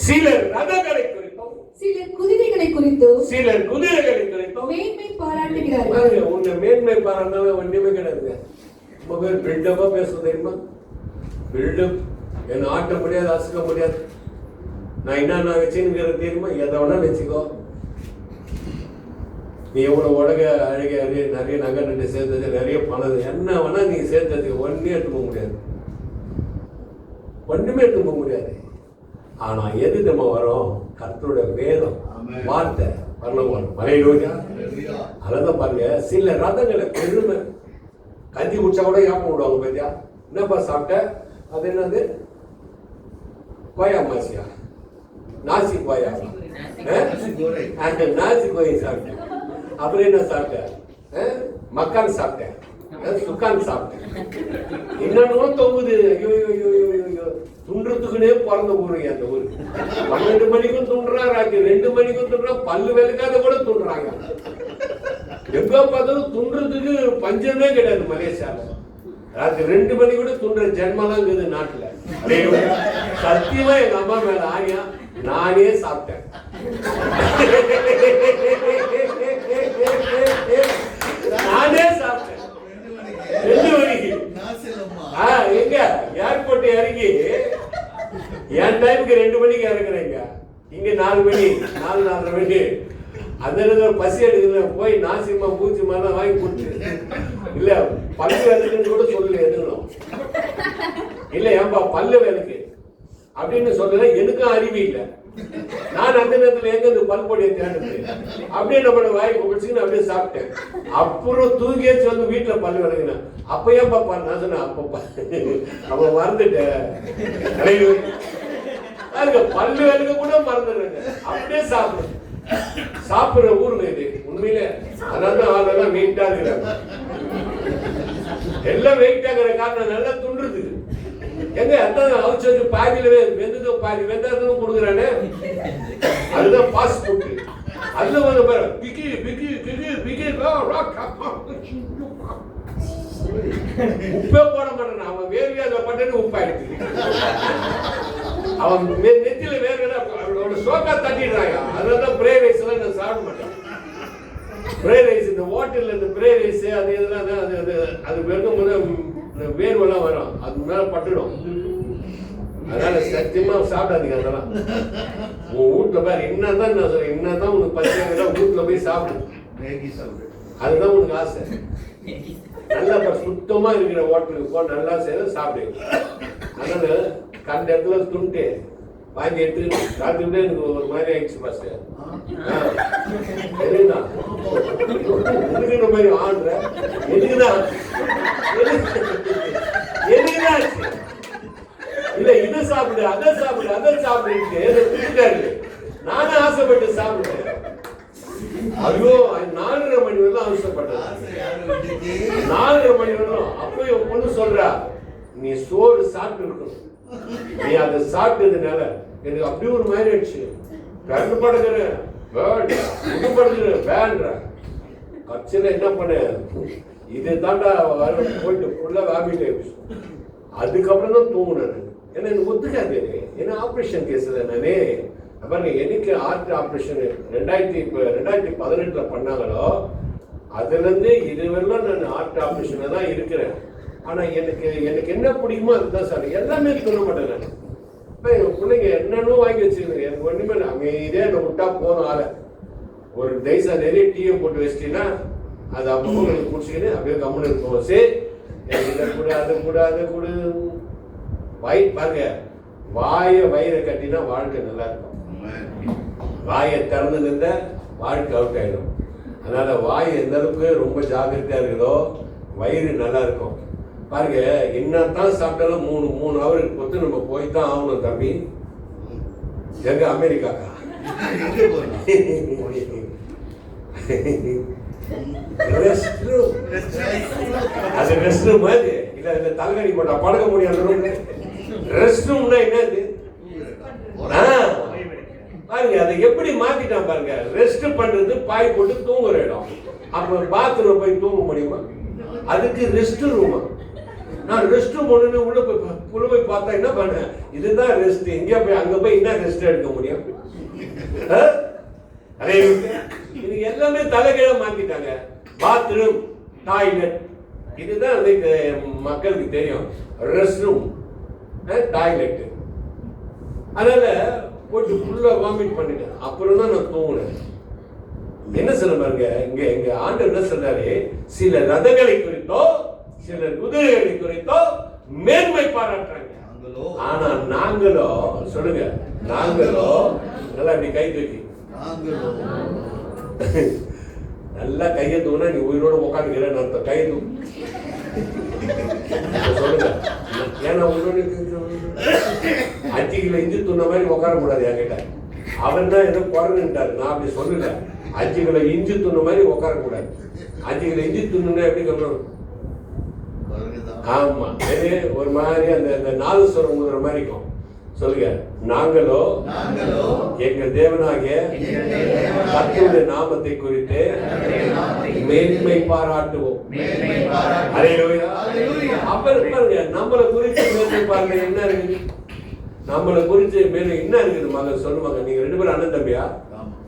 சிலர் ரதங்களை குறித்தும், சிலர் குதிரைகளை குறித்தும், சிலர் குதிரைகளை குறித்தும் மேன்மை பாராட்டுகிறார்கள். உன்னை மேன்மை பாராட்டினால ஒன்றுமே கிடையாதுங்க. ரொம்ப பேர் பில்டப்பா பேசுறது தெரியுமா? பில்டப் என்ன ஆட்ட முடியாது, அசுக்க முடியாது. நான் என்ன வச்சுங்கிறது தெரியுமா? எதை வேணா வச்சுக்கோ. நீ எவ்வளவு உலக அழக நிறைய நகை நட்டு சேர்த்தது, நிறைய பணம், என்ன வேணா நீ சேர்த்தது ஒன்னே எடுத்து போக முடியாது. ஒண்ணுமே எடுத்து போக முடியாது. ஆனா எது நம்ம வரும்? கர்த்தருடைய வேதம், வார்த்தை வரணும். மலையிலோயா. அதான் பாருங்க, சில ரதங்களை பெருமை கஞ்சி குடிச்சா கூட ஞாபகம் விடுவாங்க. பத்தியா, என்னப்பா சாப்பிட்ட? அது என்னது? கோயா மாசியா, நாசி கோயா, நாசி கோயை சாப்பிட்டேன். அப்புறம் என்ன சாப்பிட்டேன்? மக்கான் சாப்பிட்டேன். உட்கார்ந்து சாப்பிட்டேன். என்னன்னு தொங்குது. ஐயோ ஐயோ ஐயோ, துண்டுறதுக்குன்னே பிறந்த ஊருங்க அந்த ஊரு. 12 மணிக்கும் துண்டுறான், ராத்திரி 2 மணிக்கும் துண்டுறான், பல்லு விளக்காத கூட துண்டுறாங்க. எங்க பார்த்தாலும் துண்டுறதுக்கு பஞ்சமே கிடையாது மலேசியால. ராத்திரி 2 மணி கூட துண்டுற ஜென்மலாம் இருக்குது நாட்டுல. சத்தியமா எங்க அம்மா மேல ஆணியா நானே சாப்பிட்டேன். நானே சாப்பிட்டேன் 2 மணிக்கு. எங்க ஏர்போர்ட் இறங்கி என் டைமுக்கு 2 மணிக்கு இறங்குறேங்க. இங்க 4 மணி 4:30 மணி. அந்த நேரத்தில் பசி எடுக்குது, போய் நாசிமா பூச்சிமா தான் வாங்கி கொடுத்து இல்ல பல்லு வேலைக்குன்னு கூட சொல்லல எதுவும். இல்ல ஏன்பா பல்லு வேலைக்கு அப்படின்னு சொல்லல. எனக்கும் அறிவு இல்லை. நான் அந்த நேரத்தில் எங்க இந்த பல் பொடியை தேடுது அப்படியே நம்ம வாய் குடிச்சுன்னு அப்படியே சாப்பிட்டேன். அப்புறம் தூங்கியாச்சு வந்து வீட்டுல பல்லு விளக்குனேன். அப்ப ஏன் பாப்பா நான் சொன்னேன், அப்ப மறந்துட்டேன். பல்லு விளக்க கூட மறந்துடுறேங்க. அப்படியே சாப்பிடுறேன். சாப்பிடுற ஊருங்க இது உண்மையில. அதனாலதான் ஆளெல்லாம் வெயிட்டா இருக்கிறாங்க. எல்லாம் வெயிட்டா இருக்கிற காரணம் நல்லா துண்டுறது. எங்க அதான் அவுச்சு வச்சு பாதியில வெந்ததோ பாதி வெந்தாததும் கொடுக்குறானே, அதுதான் பாஸ்ட் ஃபுட். அதுல வந்து பாரு பிக்கி பிக்கி பிக்கி பிக்கி உப்பே போட மாட்டான். அவன் வேர்வையா அதை பட்டு உப்பாயிடுச்சு. அவன் நெத்தியில வேர்வை அவனோட சோக்கா தட்டிடுறாங்க. அதனாலதான் பிரே ரைஸ் எல்லாம் நான் சாப்பிட மாட்டேன். பிரே ரைஸ் இந்த ஹோட்டல்ல இந்த பிரே ரைஸ் அது இதெல்லாம் அது வெறும் போது வேர்வெல்லாம் வரும், அது மேல பட்டுடும். அதனால சத்தியமா சாப்பிடாதீங்க அதெல்லாம். உன் வீட்டுல பாரு என்னதான் நான் சொல்றேன், என்னதான் உனக்கு பசியா வீட்டுல போய் சாப்பிடு. அதுதான் உனக்கு ஆசை. நல்லா சுத்தமா இருக்கிற ஹோட்டலுக்கு போ, நல்லா செய்ய சாப்பிடு. அதனால கண்ட இடத்துல துண்டு வாங்கி எடுத்து சாப்பிட்டு எனக்கு ஒரு மாதிரி ஆயிடுச்சு. பாஸ் எதுக்குண்ணா எதுக்குன்ற மாதிரி ஆடுற எதுக்குண்ணா எதுக்குண்ணா இல்ல இதை சாப்பிடு அதை சாப்பிடு அதை சாப்பிடு. நானும் ஆசைப்பட்டு சாப்பிட்டேன். ஐயோ 4:30 மணி வரலாம் அவசரப்பட்டேன். 4:30 மணி வரலாம். அப்போ என் பொண்ணு சொல்றா, நீ சோறு சாப்பிட்டு இருக்கணும், நீ அதை சாப்பிட்டதுனால எனக்கு அப்படி ஒரு மாதிரி ஆயிடுச்சு. கண்ணு படுக்கிறேன் வேண்ட கட்சியில என்ன பண்ண இது தாண்டா போயிட்டு ஃபுல்லா வாமிட் ஆயிடுச்சு. அதுக்கப்புறம் தான் தூங்குனேன். ஏன்னா எனக்கு ஒத்துக்காது. ஏன்னா ஆப்ரேஷன் கேஸ்ல நானே பாருங்க, எனக்கு ஹார்ட் ஆப்ரேஷன் 2018 பண்ணாங்களோ அதுல இருந்து இதுவரையிலும் நான் ஹார்ட் ஆப்ரேஷன்ல தான் இருக்கிறேன். ஆனா எனக்கு என்ன பிடிக்குமோ அதுதான் சார். எல்லாமே சொல்ல மாட்டேன் நான். இப்போ என் பிள்ளைங்க என்னன்னு வாங்கி வச்சுருக்கேன். எனக்கு ஒண்ணுமே அமைதியா என்னை விட்டா போதும். ஆளை ஒரு தைசா நிறைய டீயை போட்டு வச்சிட்டீங்கன்னா அது அப்போ குடிச்சிக்கின்னு அப்படியே கம்முன்னு இருக்கும். சரி இதை கூட அதை கூட அதை கூட பாருங்க, வயிறை கட்டினா வாழ்க்கை நல்லா இருக்கும். வாயை திறந்து நின்ற வாழ்க்கை அவுட் ஆயிடும். அதனால வாய் எந்த அளவுக்கு ரொம்ப ஜாக்கிரதையா இருக்குதோ வயிறு நல்லா இருக்கும். பாருங்க, என்னத்தான் சாப்பிட்டாலும் 3 ஹவருக்கு பொறுத்து நம்ம போய் தான் ஆகணும் தம்பி. எங்க அமெரிக்காக்கா அது ரெஸ்ட் ரூம் மாதிரி இல்ல, இந்த தலைகடி போட்டா படுக்க முடியாது. ரெஸ்ட் ரூம்னா என்னது பாருங்க, அதை எப்படி மாத்திட்டான் பாருங்க. ரெஸ்ட் பண்றது பாய் போட்டு தூங்குற இடம். அப்ப பாத்ரூம் போய் தூங்க முடியுமா? அதுக்கு ரெஸ்ட் ரூமா? நான் ரெஸ்ட் ரூம் ஒண்ணு உள்ள போய் பார்த்தா என்ன பண்ண, இதுதான் ரெஸ்ட். எங்க போய் அங்க போய் என்ன ரெஸ்ட் எடுக்க முடியும்? இது எல்லாமே தலைகீழ மாத்திட்டாங்க. பாத்ரூம், டாய்லெட், இதுதான் மக்களுக்கு தெரியும். Rest room, toilet. அதனால போட்டு ஃபுல்லா வாமிட் பண்ணிட்டேன். அப்புறம் தான் நான் தூங்கினேன். என்ன சொல்ல பாருங்க, எங்க ஆண்டவர் என்ன சொல்றாரு, சில ரதங்களை குறித்தோ சில குதிரைகளை குறித்தோ மேன்மை பாராட்டுறாங்க. ஆனா நாங்களோ சொல்லுங்க, நாங்களோ நல்லா இப்படி கை தூக்கி நல்லா கையை தூக்கினா நீ உயிரோட உட்காந்துக்கிறேன்னு அர்த்தம். கை தூக்கு சொல்லுங்க. ஏன்னா உயிரோட 5 கிலோ இஞ்சி துண்ண மாதிரி உட்கார கூடாது என்கிட்ட. அவர் தான் ஏதோ குறைஞ்சுட்டாரு. நான் அப்படி சொல்லல. 5 கிலோ இஞ்சி துண்ண மாதிரி உட்கார கூடாது. 5 கிலோ இஞ்சி துண்ணுன்னா எப்படி சொல்லணும்? வருகிறதா? ஆமா, ஒரு மாதிரி அந்த நாலு சுரம் ஊதுற மாதிரி இருக்கும். சொல்லுங்க. நாங்களோ எங்கள் தேவனாகிய கர்த்தருடைய நாமத்தை குறித்து மேன்மை பாராட்டுவோம். அல்லேலூயா. அப்ப பாருங்க, நம்மளை குறித்து மேன்மை பாருங்க. என்ன இருக்குது நம்மளை குறித்து மேலும் என்ன இருக்குது? மகன் சொல்லுவாங்க, நீங்க 2 பேரும் அண்ணன் தம்பியா?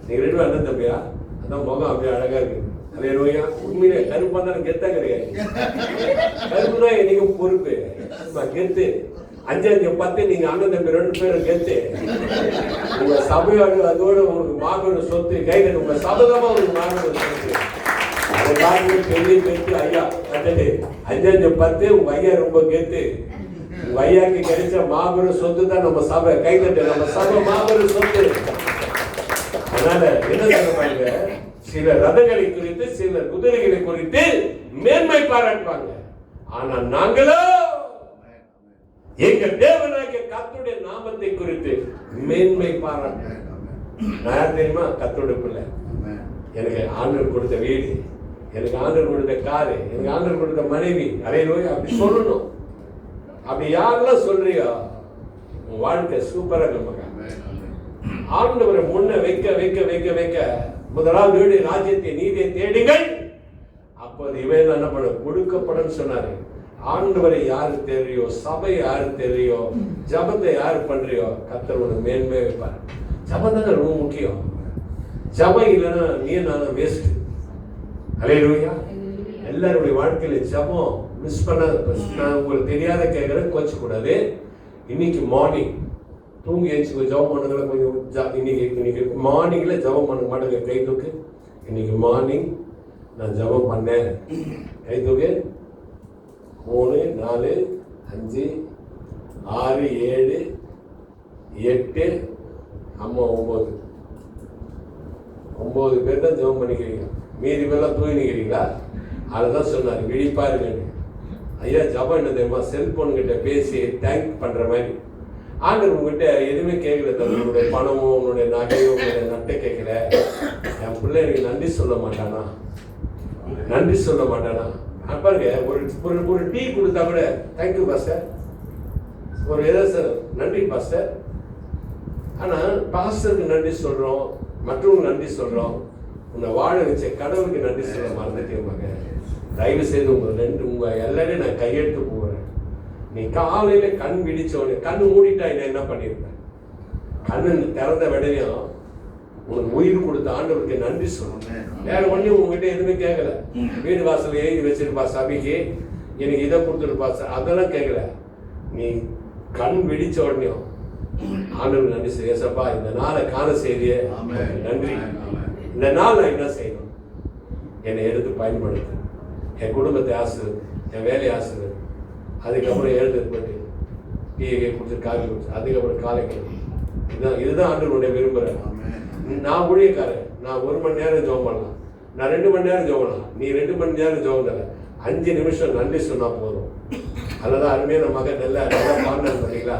நீங்க 2 பேரும் அண்ணன் தம்பியா? அதான் முகம் அப்படியே அழகா இருக்கு. அல்லேலூயா. உண்மையிலே கருப்பா தான் கெத்தா கிடையாது. கருப்பு தான் நீங்க பொறுப்பு, கெத்து. 5 5 10 நீங்க அண்ணன் தம்பி 2 பேரும் கெத்து. உங்க சபையோடு அதோட உங்களுக்கு மாபெரும் சொத்து கைது. உங்க சபதமா உங்களுக்கு மாபெரும் சொத்து. அதுக்காக பெரிய கெத்து ஐயா கட்டது. 5 5 10 உங்க ஐயா ரொம்ப கெத்து. உங்க ஐயாக்கு கிடைச்ச மாபெரும் சொத்து தான் நம்ம சபை. கைது. நம்ம சபை மாபெரும் சொத்து. அதனால என்ன சொல்லுவாங்க, சில ரதங்களை குறித்து சில குதிரைகளை குறித்து மேன்மை பாராட்டுவாங்க. ஆனா நாங்களோ எங்கள் தேவனாகிய கர்த்தருடைய நாமத்தை குறித்து மேன்மை பாராட்டுவோம். நான் யார் தெரியுமா? கர்த்தருடைய பிள்ளை. எனக்கு ஆண்டவர் கொடுத்த வீடு, எனக்கு ஆண்டவர் கொடுத்த காரு, எனக்கு ஆண்டவர் கொடுத்த மனைவி. அல்லேலூயா. அப்படி சொல்லணும். அப்படி யாரெல்லாம் சொல்றியோ உன் வாழ்க்கை சூப்பரா இருக்கும். ஆண்டவரை முன்ன வைக்க வைக்க வைக்க வைக்க முதலாவது வீடு ராஜ்யத்தை நீதியை தேடுங்கள், அப்போது இவையெல்லாம் என்ன பண்ண கொடுக்கப்படும் சொன்னாரு. ஆண்டவரை யாரு தெரியும், சபை யாரு தெரியும், ஜபத்தை யாரு பண்றியோ கர்த்தர் உனக்கு மேன்மை வைப்பார். ஜபம் தானே ரொம்ப முக்கியம். ஜபம் இல்லைன்னா நீ நானும் வேஸ்ட். அல்லேலூயா. எல்லாருடைய வாழ்க்கையில ஜபம் மிஸ் பண்ண. நான் உங்களுக்கு தெரியாத கேட்கறேன், கோச்சு கூடாது. இன்னைக்கு மார்னிங் தூங்கி எழுச்சி ஜபம் பண்ணுங்கள. கொஞ்சம் இன்னைக்கு மார்னிங்ல ஜபம் பண்ண மாட்டேங்க. கை தூக்கு. இன்னைக்கு மார்னிங் நான் ஜபம் பண்ணேன். கை தூக்கு. 3 4 5 6 7 8 அம்மா 9 பேர் தான் ஜெபம் பண்ணிக்கிறீங்க. மீதி பேர்லாம் தூங்கி நிற்கிறீங்களா? அதுதான் சொன்னார், விழிப்பா இருங்க. ஐயா ஜபம் என்ன தெரியுமா? செல்போன் கிட்ட பேசி தேங்க் பண்ற மாதிரி. ஆண்டவர் உங்ககிட்ட எதுவுமே கேட்கல. உன்னுடைய பணமோ உன்னுடைய நகையோ உன்னுடைய நட்டை கேட்கல. என் பிள்ளை எனக்கு நன்றி சொல்ல மாட்டானா? நன்றி சொல்ல மாட்டானா? பாருங்க, ஒரு டீ கொடுத்தா கூட தேங்க்யூ பாஸ்டர், ஒரு ஏதாவது நன்றி பாஸ்டர். ஆனா பாஸ்டருக்கு நன்றி சொல்றோம், மற்றவங்க நன்றி சொல்றோம். உன்னை வாழ வச்ச கடவுளுக்கு நன்றி சொல்ல மறந்துட்டேன். தயவு செய்து உங்க எல்லாரையும் நான் கையெழுத்து போகிறேன். நீ காலையில கண் விழிச்சோடனே, கண்ணு மூடிட்டா என்ன பண்ணிருப்பேன்? கண்ணு திறந்த விடையும் உனக்கு உயிர் கொடுத்த ஆண்டவருக்கு நன்றி சொல்லணும். வேற ஒன்றும் உங்ககிட்ட எதுவுமே கேட்கல. வீடு வாசல் எழுதி வச்சிருப்பா, சபைக்கு எனக்கு இதை கொடுத்துருப்பா, அதெல்லாம் கேட்கல. நீ கண் விழிச்ச உடனே ஆண்டவருக்கு நன்றி செய்ய. ஏசப்பா இந்த நாளை காண செய்தியே நன்றி. இந்த நாள் நான் என்ன செய்யணும்? என்னை எடுத்து பயன்படுத்து. என் குடும்பத்தை ஆசிரியர், என் வேலையை ஆசிரியர். அதுக்கப்புறம் எழுந்து போட்டு டீயை கொடுத்து காஃபி கொடுத்து அதுக்கப்புறம் காலைக்கு. இதுதான் ஆண்டவருடைய விரும்புகிறேன். நான் ஊழியக்காரன். நான் 1 மணி நேரம் ஜெபம் பண்ணலாம், நான் 2 மணி நேரம் ஜெபம் பண்ணலாம். நீ 2 மணி நேரம் ஜெபம் பண்ணல, 5 நிமிஷம் நன்றி சொன்னா போதும். அதுதான் அருமையான மகன் நல்லா பாடினார் பார்த்தீங்களா?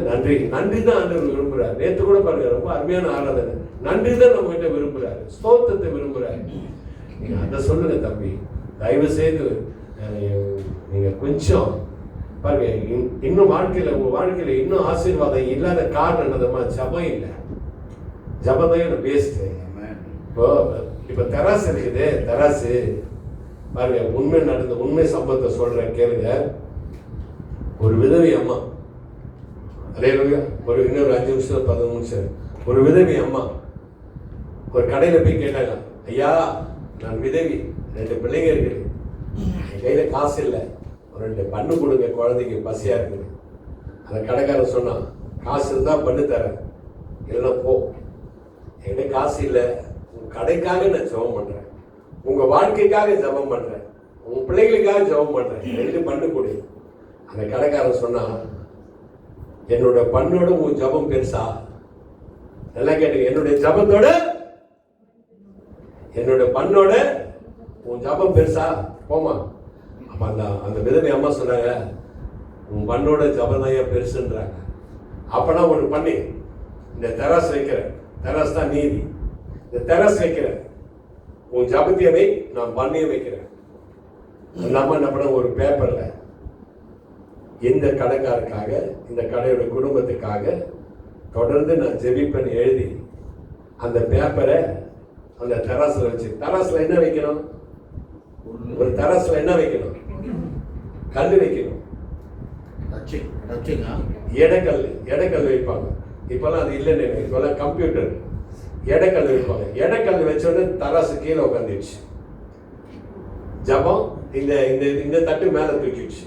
நன்றி. நன்றி தான் ஆண்டவர் விரும்புகிறார். நேற்று கூட பாருங்க, ரொம்ப அருமையான ஆராதனை. நன்றி தான் நம்ம கிட்ட விரும்புகிறார், ஸ்தோத்திரத்தை விரும்புகிறார். நீங்க அதை சொல்லுங்க தம்பி. தயவு செய்து நீங்க கொஞ்சம் பாருங்க. இன்னும் வாழ்க்கையில உங்க வாழ்க்கையில இன்னும் ஆசீர்வாதம் இல்லாத காரணம் என்னதுமா? ஜபம் இல்லை. ஜபம் தான் பேஸ்ட். இப்ப தராசு இருக்குது. தராசு பாருங்க, உண்மை நடந்த உண்மை சம்பவத்தை சொல்றேன் கேளுங்க. ஒரு விதவை அம்மா, ஒரு இன்னொரு 5 நிமிஷம் 10 நிமிஷம். ஒரு விதவி அம்மா ஒரு கடையில போய் கேட்டாங்க, ஐயா நான் விதவி, 2 பிள்ளைங்க இருக்குது, என் கையில காசு இல்லை, ஒரு 2 பண்ணு கொடுங்க, குழந்தைக்கு பசியா இருக்குது. அந்த கடைக்காரன் சொன்னான், காசு இருந்தா பண்ணு தரேன், இல்லைன்னா போ. என்கிட்ட காசு இல்லை, உங்க கடைக்காக நான் ஜெபம் பண்றேன், உங்க வாழ்க்கைக்காக ஜெபம் பண்றேன், உங்க பிள்ளைகளுக்காக ஜெபம் பண்றேன், 2 பண்ணு கொடு. அந்த கடைக்காரன் சொன்னா, என்னோட பண்ணோட உன் ஜபம் பெருசா? நல்லா கேட்டுங்க. என்னுடைய ஜபத்தோட என்னோட பண்ணோட உன் ஜபம் பெருசா? போமா. அப்ப அந்த விதவை அம்மா சொன்னாங்க, உன் பண்ணோட ஜபம் தான் ஏன் பெருசுன்றாங்க. அப்பனா ஒண்ணு பண்ணி, இந்த தெராசு வைக்கிற, தெராசு தான் நீதி, இந்த தெராசு வைக்கிற, உன் ஜபத்தையும் வை, நான் பண்ணியும் வைக்கிறேன். நம்ம என்ன பண்ண ஒரு பேப்பர்ல இந்த கடைக்காரருக்காக இந்த கடையோட குடும்பத்துக்காக தொடர்ந்து நான் ஜெபிப்பேன் எழுதி அந்த பேப்பரை அந்த தராசுல வச்சு, தராசுல என்ன வைக்கணும்? ஒரு தராசுல என்ன வைக்கணும்? கல் வைக்கணும். எடைக்கல் வைப்பாங்க. இப்பெல்லாம் அது இல்லைன்னு, இப்பெல்லாம் கம்ப்யூட்டர். எடைக்கல் வைப்பாங்க. எடைக்கல் வச்சோடனே தராசு கீழே உட்காந்துடுச்சு. ஜபம் இந்த இந்த இந்த தட்டு மேல தூக்கிடுச்சு.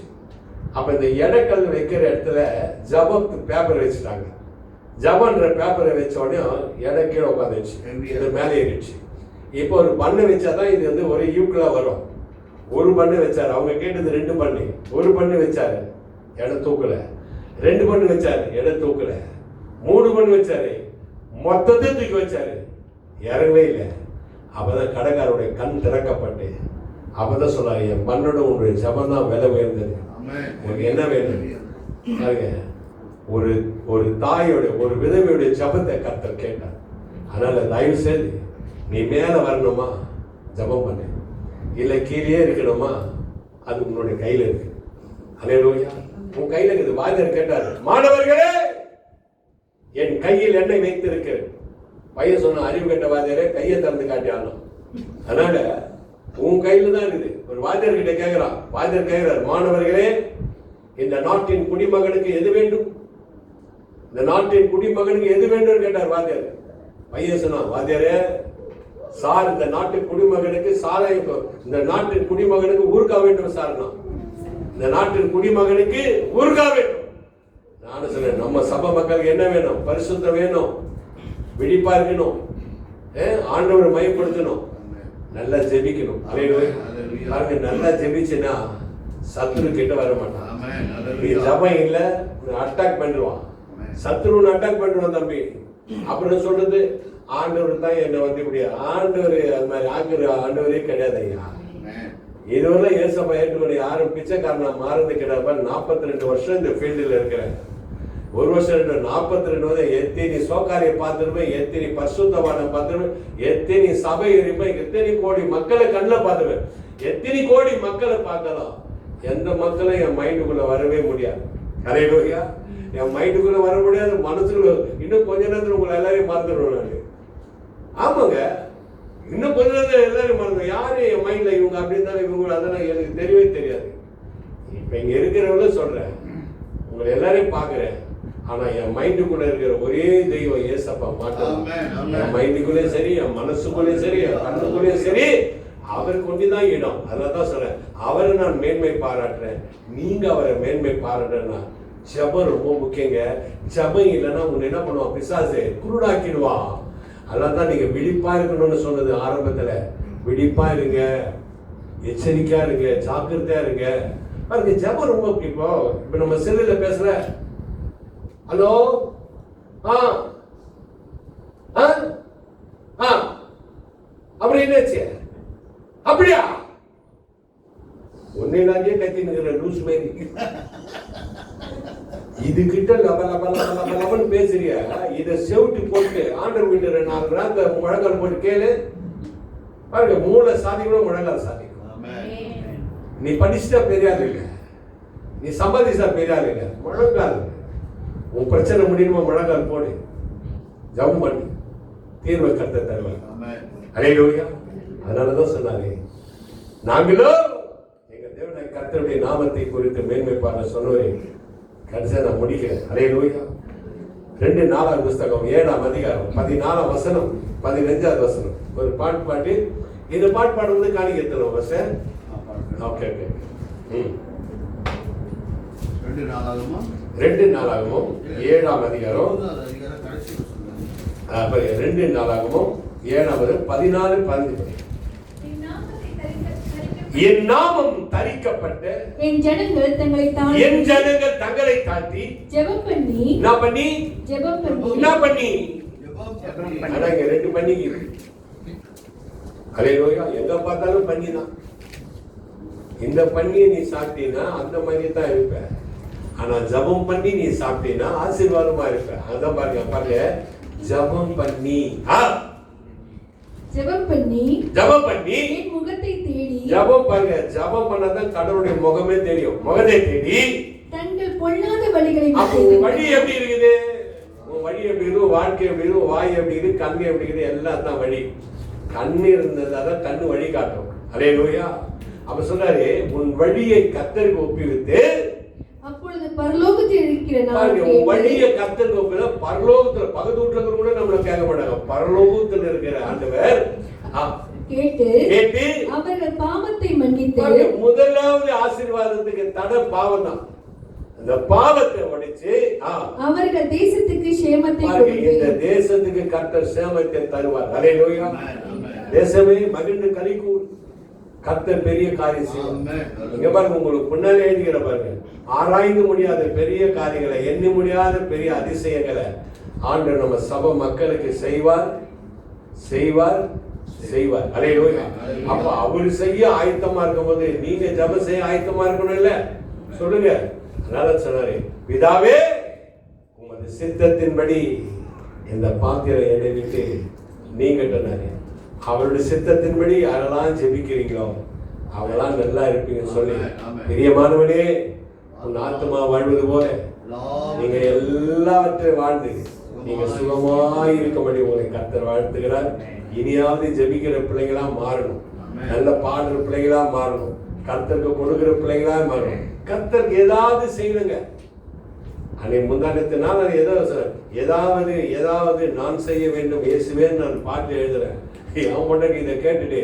அப்ப இந்த எடைக்கல் வைக்கிற இடத்துல ஜபத்து பேப்பர் வச்சுட்டாங்க. ஜபன்ற பேப்பரை வச்ச உடனே எடை கீழே உட்காந்துச்சு, இது மேலே ஏறிடுச்சு. இப்போ ஒரு பண்ணு வச்சாதான் இது வந்து ஒரு யூக்கிலா வரும். ஒரு பண்ணு வச்சாரு, அவங்க கேட்டது 2 பண்ணு. ஒரு பண்ணு வச்சாரு, எடை தூக்கல. 2 பண்ணு வச்சாரு, எடை தூக்கல. 3 பண்ணு வச்சாரு, மொத்தத்தையும் தூக்கி வச்சாரு, இறங்கவே இல்லை. அப்பதான் கடைக்காரருடைய கண் திறக்கப்பட்டு அப்பதான் சொன்னாரு, என் பண்ணோட உன்னுடைய ஜபம் தான் விலை உயர்ந்தது. உங்களுக்கு என்ன வேணும் பாருங்க. ஒரு ஒரு தாயோட ஒரு விதவையுடைய ஜபத்தை கர்த்தர் கேட்டார். அதனால தயவு செய்து நீ மேல வரணுமா ஜபம் பண்ணு, இல்லை கீழே இருக்கணுமா அது உன்னுடைய கையில இருக்கு. அல்லேலூயா, உன் கையில இருக்குது. வாத்தியார் கேட்டாரு, மாணவர்களே என் கையில் எண்ணெய் வைத்திருக்கு. பையன் சொன்ன, அறிவு கெட்ட வாத்தியாரே கையை திறந்து காட்டியாலும். அதனால உன் கையில தான் இருக்குது. ஒரு வாத்தியார் கிட்ட கேட்கிறான், வாத்தியார் கேட்கிறார், மாணவர்களே இந்த நாட்டின் குடிமகனுக்கு எது வேண்டும்? இந்த நாட்டின் குடிமகனுக்கு எது வேண்டும் கேட்டார் வாத்தியார். பையன் சொன்னான், வாத்தியாரே சார் இந்த நாட்டு குடிமகனுக்கு சாலை, இந்த நாட்டின் குடிமகனுக்கு ஊர்கா வேண்டும் சார். இந்த நாட்டின் குடிமகனுக்கு ஊர்கா வேண்டும். நானும் சொன்னேன், நம்ம சபை மக்களுக்கு என்ன வேணும்? பரிசுத்தம் வேணும், விழிப்பா இருக்கணும், ஆண்டவரை மையப்படுத்தணும், நல்லா ஜெபிக்கணும். பாருங்க, நல்லா ஜெபிச்சுன்னா சத்துரு கிட்ட வர மாட்டான். நீ ஜபம் இல்ல அட்டாக் பண்ணிடுவான், சத்துருன்னு அட்டாக் பண்ணிடுவான் தம்பி. அப்புறம் சொல்றது, ஆண்டவர் தான் என்ன வந்து இப்படி, ஆண்டவர் அது மாதிரி ஆக்குற ஆண்டவரே கிடையாது ஐயா. இதுவரை ஏசப்பா ஏற்றுக்கொண்டு யாரும் பிச்சைக்காரனா மாறது கிடையாது. 42 வருஷம் இந்த ஃபீல்டில் இருக்கிறேன். ஒரு வருஷம் 42 வந்து எத்தனை சோக்காரியை பார்த்துருப்பேன், எத்தனை பரிசுத்தவானை பார்த்துருப்பேன், எத்தனை சபை இருப்பேன், எத்தனை கோடி மக்களை கண்ணில் பார்த்துருவேன். எத்தனை கோடி மக்களை பார்த்தாலும் எந்த மக்களும் என் மைண்டுக்குள்ள வரவே முடியாது. அல்லேலூயா, என் மைண்டுக்குள்ள வர முடியாது. மனசுக்குள்ள இன்னும் கொஞ்ச நேரத்தில் உங்களை எல்லாரையும் மறந்துடுவேன் நான். ஆமாங்க, இன்னும் கொஞ்ச நேரத்தில் எல்லாரையும் மறந்துடும். யாரு என் மைண்ட்ல இவங்க அப்படின்னு தான் இவங்க, அதெல்லாம் எனக்கு தெரியவே தெரியாது. இப்ப இங்க இருக்கிறவங்கள சொல்றேன், உங்களை எல்லாரையும் பாக்குறேன். ஆனா என் மைண்டுக்குள்ள இருக்கிற ஒரே தெய்வம் ஏசப்பா மாட்டோம். என் மைண்டுக்குள்ளேயும் சரி, என் மனசுக்குள்ளேயும் சரி, என் கண்ணுக்குள்ளேயும் சரி, அவர் கொண்டுதான் இடம். அதான் சொல்றேன், அவரை நான் மேன்மை பாராட்டுறேன், நீங்க அவரை மேன்மை பாராட்டுறேன்னா ஜபம் ரொம்ப முக்கியங்க. ஜபம் இல்லைன்னா உன்னை என்ன பண்ணுவான்? பிசாசு குருடாக்கிடுவான். அதான் நீங்க விழிப்பா இருக்கணும்னு சொன்னது ஆரம்பத்துல. விழிப்பா இருங்க, எச்சரிக்கையா இருங்க, ஜாக்கிரதையா இருங்க. பாருங்க, ஜபம் ரொம்ப இப்போ இப்ப நம்ம செல்லுல பேசுற, ஹலோ அப்படி என்னாச்சு? அப்படியா? ஒன்னே நாளே கத்தினுங்கிற லூஸ் மாதிரி இது கிட்ட லபன்னு பேசுறிய. இதை செவிட்டு போட்டு ஆண்டர் வீட்டு 4 நாள் முழங்கால் போட்டு கேளு. பாருங்க, மூளை சாதிக்கணும், முழங்கால் சாதிக்கணும். நீ படிச்சுட்டா பெரியாள் இல்லை, நீ சம்பாதிச்சா பெரியாள் இல்லை. முழங்கால் உன் பிரச்சனை முடியுமா? முழங்கால் போடு, ஜபம் பண்ணி தீர்வை கர்த்தர் தருவார். அல்லேலூயா. அதனாலதான் சொன்னாரு, நாங்களோ எங்க தேவனாகிய கர்த்தருடைய நாமத்தை குறித்து மேன்மை பாட சொன்னவரே. கடைசியா நான் முடிக்கிறேன். அல்லேலூயா. 2 புஸ்தகம் 7ஆம் அதிகாரம் 14ஆம் வசனம் 15ஆவது வசனம் ஒரு பாட்டு பாட்டு. இந்த பாட்டு பாடுறது காணிக்க எத்தணும் சார்? Okay okay. 2 நாளாகமும் 7ஆம் அதிகாரம் 2 நாளாகமும் 7ஆவது 14 15. என் நாமம் தரிக்கப்பட்ட என் ஜனங்கள் தங்களை தாழ்த்தி ஜெபம் பண்ணி நான் பண்ணி ஜெபம் பண்ணி நான் பண்ணி. ஆனா இங்க 2 பண்ணிக்கு. அல்லேலூயா. எங்க பார்த்தாலும் பண்ணி தான். இந்த பண்ணியை நீ சாப்பிட்டீன்னா அந்த மாதிரி தான் இருப்ப. ஆனா ஜபம் பண்ணி நீ சாப்பிட்டீங்கன்னா ஆசீர்வாதமா இருப்ப. அதான் பாருங்க, பாருங்க, ஜபம் பண்ணி ஜெபம் பண்ணி என் முகத்தை தேடி ஜபம் பாருங்க, ஜபம் பண்ணாதான் கடவுளுடைய முகமே தெரியும். முகத்தை தேடி தங்கள் பொல்லாத வழிகளை அப்போ வழி எப்படி இருக்குது? உன் வழி எப்படி இருக்குது? வாழ்க்கை எப்படி இருக்குது? வாய் எப்படி இருக்குது? கண்ணு எப்படி இருக்குது? எல்லாம் தான் வழி. கண்ணு இருந்ததாதான் கண்ணு வழி காட்டும். அல்லேலூயா. அப்ப சொல்றாரு, உன் வழியை கர்த்தருக்கு ஒப்புவித்து. அப்பொழுது பரலோகத்தில் இருக்கிற உன் வழியை கர்த்தருக்கு ஒப்புவித்து. பரலோகத்துல பக்கத்து வீட்டுல கூட நம்மள கேட்க மாட்டாங்க. பரலோகத்துல இருக்கிற ஆண்டவர் கேட்டு அவர்கள் பாவத்தை மன்னித்து. முதலாவது ஆசீர்வாதத்துக்கு தடை பாவம் தான். அந்த பாவத்தை உடைச்சு அவர்கள் தேசத்துக்கு சேமத்தை இந்த தேசத்துக்கு கர்த்தர் சேமத்தை தருவார். அல்லேலூயா. தேசமே மகிழ்ந்து களிக்கூர். கர்த்தர் பெரிய காரியம் செய்வார். இங்க பாருங்க, உங்களுக்கு முன்னாலே எழுதுகிற பாருங்க, ஆராய்ந்து முடியாத பெரிய காரியங்களை, எண்ணி முடியாத பெரிய அதிசயங்களை ஆண்டவர் நம்ம சபை மக்களுக்கு செய்வார். அல்லேலூயா. அப்ப அவர் செய்ய ஆயத்தமா இருக்கும் போது நீங்க ஜெபம் செய்ய ஆயத்தமா இருக்கணும் இல்ல? சொல்லுங்க. அதனால சொன்னாரு, பிதாவே உமது சித்தத்தின்படி இந்த பாத்திரம் என்னை விட்டு நீங்கட்டனாரு. அவருடைய சித்தத்தின்படி யாரெல்லாம் ஜெபிக்கிறீங்களோ அவங்களாம் நல்லா இருப்பீங்கன்னு சொல்லி, பிரியமானவனே உன் ஆத்மா வாழ்வது போல நீங்க எல்லாவற்றையும் வாழ்ந்து நீங்க சுகமாய் இருக்கும்படி உங்களை கர்த்தர் வாழ்த்துகிறார். இனியாவது ஜெபிக்கிற பிள்ளைங்களா மாறணும், நல்ல பாடுற பிள்ளைங்களா மாறணும், கர்த்தருக்கு கொடுக்கிற பிள்ளைங்களா மாறணும். கர்த்தருக்கு ஏதாவது செய்யணுங்க. அன்னைக்கு முந்தானத்தினால் ஏதாவது நான் செய்ய வேண்டும் இயேசுவே நான் பாட்டு எழுதுறேன். அவன் மட்டும் இதை கேட்டுட்டு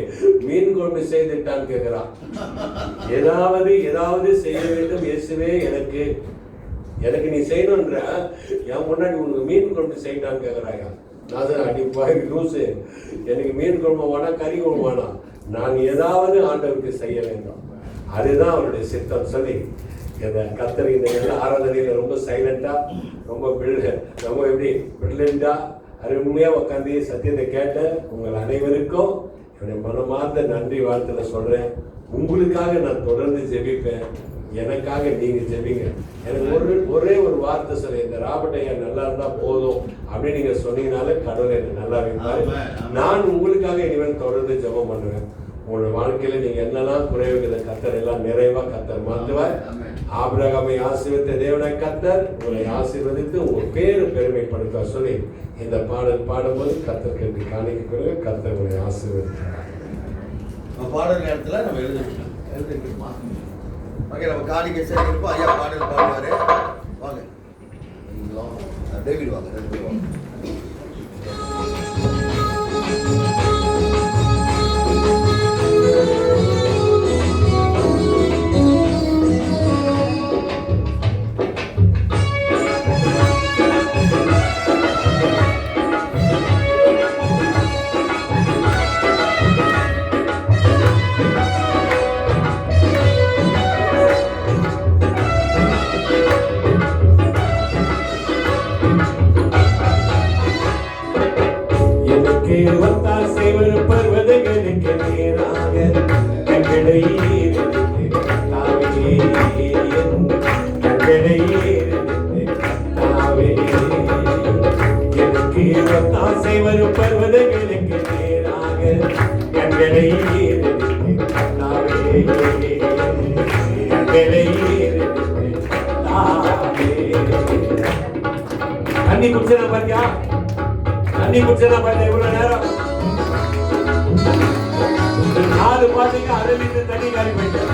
மீன் குழம்பு செய்துட்டான்னு கேட்கிறான். ஏதாவது செய்ய வேண்டும் இயேசுவே, எனக்கு நீ செய்யணுன்ற என் முன்னாடி உனக்கு மீன் குழம்பு செய்யட்டான்னு கேட்கிறாயா? நான் தான் அடிப்பாய் லூசு, எனக்கு மீன் குழம்பு வேணா, கறி குழம்பு வேணா, நான் ஏதாவது ஆண்டவருக்கு செய்ய வேண்டும். அதுதான் அவருடைய சித்தம் சொல்லி இந்த கர்த்தர் இந்த எல்லா ஆராதனையில ரொம்ப சைலண்டா, ரொம்ப எப்படி பிரில்லண்டா அருமையா உட்காந்து சத்தியத்தை கேட்ட உங்கள் அனைவருக்கும் என்னுடைய மனமார்ந்த நன்றி வாழ்த்துல சொல்றேன். உங்களுக்காக நான் தொடர்ந்து ஜெபிப்பேன், எனக்காக நீங்க ஜெபிங்க. எனக்கு ஒரே ஒரு வார்த்தை சொல்ல, இந்த ராபர்ட் ஐயா நல்லா இருந்தா போதும் அப்படின்னு நீங்க சொன்னீங்கனாலே கடவுள் எனக்கு நல்லா வைப்பாரு. நான் உங்களுக்காக இனிமேல் தொடர்ந்து ஜெபம் பண்ணுவேன். உங்களோட வாழ்க்கையில நீங்க என்னெல்லாம் குறைவுகளை கர்த்தர் எல்லாம் நிறைவா கர்த்தர் மாற்றுவார். ஆபிரகாமை ஆசீர்வதித்த தேவனாய் கர்த்தர் உங்களை ஆசீர்வதித்து உங்க பேரு பெருமைப்படுத்த சொல்லி இந்த பாடல் பாடும்போது கர்த்தருக்கு எப்படி காணிக்க கர்த்தர் உங்களை ஆசீர்வதிக்கிறார். பாடல் நேரத்துல நம்ம எழுதிருக்கோமா? ஓகே, நம்ம காணிக்கை செய்யறப்போ ஐயா பாடல் பாடுவாரு. வாங்க டேவிட், வாங்க ரெண்டு வாங்க. பர்வதங்களுக்கு நேராக கண்களை எனக்கு ஒத்தாசை வரும் பர்வதங்களுக்கு நேராக கண்களை தண்ணி குடிச்சா பாத்தியா? தண்ணி குடிச்சா பாத்தியா? இவ்வளவு நேரம் 4 பாட்டுக்கு 1/2 லிட்டர் தண்ணி காலி போயிட்டேன்.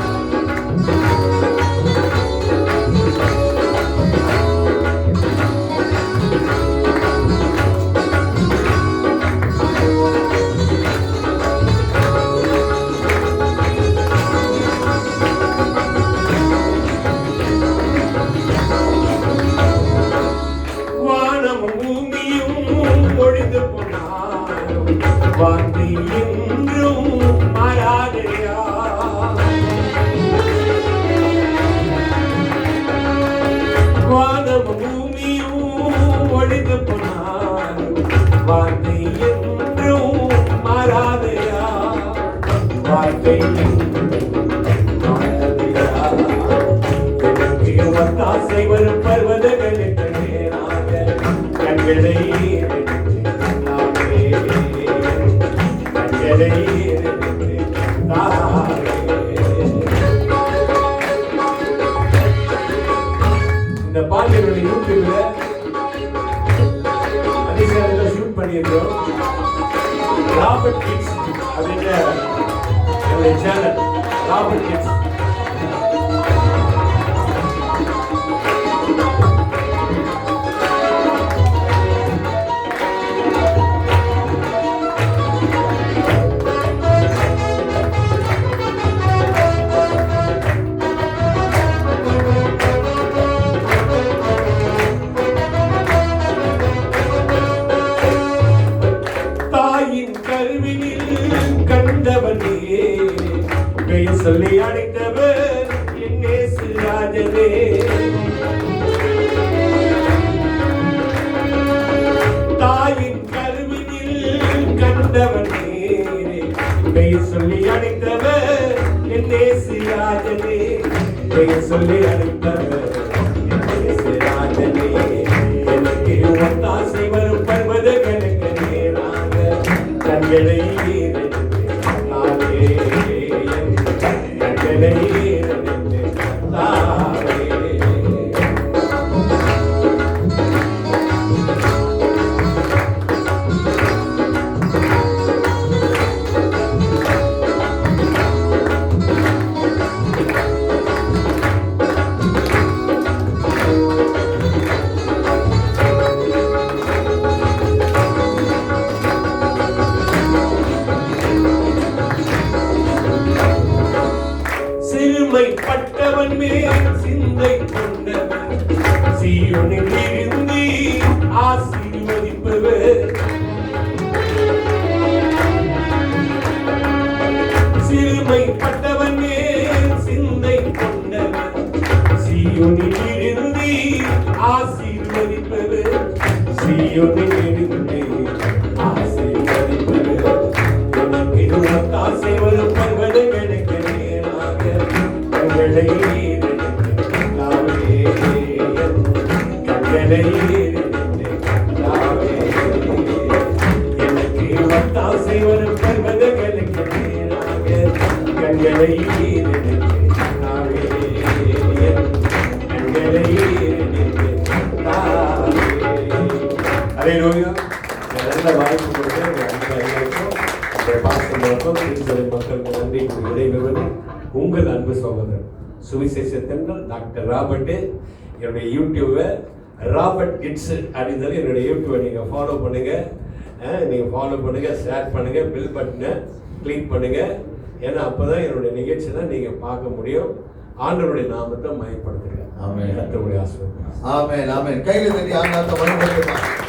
வானமும் பூமியும் ஒழிந்து போனாலும் வார்த்தை என்றும் மாறாதையா. வாங்கியிருக்கோம். ராபர்ட் கிட்ஸ் அப்படின்ற என்னுடைய சேனல் ராபர்ட் கிட்ஸ். பெயர் சொல்லி அழைத்தவர் என் இயேசு ராஜனே. தாயின் கருவினில் கண்டவனே, பெயர் சொல்லி அழைத்தவர் என் இயேசு ராஜனே. பெயர் சொல்லி அழைத்தவர் என் இயேசு ராஜனே. எனக்கு ஒத்தாசை வரும் பர்வதங்களுக்கு நேராக கண்களை சிறுமைப்பட்டவன் மேல் சிந்தை கொண்டவன் சீயோனில் இருந்து ஆசீர்வதிப்பவர். சிறுமைப்பட்டவன் மேல் சிந்தை கொண்டவன் சீயோனில் இருந்து ஆசீர்வதிப்பவர். சீயோனில் இருந்து ஆசீர்வதிப்பவர். எனக்கு ஒத்தாசை வரும் பர்வதங்களுக்கு எனக்கு ஒத்தாசை வரும் பர்வதங்களுக்கு நேராக கண்களை நல்ல வாய்ப்பு கொடுத்து மக்களுக்கு நன்றி விடைபெறுவது உங்கள் அன்பு சகோதரர் சுவிசேஷத்தங்கள் டாக்டர் ராபர்ட். என்னுடைய யூடியூபை ராபர்ட் கிட்ஸ் அப்படின்னு சொல்லி என்னுடைய யூடியூபை நீங்கள் ஃபாலோ பண்ணுங்கள். நீங்கள் ஃபாலோ பண்ணுங்கள், ஷேர் பண்ணுங்கள், பெல் பட்டனை கிளிக் பண்ணுங்கள். ஏன்னா அப்போ தான் என்னுடைய நிகழ்ச்சியெல்லாம் நீங்கள் பார்க்க முடியும். ஆண்டவருடைய நாமத்தை மயப்படுத்துங்க. ஆமென். கர்த்தருடைய ஆசீர்வாதம். ஆமென். ஆமென். கையில் தட்டி ஆண்டவரை மகிமைப்படுத்துங்க.